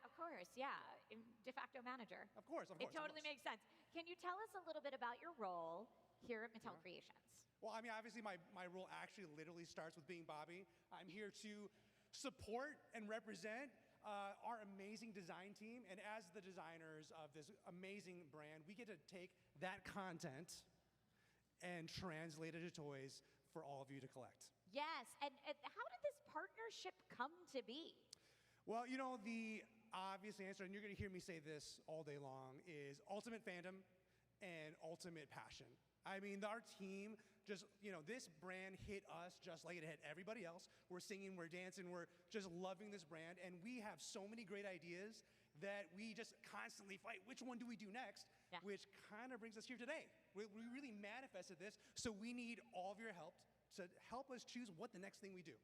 Of course, yeah. De facto manager. Of course. It totally makes sense. Can you tell us a little bit about your role here at Mattel Creations? Well, I mean, obviously, my role actually literally starts with being Bobby. I'm here to support and represent our amazing design team. And as the designers of this amazing brand, we get to take that content and translate it to toys for all of you to collect. Yes, and how did this partnership come to be? Well, you know, the obvious answer, and you're going to hear me say this all day long, is ultimate fandom and ultimate passion. I mean, our team just, you know, this brand hit us just like it hit everybody else. We're singing, we're dancing, we're just loving this brand, and we have so many great ideas that we just constantly fight. Which one do we do next? Which kind of brings us here today. We really manifested this, so we need all of your help to help us choose what the next thing we do.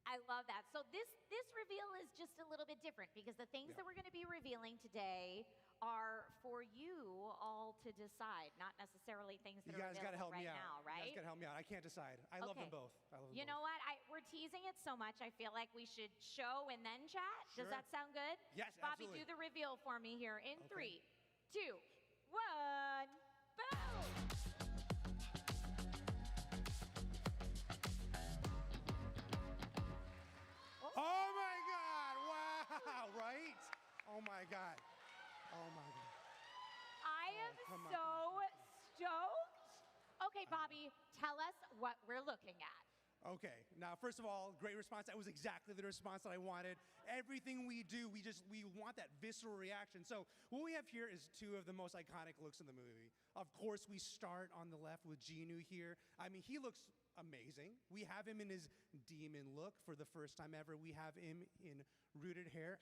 I love that. So this reveal is just a little bit different because the things that we're going to be revealing today are for you all to decide, not necessarily things that You are guys got to help available me right out. now, right? You guys got to help me out. I can't decide. I love them both. I love them You both. know what? We're teasing it so much. I feel like we should show and then chat. Does Sure. that sound good? Yes, Bobby, absolutely. do the reveal for me here in 3, 2, 1. Boom! Oh my God! Wow! Right? Oh my God! Oh my God! I am come on, so stoked. Okay, Bobby, tell us what we're looking at. Okay. Now, first of all, great response. That was exactly the response that I wanted. Everything we do, we want that visceral reaction. So what we have here is 2 of the most iconic looks in the movie. Of course, we start on the left with Genu here. I mean, he looks amazing. We have him in his demon look for the first time ever. We have him in rooted hair.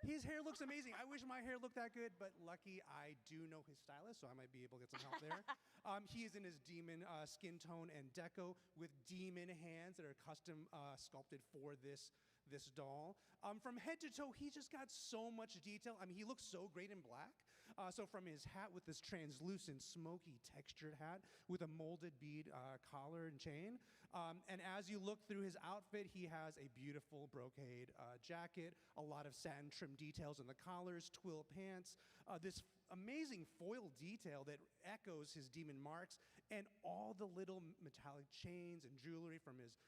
His hair looks amazing. I wish my hair looked that good, but lucky I do know his stylist, so I might be able to get some help there. He is in his demon skin tone and deco with demon hands that are custom sculpted for this doll. From head to toe, he's just got so much detail. I mean, he looks so great in black. So from his hat with this translucent, smoky textured hat with a molded bead collar and chain. And as you look through his outfit, he has a beautiful brocade jacket, a lot of satin trim details in the collars, twill pants, this amazing foil detail that echoes his demon marks, and all the little metallic chains and jewelry from his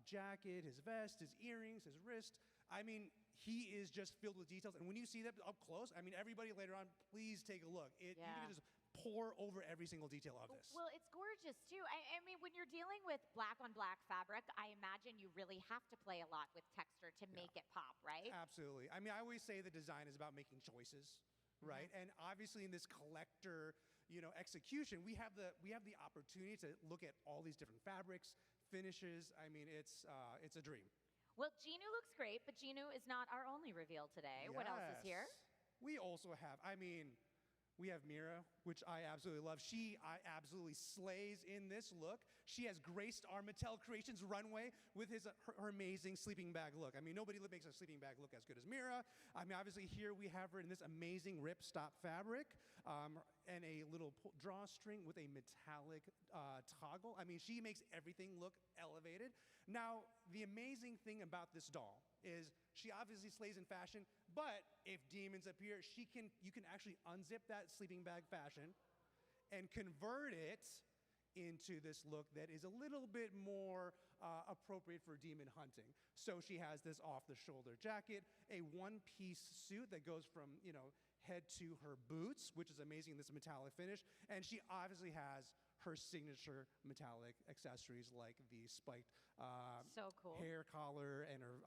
jacket, his vest, his earrings, his wrist. I mean, he is just filled with details. And when you see that up close, I mean, everybody later on, please take a look. You can just pour over every single detail of this. Well, it's gorgeous too. I mean, when you're dealing with black on black fabric, I imagine you really have to play a lot with texture to make it pop, right? Absolutely. I mean, I always say the design is about making choices, right? And obviously in this collector, you know, execution, we have the opportunity to look at all these different fabrics, finishes. I mean, it's a dream. Well, Genu looks great, but Genu is not our only reveal today. What else is here? We also have, I mean, we have Mira, which I absolutely love. She absolutely slays in this look. She has graced our Mattel Creations runway with her amazing sleeping bag look. I mean, nobody makes a sleeping bag look as good as Mira. I mean, obviously here we have her in this amazing ripstop fabric and a little drawstring with a metallic toggle. I mean, she makes everything look elevated. Now, the amazing thing about this doll is she obviously slays in fashion, but if demons appear, you can actually unzip that sleeping bag fashion and convert it into this look that is a little bit more appropriate for demon hunting. So she has this off-the-shoulder jacket, a one-piece suit that goes from, you know, head to her boots, which is amazing, this metallic finish. And she obviously has her signature metallic accessories like the spiked So cool. hair collar and her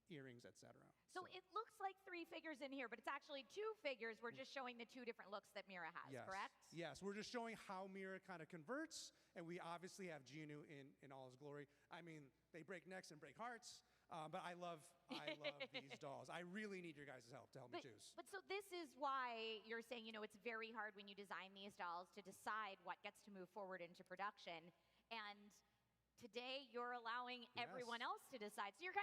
earrings, etc. So it looks like 3 figures in here, but it's actually 2 figures. We're just showing the 2 different looks that Mira has, Yes. correct? Yes, we're just showing how Mira kind of converts, and we obviously have Genu in all his glory. I mean, they break necks and break hearts, but I love these dolls. I really need your guys' help to help me choose. But so this is why you're saying, it's very hard when you design these dolls to decide what gets to move forward into production. And today you're allowing everyone else to decide. So you're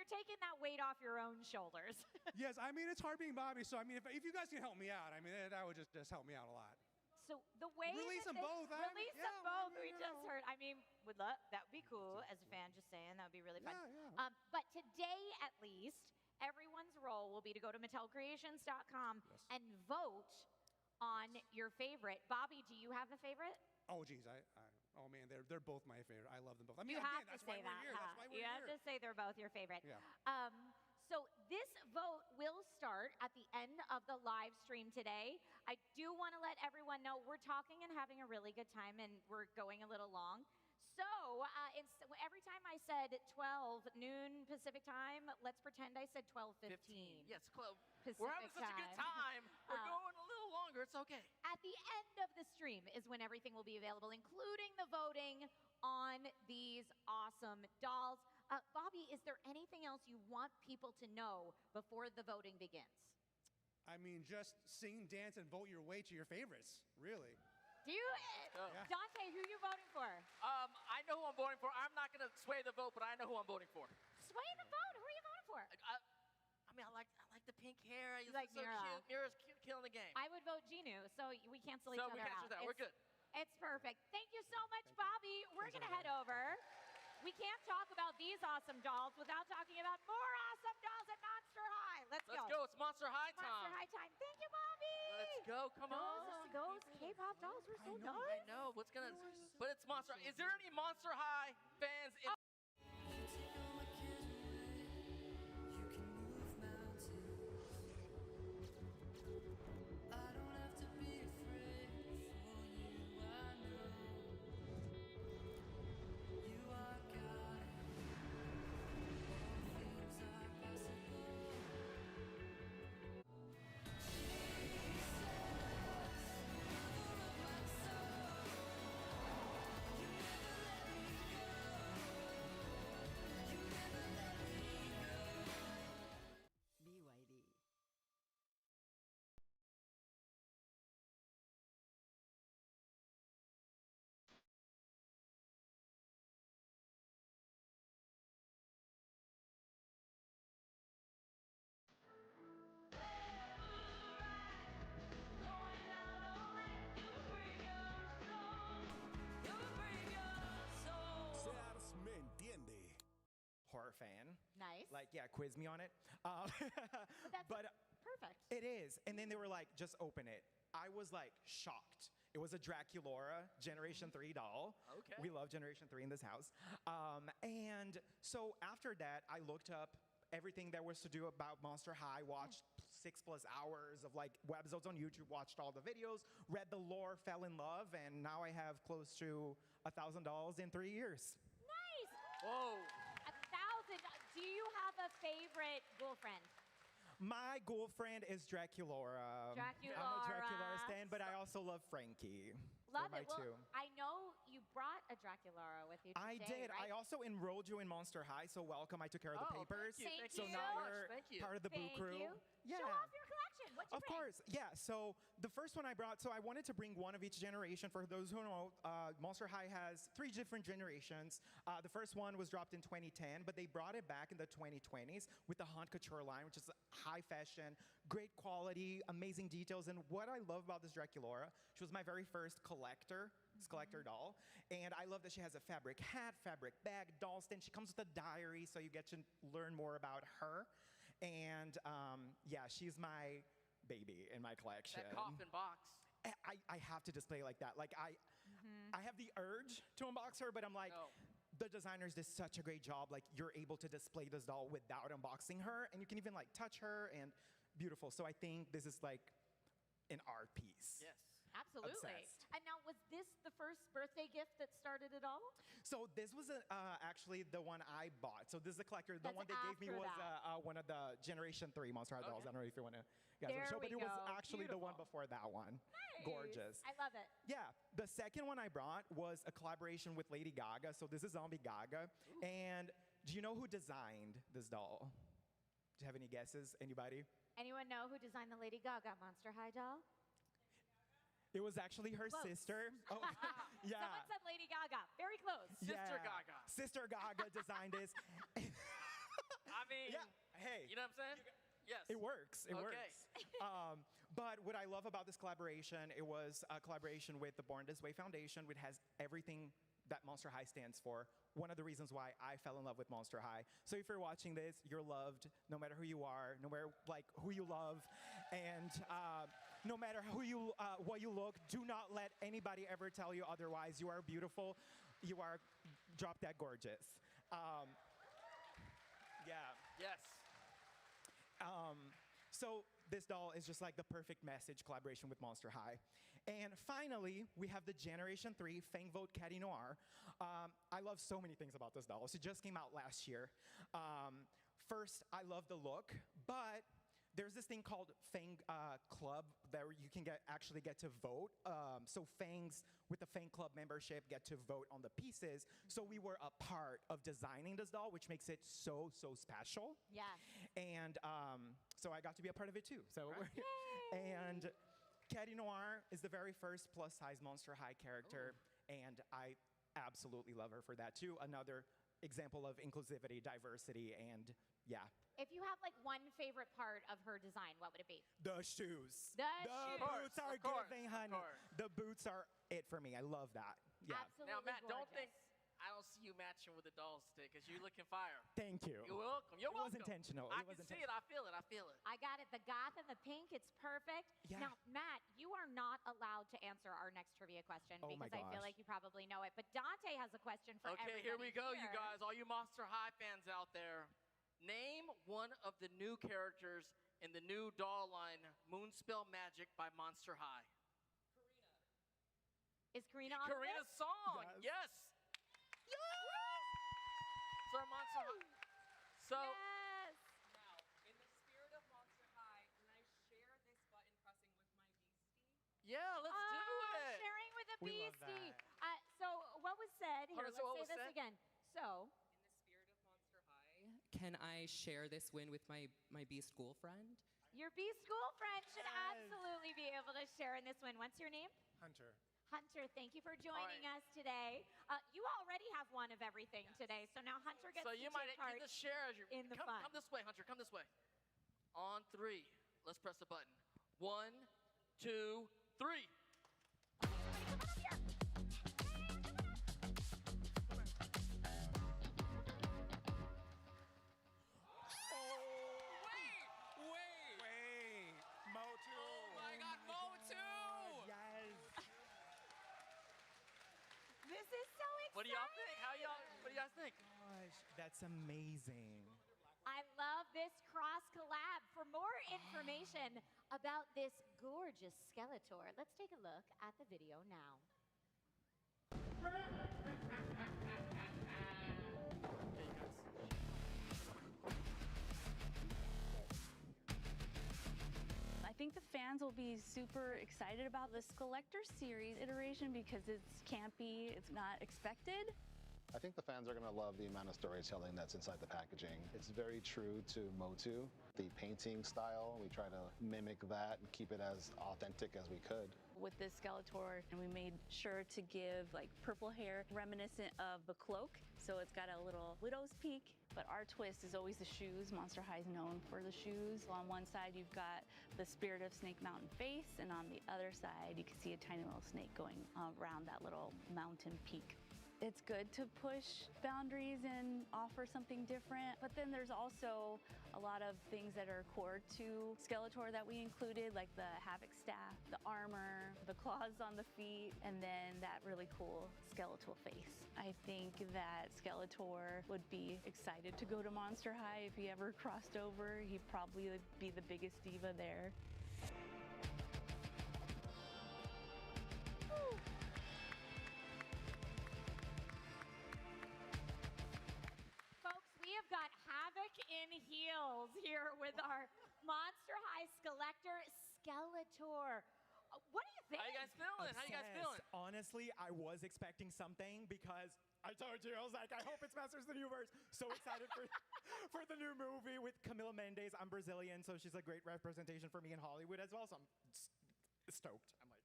taking that weight off your own shoulders. Yes, I mean, it's hard being Bobby, so I mean, if you guys can help me out, I mean, that would just help me out a lot. So the way Release that them both. Release them both. We just heard. I mean, that would be cool as a fan. Just saying, that would be really fun. But today, at least, everyone's role will be to go to MattelCreations.com and vote on your favorite. Bobby, do you have a favorite? Oh, geez, oh man, they're both my favorite. I love them both. I mean, You have again, to that's say why that. we're here. That's why we're You have here. to say they're both your favorite. Yeah. So this vote will start at the end of the live stream today. I do want to let everyone know we're talking and having a really good time, and we're going a little long. So every time I said 12 noon Pacific time, let's pretend I said 12:15. Yes, Pacific we're having such a good time. We're going a little longer. It's okay. At the end of the stream is when everything will be available, including the voting on these awesome dolls. Bobby, is there anything else you want people to know before the voting begins? I mean, just sing, dance, and vote your way to your favorites, really. Do you, Dante, who are you voting for? I know who I'm voting for. I'm not going to sway the vote, but I know who I'm voting for. Sway the vote? Who are you voting for? I mean, I like the pink hair. You like so Mira. cute. Mira's cute, killing the game. I would vote Genu, so we cancel each So other we cancel out. that. We're good. It's perfect. Thank you so much, Bobby. We're going to head over. We can't talk about these awesome dolls without talking about more awesome dolls at Monster High. Let's go. Let's go. It's Monster High time. Monster High time. Thank you, Bobby. Let's go. Come on. Those K-pop dolls were so nice. I know. What's gonna? But it's Monster. Is there any Monster High fans in? Horror fan. Nice. Like, yeah, quiz me on it. But that's perfect. It is. And then they were like, just open it. I was like shocked. It was a Draculaura Generation 3 doll. Okay. We love Generation 3 in this house. And so after that, I looked up everything there was to do about Monster High, watched 6+ hours of like webisodes on YouTube, watched all the videos, read the lore, fell in love, and now I have close to 1,000 dolls in 3 years. Nice. Whoa. 1,000. Do you have a favorite girlfriend? My girlfriend is Draculaura. I'm a Draculaura stan, but I also love Frankie. Love They're it. my Well, two. I know you brought a Draculaura with you I today, did. Right? I also enrolled you in Monster High, so welcome. I took care of the papers. Thank so you. now so much. you're Thank you. part of the Boo Thank crew. you. Yeah. Show off your collection. What'd you Of bring? course, yeah. So the first one I brought, so I wanted to bring one of each generation. For those who know, Monster High has 3 different generations. The first one was dropped in 2010, but they brought it back in the 2020s with the Haute Couture line, which is high fashion, great quality, amazing details. And what I love about this Draculaura, she was my very first collector doll. And I love that she has a fabric hat, fabric bag, doll stand. She comes with a diary, so you get to learn more about her. And yeah, she's my baby in my collection. That coffin box. I have to display like that. Like I have the urge to unbox her, but I'm like, the designers did such a great job. Like you're able to display this doll without unboxing her, and you can even like touch her and beautiful. So I think this is like an art piece. Yes. Absolutely. Obsessed. And now, was this the first birthday gift that started it all? So this was actually the one I bought. So this is the collector. The That's one they gave me after was that. one of the Generation 3 Monster High dolls. I don't know if you want to There show, but we it was go. actually the one Beautiful. before that one. Nice. Gorgeous. I love it. Yeah, the second one I brought was a collaboration with Lady Gaga. So this is Zombie Gaga. And do you know who designed this doll? Do you have any guesses? Anybody? Anyone know who designed the Lady Gaga Monster High doll? It was actually her Close. sister. Oh, yeah. Someone said Lady Gaga. Very close. Sister Yeah. Gaga. Sister Gaga designed this. I mean, hey. you know what I'm saying? Yes. It works. It Okay. works. But what I love about this collaboration, it was a collaboration with the Born This Way Foundation, which has everything that Monster High stands for. One of the reasons why I fell in love with Monster High. So if you're watching this, you're loved, no matter who you are, no matter like who you love, and no matter who you, what you look. Do not let anybody ever tell you otherwise. You are beautiful. You are drop dead gorgeous. Yeah. Yes. So this doll is just like the perfect message collaboration with Monster High. And finally, we have the Generation 3 Fang Vote Caddy Noir. I love so many things about this doll. It just came out last year. First, I love the look, but there's this thing called Fang Club that you can actually get to vote. So Fangs with the Fang Club membership get to vote on the pieces. So we were a part of designing this doll, which makes it so special. Yes. And so I got to be a part of it too. So and Caddy Noir is the very first plus-size Monster High character, and I absolutely love her for that too. Another example of inclusivity, diversity, and yeah. If you have like one favorite part of her design, what would it be? The shoes. The The shoes. boots are Of course, giving, of honey. course. The boots are it for me. I love that. Yeah. Absolutely Now, Matt, don't gorgeous. think I don't see you matching with the doll stick because you're looking fire. Thank you. You're welcome. You're It was welcome. intentional. I It was can see it. I feel it. I feel it. I got it. The goth and the pink. It's perfect. Yeah. Now, Matt, you are not allowed to answer our next trivia question Oh my because I feel gosh. like you probably know it. But Dante has a question for Okay, everybody here we go, you here. guys. All you Monster High fans out there. Name one of the new characters in the new doll line, Moonspell Magic by Monster High. Is Karina on Karina's this? song. Yes. So Monster High. So Yes. Now, in the spirit of Monster High, can I share this button pressing with my beastie? yeah, let's do it. Sharing with a We love beastie. that. So what was said? Here, Hold on, so what let's was say this said? again. So, In the spirit of Monster High, can I share this win with my beast school friend? your beast school friend should absolutely be able to share in this one. What's your name? Hunter. Hunter, thank you for joining right. us today. You already have one of everything today, so now Hunter gets So to you might take part get the share as you in the come, fun. come this way, Hunter. Come this way. On 3. Let's press the button. 1, 2, 3. Wait! MOTU. Oh my God, MOTU! Yes. This is so exciting. What do y'all think? What do you guys think? Gosh, that's amazing. I love this cross collab. For more information about this gorgeous Skeletor, let's take a look at the video now. I think the fans will be super excited about this collector series iteration because it's campy, it's not expected. I think the fans are going to love the amount of storytelling that's inside the packaging. It's very true to MOTU. The painting style, we try to mimic that and keep it as authentic as we could. With this Skeletor, and we made sure to give like purple hair reminiscent of the cloak. So it's got a little widow's peak, but our twist is always the shoes. Monster High is known for the shoes. On one side, you've got the Spirit of Snake Mountain face, and on the other side, you can see a tiny little snake going around that little mountain peak. It's good to push boundaries and offer something different, but then there's also a lot of things that are core to Skeletor that we included, like the Havoc staff, the armor, the claws on the feet, and then that really cool skeletal face. I think that Skeletor would be excited to go to Monster High if he ever crossed over. He'd probably be the biggest diva there. Folks, we have got Havoc in heels here with our Monster High Skeletor Skeletor. What do you think? How you guys feeling? How you guys feeling? Honestly, I was expecting something because I told you, I was like, I hope it's Masters of the Universe. So excited for the new movie with Camila Mendes. I'm Brazilian, so she's a great representation for me in Hollywood as well. So I'm stoked. I'm like,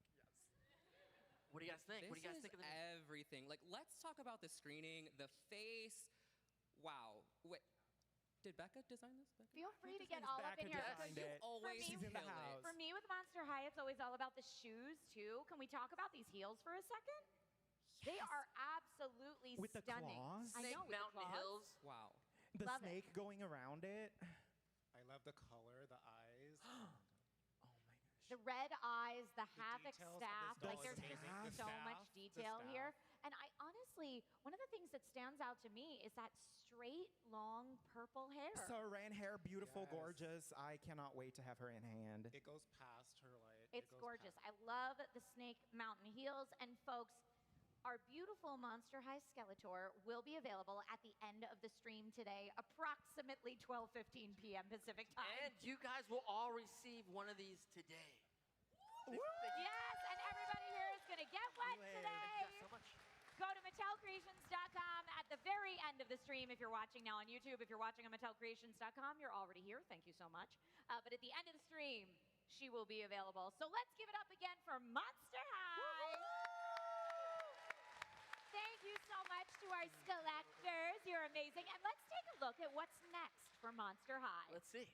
yes. What do you guys think? What do you guys This think of is the everything. Like, let's talk about the screening, the face. Wow. Wait, did Becca design this? Becca? Feel free to get all up in here. Becca designed it. Always She's in the kill it. house. For me with Monster High, it's always all about the shoes too. Can we talk about these heels for a second? They are absolutely With the stunning. claws? I know, with the Mountain claws. Hills. Wow. The Love it. snake going around it. I love the color, the eyes. The red eyes, the Havoc details of staff, this doll like is there's amazing. just The so staff, much the detail staff. here. And I honestly, one of the things that stands out to me is that straight, long purple hair. Saran hair, beautiful, Yes. gorgeous. I cannot wait to have her in hand. It goes past her light. It's gorgeous. I love the Snake Mountain heels. And folks, our beautiful Monster High Skeletor will be available at the end of the stream today, approximately 12:15 p.m. Pacific time. And you guys will all receive one of these today. Yes, and everybody here is going to get one today. Thank you guys so much. Go to MattelCreations.com at the very end of the stream if you're watching now on YouTube. If you're watching on MattelCreations.com, you're already here. Thank you so much. But at the end of the stream, she will be available. So let's give it up again for Monster High. Thank you so much to our Skelectors. You're amazing. And let's take a look at what's next for Monster High. Let's see.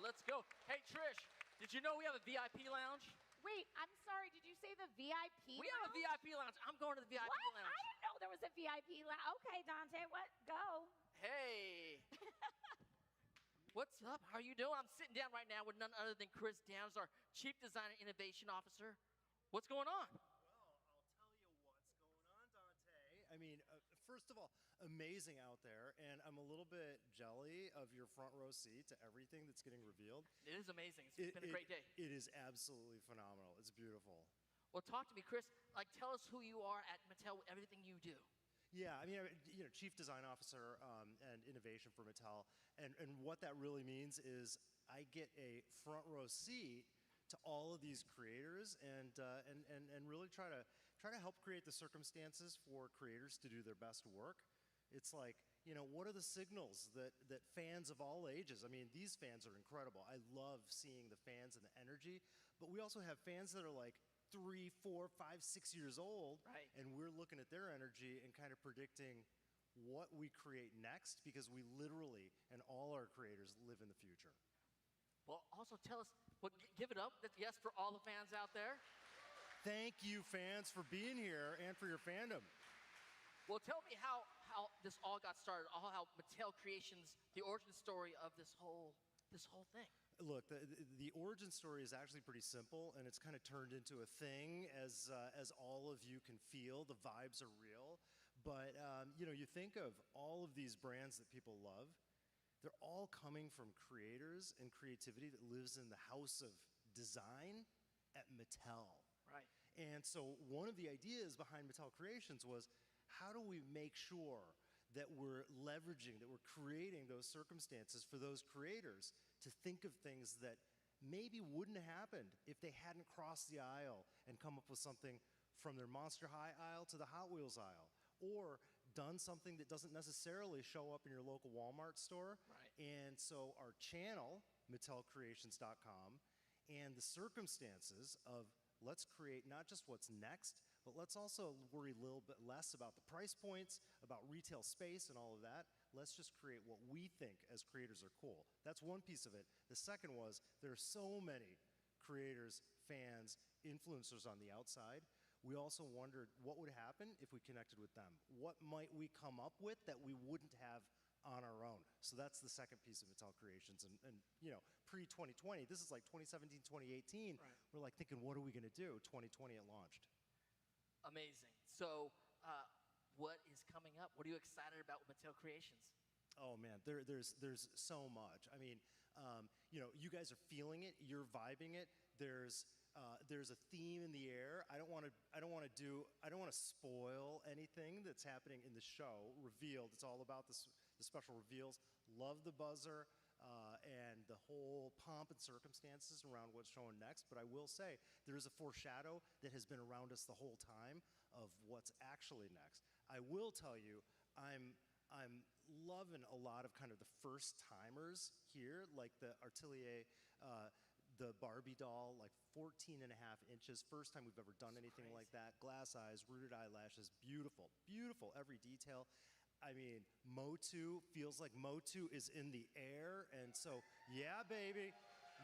Let's go. Hey, Trish, did you know we have a VIP lounge? Wait, I'm sorry. Did you say the VIP We have a VIP lounge. I'm going to the VIP What? lounge. I didn't know there was a VIP lounge. Okay, Dante, what? Go. Hey. What's up? How are you doing? I'm sitting down right now with none other than Chris Downs, our Chief Design and Innovation Officer. What's going on? I mean, first of all, amazing out there, and I'm a little bit jelly of your front row seat to everything that's getting revealed. It is amazing. It's been a great day. It is absolutely phenomenal. It's beautiful. Well, talk to me, Chris. Like, tell us who you are at Mattel, everything you do. Yeah, I mean, you know, Chief Design Officer and Innovation for Mattel, and what that really means is I get a front row seat to all of these creators and really try to help create the circumstances for creators to do their best work. It's like, you know, what are the signals that fans of all ages, I mean, these fans are incredible. I love seeing the fans and the energy, but we also have fans that are like 3, 4, 5, 6 years old, right. And we're looking at their energy and kind of predicting what we create next, because we literally, and all our creators, live in the future. Well, also tell us, give it up, yes, for all the fans out there. Thank you, fans, for being here and for your fandom. Well, tell me how this all got started, how Mattel Creations, the origin story of this whole thing. Look, the origin story is actually pretty simple, and it's kind of turned into a thing as all of you can feel. The vibes are real. But, you know, you think of all of these brands that people love, they're all coming from creators and creativity that lives in the house of design at Mattel. Right. And so one of the ideas behind Mattel Creations was, how do we make sure that we're leveraging, that we're creating those circumstances for those creators to think of things that maybe wouldn't have happened if they hadn't crossed the aisle and come up with something from their Monster High aisle to the Hot Wheels aisle, or done something that doesn't necessarily show up in your local Walmart store. Right. And so our channel, MattelCreations.com, and the circumstances of let's create not just what's next, but let's also worry a little bit less about the price points, about retail space and all of that. Let's just create what we think as creators are cool. That's one piece of it. The second was there are so many creators, fans, influencers on the outside. We also wondered what would happen if we connected with them. What might we come up with that we wouldn't have on our own? So that's the second piece of Mattel Creations. And you know, pre-2020, this is like 2017, 2018. Right. We're like thinking, what are we gonna do? 2020 it launched. Amazing. So, what is coming up? What are you excited about with Mattel Creations? Oh man, there's so much. I mean, you know, you guys are feeling it. You're vibing it. There's a theme in the air. I don't want to spoil anything that's happening in the show. Revealed. It's all about the special reveals. Love the buzzer and the whole pomp and circumstances around what's showing next. But I will say there is a foreshadow that has been around us the whole time of what's actually next. I will tell you, I'm loving a lot of kind of the first timers here, like the Atelier, the Barbie doll, like 14 and a half inches. First time we've ever done anything like that. Glass eyes, rooted eyelashes, beautiful, beautiful, every detail. I mean, MOTU feels like MOTU is in the air. And so, yeah, baby.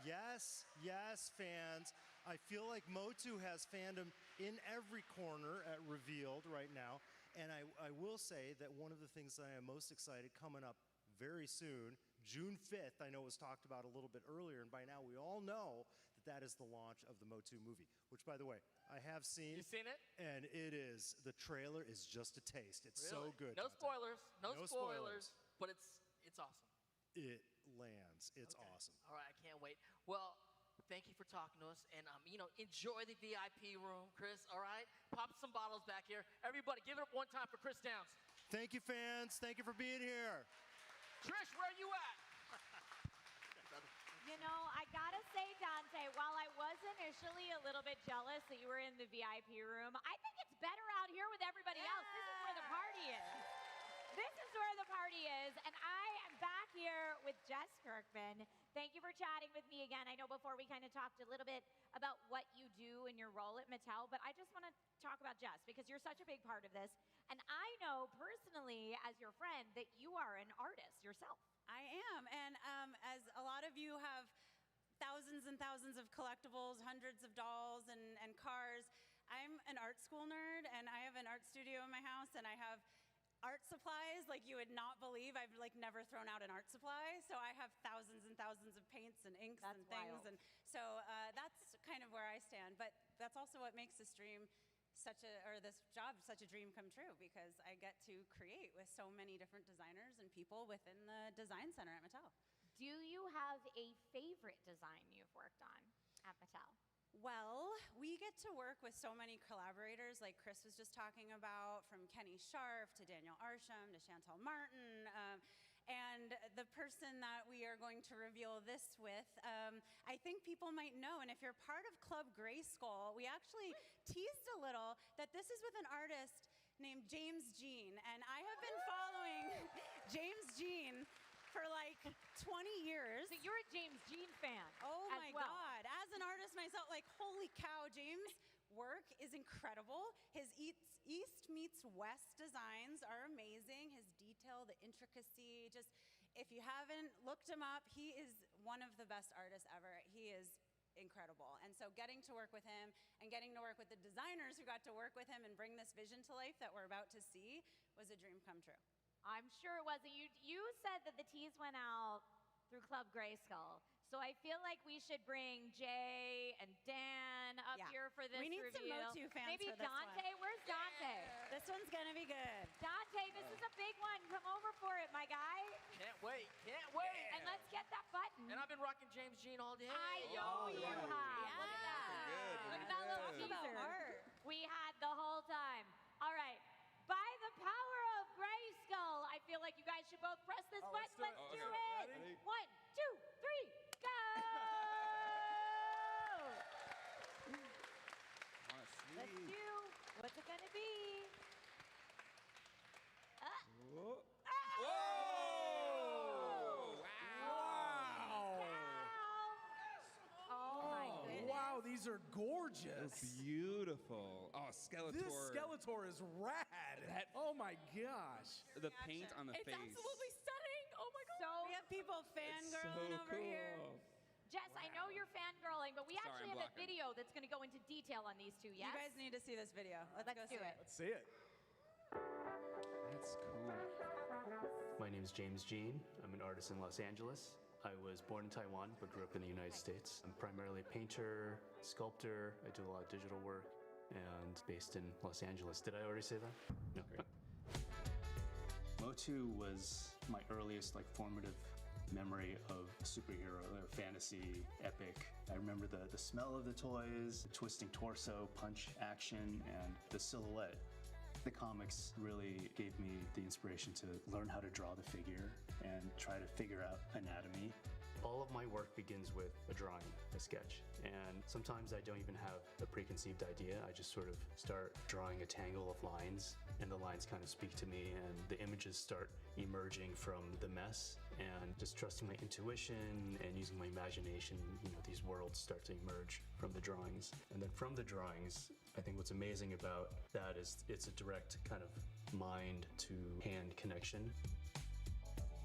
Yes, yes, fans. I feel like MOTU has fandom in every corner at Revealed right now. And I will say that one of the things that I am most excited coming up very soon, June 5th, I know was talked about a little bit earlier, and by now we all know that that is the launch of the MOTU movie, which, by the way, I have seen. You've seen it? And it is, the trailer is just a taste. It's Really? so good. No Dante. spoilers. No No spoilers. But it's awesome. It lands. It's awesome. All right, I can't wait. Well, thank you for talking to us, and you know, enjoy the VIP room, Chris. All right, pop some bottles back here. Everybody, give it up one time for Chris Downs. Thank you, fans. Thank you for being here. Trish, where are you at? You know, I gotta say, Dante, while I was initially a little bit jealous that you were in the VIP room, I think it's better out here with everybody else. This is where the party is. This is where the party is, and I am back here with Jess Kirkman. Thank you for chatting with me again. I know before we kind of talked a little bit about what you do in your role at Mattel, but I just want to talk about Jess because you're such a big part of this. And I know personally, as your friend, that you are an artist yourself. I am, and as a lot of you have thousands and thousands of collectibles, hundreds of dolls and cars, I'm an art school nerd, and I have an art studio in my house, and I have art supplies like you would not believe. I've like never thrown out an art supply, so I have thousands and thousands of paints and inks and things, wild. and so that's kind of where I stand. But that's also what makes this dream this job such a dream come true, because I get to create with so many different designers and people within the design center at Mattel. Do you have a favorite design you've worked on at Mattel? Well, we get to work with so many collaborators, like Chris was just talking about, from Kenny Scharf to Daniel Arsham to Chantal Martin. And the person that we are going to reveal this with, I think people might know, and if you're part of Club Grayskull, we actually teased a little that this is with an artist named James Jean. And I have been following James Jean for like 20 years. So you're a James Jean fan. Oh my well. God. As an artist myself, like, holy cow, James' work is incredible. His East meets West designs are amazing. His detail, the intricacy, just, if you haven't looked him up, he is one of the best artists ever. He is incredible. And so getting to work with him and getting to work with the designers who got to work with him and bring this vision to life that we're about to see was a dream come true. I'm sure it was. You said that the tease went out through Club Grayskull. So I feel like we should bring Jay and Dan up here for this We need reveal. some MOTU fans Maybe for this Dante. one. Where's Dante? This one's gonna be good. Dante, this is a big one. Come over for it, my guy. Can't wait. Can't wait. And let's get that button. And I've been rocking James Jean all day. I know you have. Look at that. Look at that little teaser. We had the whole time. All right. By the power of Grayskull, I feel like you guys should both press this button. Let's do it. Ready? 1, 2, 3, go! Barbies are gorgeous. Beautiful. Oh, Skeletor. This Skeletor is rad. Oh my gosh. The paint on the It's face. absolutely stunning. Oh my god. We have people fangirling over here. Jess, I know you're fangirling, but we Sorry, actually I'm have a blocking. video that's going to go into detail on these two, yes? You guys need to see this video. Let's go do it. Let's see it. That's cool. My name is James Jean. I'm an artist in Los Angeles. I was born in Taiwan, but grew up in the United States. I'm primarily a painter, sculptor. I do a lot of digital work, and based in Los Angeles. Did I already say that? No. MOTU was my earliest formative memory of superhero or fantasy epic. I remember the smell of the toys, the twisting torso, punch action, and the silhouette. The comics really gave me the inspiration to learn how to draw the figure and try to figure out anatomy. All of my work begins with a drawing, a sketch, and sometimes I don't even have a preconceived idea. I just sort of start drawing a tangle of lines, and the lines kind of speak to me, and the images start emerging from the mess, and just trusting my intuition and using my imagination, these worlds start to emerge from the drawings. And then from the drawings, I think what's amazing about that is it's a direct kind of mind to hand connection.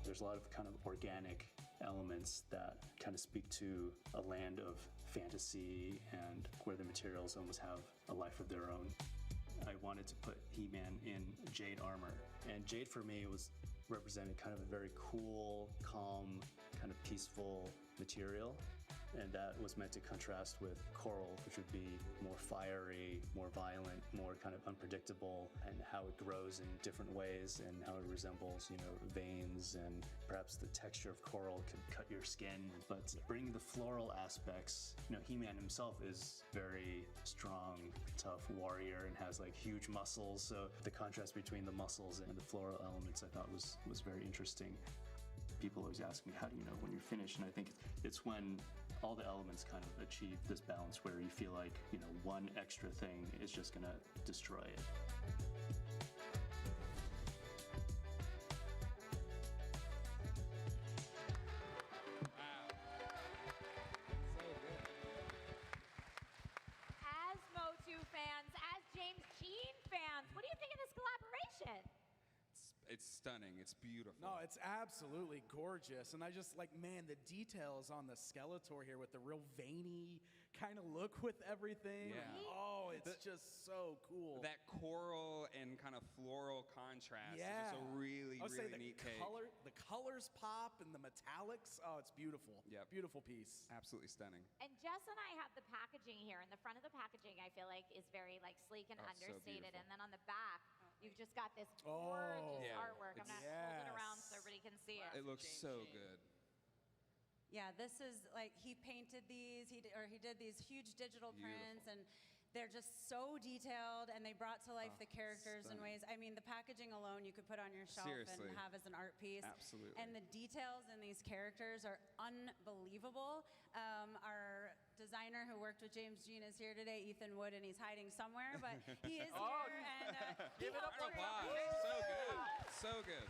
There's a lot of kind of organic elements that kind of speak to a land of fantasy and where the materials almost have a life of their own. I wanted to put He-Man in jade armor, and jade for me was represented kind of a very cool, calm, kind of peaceful material. And that was meant to contrast with coral, which would be more fiery, more violent, more kind of unpredictable, and how it grows in different ways and how it resembles, veins, and perhaps the texture of coral could cut your skin. But bringing the floral aspects, He-Man himself is very strong, tough warrior and has huge muscles. So the contrast between the muscles and the floral elements I thought was very interesting. People always ask me, how do you know when you're finished? And I think it's when all the elements kind of achieve this balance where you feel like, one extra thing is just gonna destroy it. As MOTU fans, as James Jean fans, what do you think of this collaboration? It's stunning. It's beautiful. No, it's absolutely gorgeous. And I just man, the details on the Skeletor here with the real veiny kind of look with everything. Yeah. Oh, it's just so cool. That coral and kind of floral contrast is just a really, I would say really neat take. the colors pop and the metallics. Oh, it's beautiful. Yep. Beautiful piece. Absolutely stunning. And Jess and I have the packaging here, and the front of the packaging I feel like is very sleek and Oh, so understated. beautiful. And then on the back, you've just got this gorgeous Yeah. artwork. I'm not holding it around so everybody can see it. It looks so good. Yeah, this is he painted these, he did these huge digital prints, and they're just so detailed, and they brought to life the characters in ways. I mean, the packaging alone you could put on your shelf Seriously. and have as an art piece. Absolutely. And the details in these characters are unbelievable. Our designer who worked with James Jean is here today, Ethan Wood, and he's hiding somewhere, but he is here. And he Give it up helped for Bob. create- So good. So good.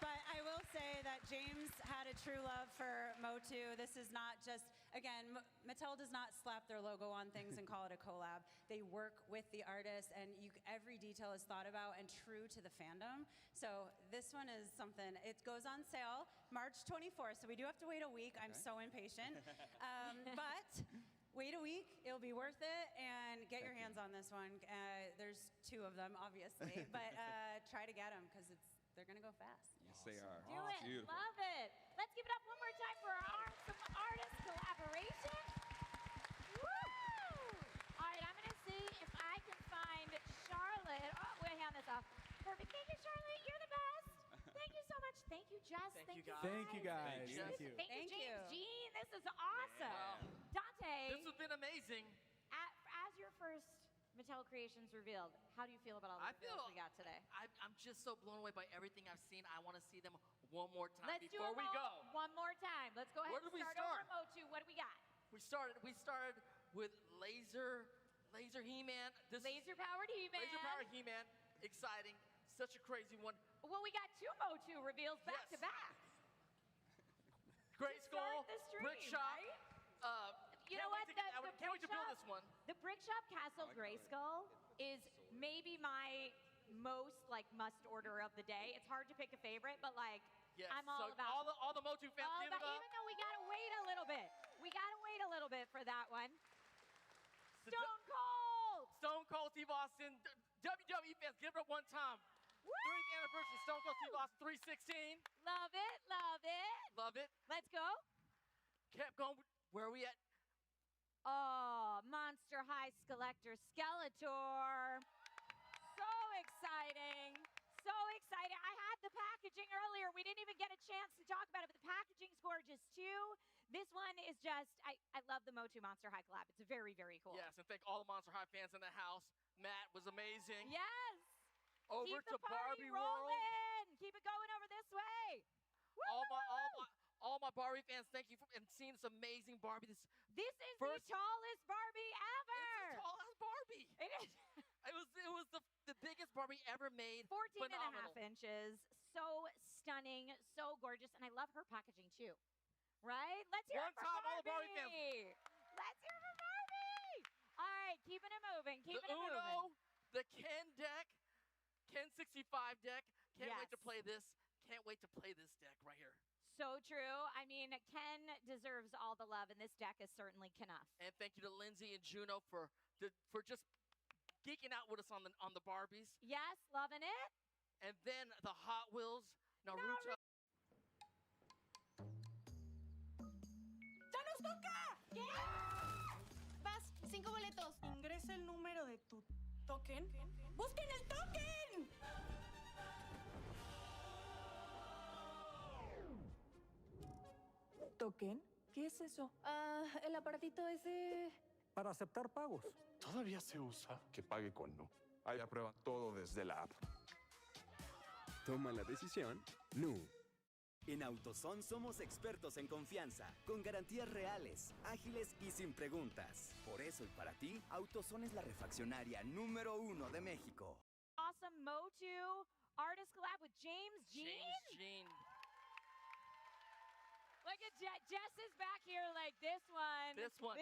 But I will say that James had a true love for MOTU. This is not just, again, Mattel does not slap their logo on things and call it a collab. They work with the artists, and every detail is thought about and true to the fandom. So this one is something, it goes on sale March 24th, so we do have to wait a week. I'm so impatient. But wait a week, it'll be worth it, and get your hands on this one. There's 2 of them, obviously, but try to get them because they're gonna go fast. Yes, they are. Do it. Beautiful. Love it. Let's give it up one more time for our awesome artist collaboration. Woo! All right, I'm going to see if I can find Charlotte. Oh, we'll hand this off. Perfect. Thank you, Charlotte. You're the best. Thank you so much. Thank you, Jess. Thank you, guys. Thank you, guys. Thank you. Thank you. Thank you, James Jean. This is awesome. Dante, This has been amazing. as your first Mattel Creations Revealed, how do you feel about all the reveals we got today? I'm just so blown away by everything I've seen. I want to see them one more time Let's do before them we all go. one more time. Let's go ahead Where and did we start start? over MOTU. What do we got? We started with laser He-Man. Laser-powered He-Man. Laser-powered He-Man. Exciting. Such a crazy one. Well, we got 2 MOTU reveals back to back. Great To start Skull, the stream, Brick Shop. right? You know what? Can't wait to build this one. The Brick Shop Castle Grayskull is maybe my most like must order of the day. It's hard to pick a favorite, but like Yes. I'm all So about all the MOTU fans, all give it about, up. even though we gotta wait a little bit. We gotta wait a little bit for that one. Stone Cold! Stone Cold Steve Austin. WWE fans, give it up one time. 3rd anniversary Stone Cold Steve Austin 316. Love it, love it. Love it. Let's go. Kept going. Where are we at? Oh, Monster High Collector Skeletor. So exciting. So excited. I had the packaging earlier. We didn't even get a chance to talk about it, but the packaging's gorgeous too. This one is just, I love the MOTU Monster High collab. It's very, very cool. Yes, and thank all the Monster High fans in the house. Matt was amazing. Yes. Over Keep to the party Barbie World. rolling. Keep it going over this way. All my Barbie fans, thank you for and seeing this amazing Barbie. This is the tallest Barbie ever. It's the tallest Barbie. It is. It was the biggest Barbie ever made. 14 Phenomenal. and a half inches. So stunning, so gorgeous, and I love her packaging too. Right? Let's hear One it for time, all Barbie. the Barbie fans. Let's hear it for Barbie. All right, keeping it moving. Keeping The it moving. Uno, the Ken deck, Ken 65 deck. Can't wait to Yes. play this. Can't wait to play this deck right here. So true. I mean, Ken deserves all the love, and this deck is certainly enough. And thank you to Lindsay and Juno for just geeking out with us on the Barbies. Yes, loving it. And then the Hot Wheels, Naruto. ¡Ya nos toca! Vas, 5 boletos. Ingresa el número de tu token. ¡Busquen el token! ¿Token? ¿Qué es eso? El aparatito ese... Para aceptar pagos. ¿Todavía se usa? Que pague con Nu. Ahí aprueba todo desde la app. Toma la decisión, Nu. En AutoZone somos expertos en confianza, con garantías reales, ágiles y sin preguntas. Por eso y para ti, AutoZone es la refaccionaria número 1 de México. Awesome MOTU artist collab with James Jean. James Jean. Look at Jess is back here like this one. This one.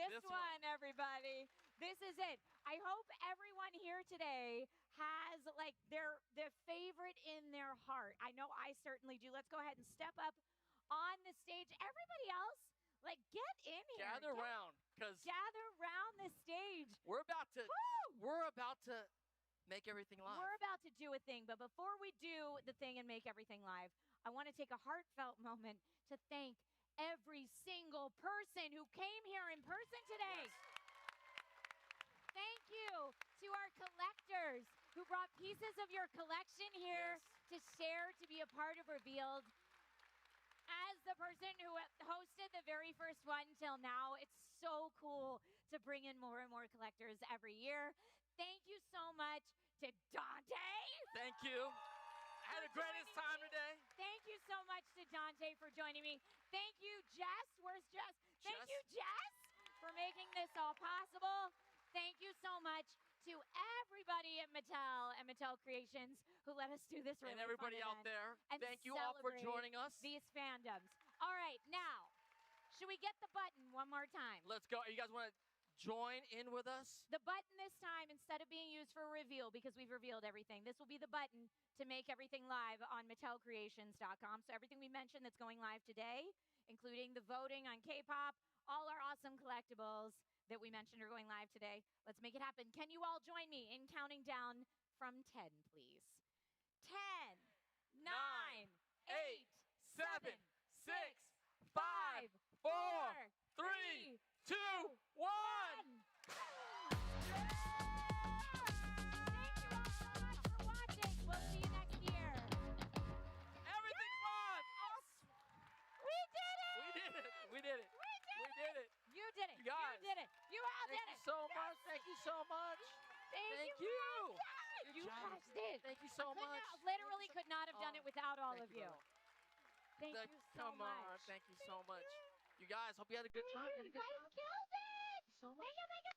Everybody. This is it. I hope everyone here today has like their favorite in their heart. I know I certainly do. Let's go ahead and step up on the stage. Everybody else, like get in here. Gather around, because Gather around the stage. we're about to make everything live. We're about to do a thing, but before we do the thing and make everything live, I want to take a heartfelt moment to thank every single person who came here in person today. Thank you to our collectors who brought pieces of your collection here to share, to be a part of Revealed. As the person who hosted the very first one till now, it's so cool to bring in more and more collectors every year. Thank you so much to Dante. Thank you. I had the greatest time today. Thank you so much to Dante for joining me. Thank you, Jess. Where's Jess? Thank you, Jess, for making this all possible. Thank you so much to everybody at Mattel and Mattel Creations who let us do this really And everybody fun out event there, and thank you all for celebrate joining us. These fandoms. All right, now, should we get the button one more time? Let's go. You guys want to join in with us? The button this time, instead of being used for reveal, because we've revealed everything, this will be the button to make everything live on MattelCreations.com. So everything we mentioned that's going live today, including the voting on K-pop, all our awesome collectibles that we mentioned are going live today. Let's make it happen. Can you all join me in counting down from 10, please? 10, 9, 8, 7, 6, 5, 4, 3, 2, 1. We'll see you next year. Everything's live. We did it. We did it. We did it. We did it. You did it. You guys. You did it. You all did Thank it. you so much. Thank you so much. Thank you. guys. You job. guys did. Thank you so much. Literally could not have done it without all of you. girl. Thank you so Come on. much. Thank you so much. You guys, hope you had a good time. You guys killed it. So much. Thank you.